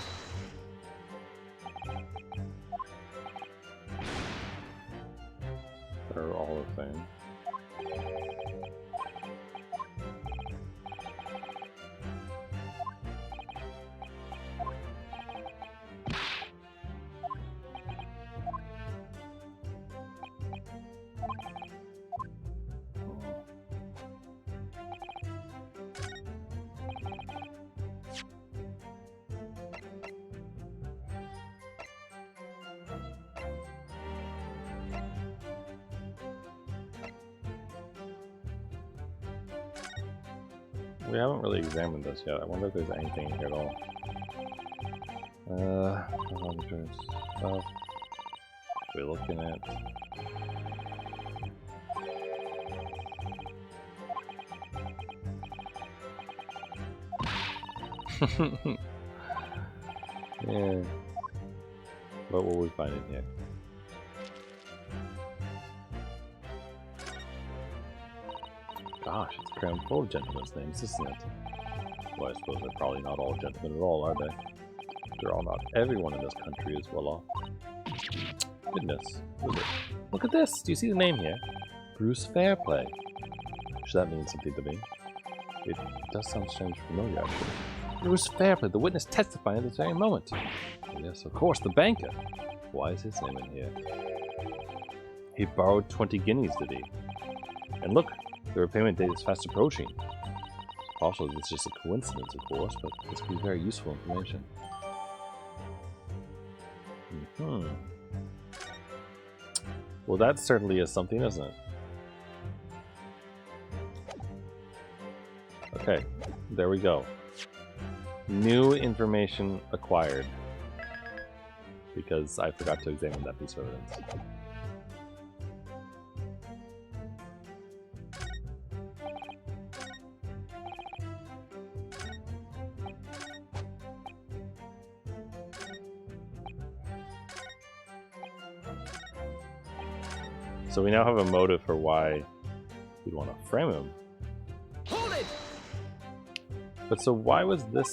They're all the same. We haven't really examined this yet. I wonder if there's anything here at all. Stuff. We're looking at. Yeah. What will we find in here? Gosh, it's crammed full of gentlemen's names, isn't it? Well, I suppose they're probably not all gentlemen at all, are they? After all, not everyone in this country is well off. Goodness, look at this! Do you see the name here? Bruce Fairplay. Should that mean something to me? It does sound strangely familiar, actually. Bruce Fairplay, the witness testifying at this very moment. Yes, of course, the banker. Why is his name in here? He borrowed 20 guineas, did he? And look, the repayment date is fast approaching. It's possible it's just a coincidence, of course, but this could be very useful information. Well, that certainly is something, isn't it? Okay, there we go. New information acquired. Because I forgot to examine that piece of evidence. So we now have a motive for why we'd want to frame him. Hold it! But so why was this...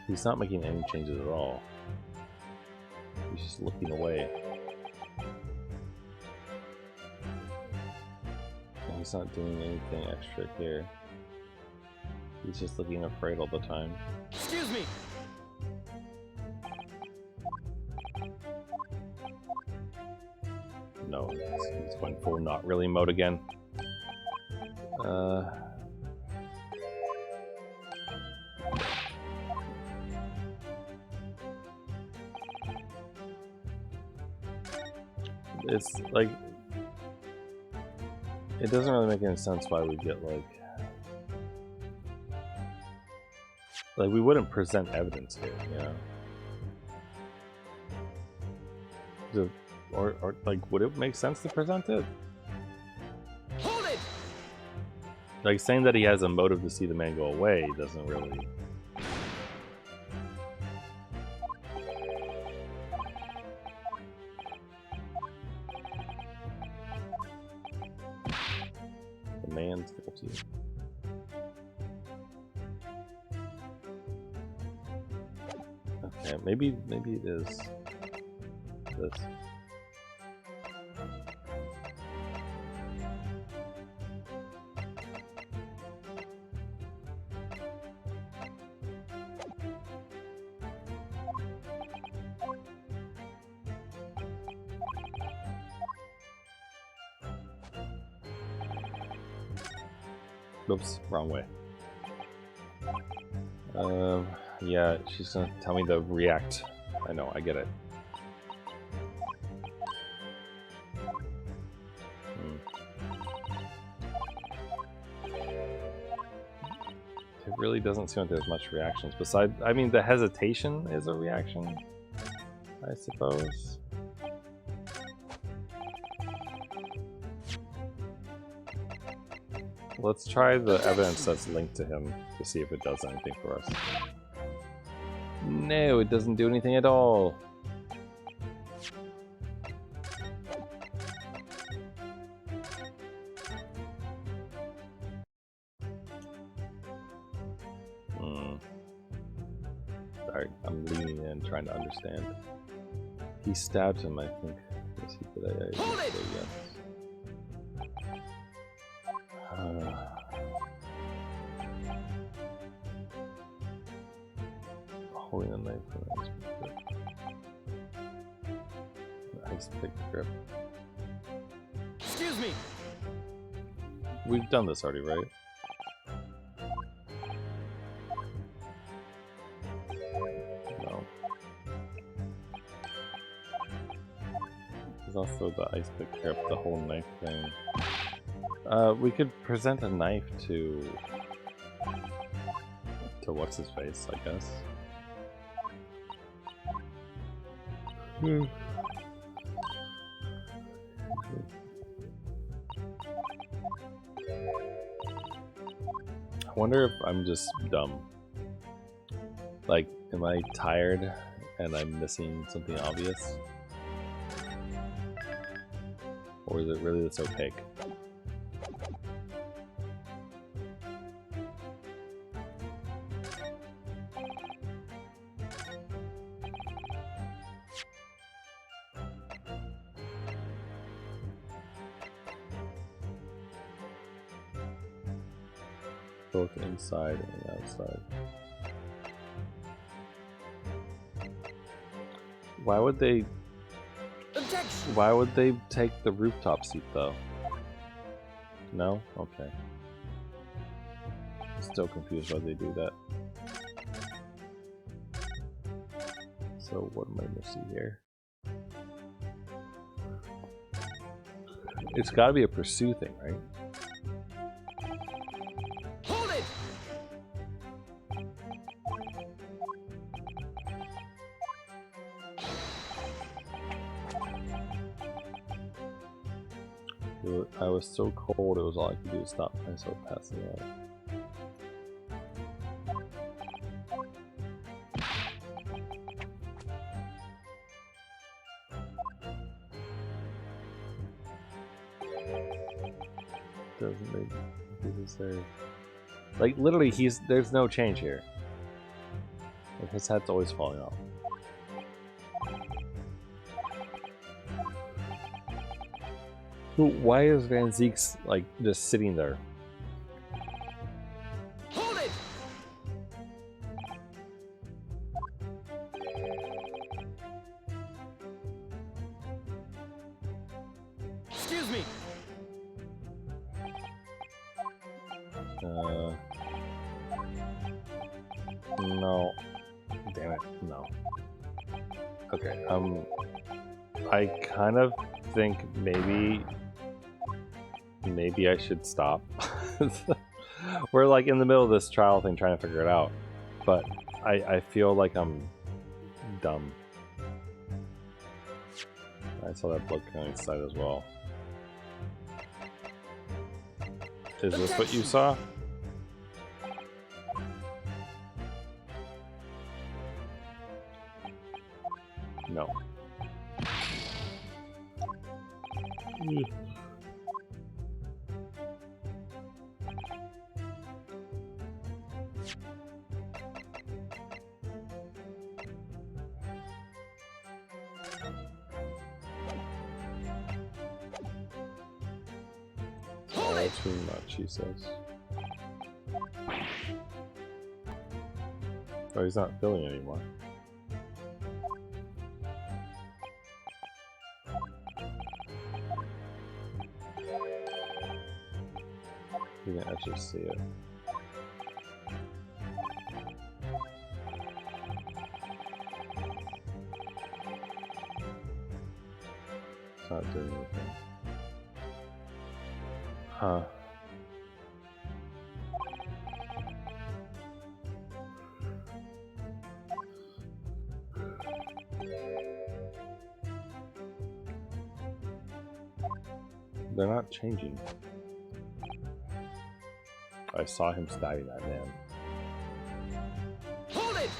He's not making any changes at all. He's just looking away. And he's not doing anything extra here. He's just looking afraid all the time. Excuse me! No, he's going full not really mode again. It's like, it doesn't really make any sense why we get like we wouldn't present evidence here, you know? Or like, would it make sense to present it? Hold it! Like, saying that he has a motive to see the man go away doesn't really... The man's guilty. Okay, maybe it is this. Oops, wrong way. Yeah, she's gonna tell me to react. I know, I get it. It really doesn't seem like there's much reactions. Besides, I mean, the hesitation is a reaction, I suppose. Let's try the evidence that's linked to him to see if it does anything for us. No, it doesn't do anything at all. Sorry, I'm leaning in, trying to understand. He stabbed him, I think. Yes, he did. I say yes. Holding a knife for an ice pick grip. Excuse me. We've done this already, right? No. There's also the ice pick grip, the whole knife thing. We could present a knife to what's his face, I guess. I wonder if I'm just dumb. Like, am I tired and I'm missing something obvious? Or is it really this opaque? Both inside and outside. Why would they... Objection! Why would they take the rooftop seat though? No? Okay. Still confused why they do that. So what am I missing here? It's gotta be a pursue thing, right? Hold it! I was so cold, it was all I could do to stop myself passing out. Doesn't make sense. Like literally, there's no change here. Like, his hat's always falling off. Why is Van Zeek's like just sitting there? Hold it! Excuse me. No. Damn it, no. Okay, I kind of think maybe I should stop. We're like in the middle of this trial thing trying to figure it out, but I feel like I'm dumb. I saw that blood coming inside as well. Is this what you saw? No. All too much, he says. Oh, he's not filling anymore. You can actually see it. It's not doing anything. Huh. They're not changing. I saw him stabbing that man. Hold it!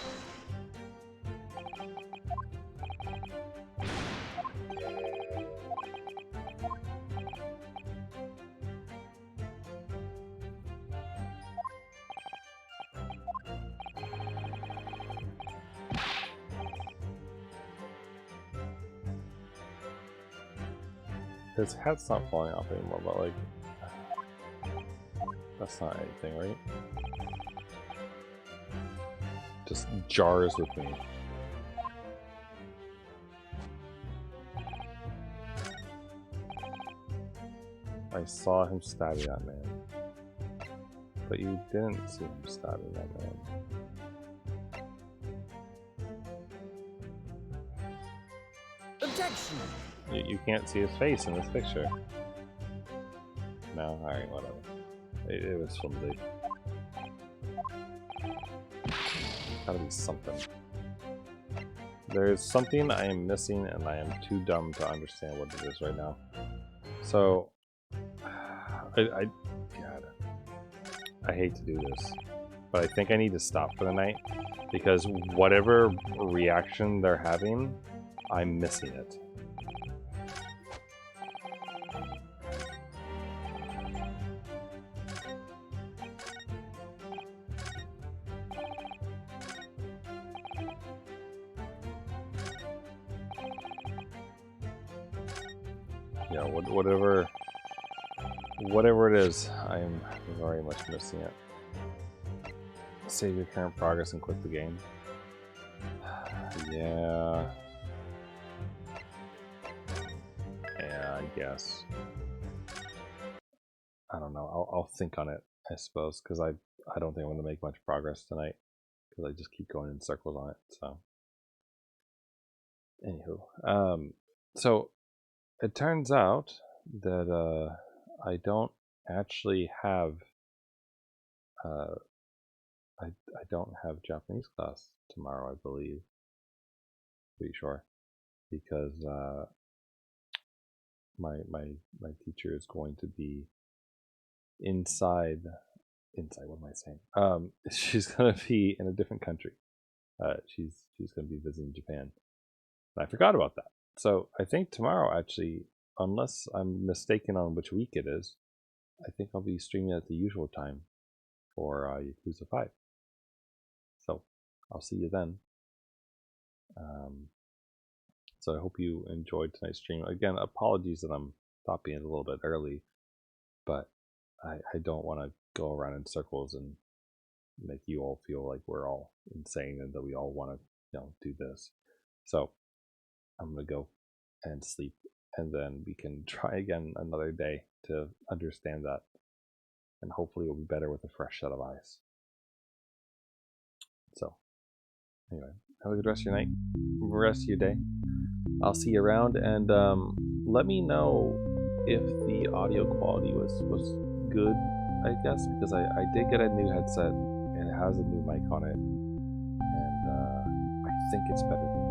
His hat's not falling off anymore, but like, that's not anything, right? Just jars with me. I saw him stabbing that man. But you didn't see him stabbing that man. Objection! You can't see his face in this picture. No? Alright, whatever. It was flimsy. Gotta be something. There's something I am missing and I am too dumb to understand what it is right now. So, God, I hate to do this, but I think I need to stop for the night because whatever reaction they're having, I'm missing it. Yeah, whatever it is, I am very much missing it. Save your current progress and quit the game. Yeah, I guess. I don't know. I'll think on it, I suppose, because I don't think I'm going to make much progress tonight because I just keep going in circles on it. So, anywho, so it turns out that I don't actually have I don't have Japanese class tomorrow, I believe. Pretty sure, because my teacher is going to be inside. What am I saying? She's gonna be in a different country. She's gonna be visiting Japan. And I forgot about that. So I think tomorrow, actually, unless I'm mistaken on which week it is, I think I'll be streaming at the usual time for Yakuza 5. So I'll see you then. So I hope you enjoyed tonight's stream. Again, apologies that I'm stopping it a little bit early, but I don't want to go around in circles and make you all feel like we're all insane and that we all want to, do this. So I'm gonna go and sleep, and then we can try again another day to understand that, and hopefully it'll be better with a fresh set of eyes. So anyway, have a good rest of your night, rest of your day. I'll see you around, and let me know if the audio quality was good, I guess, because I did get a new headset and it has a new mic on it, and I think it's better than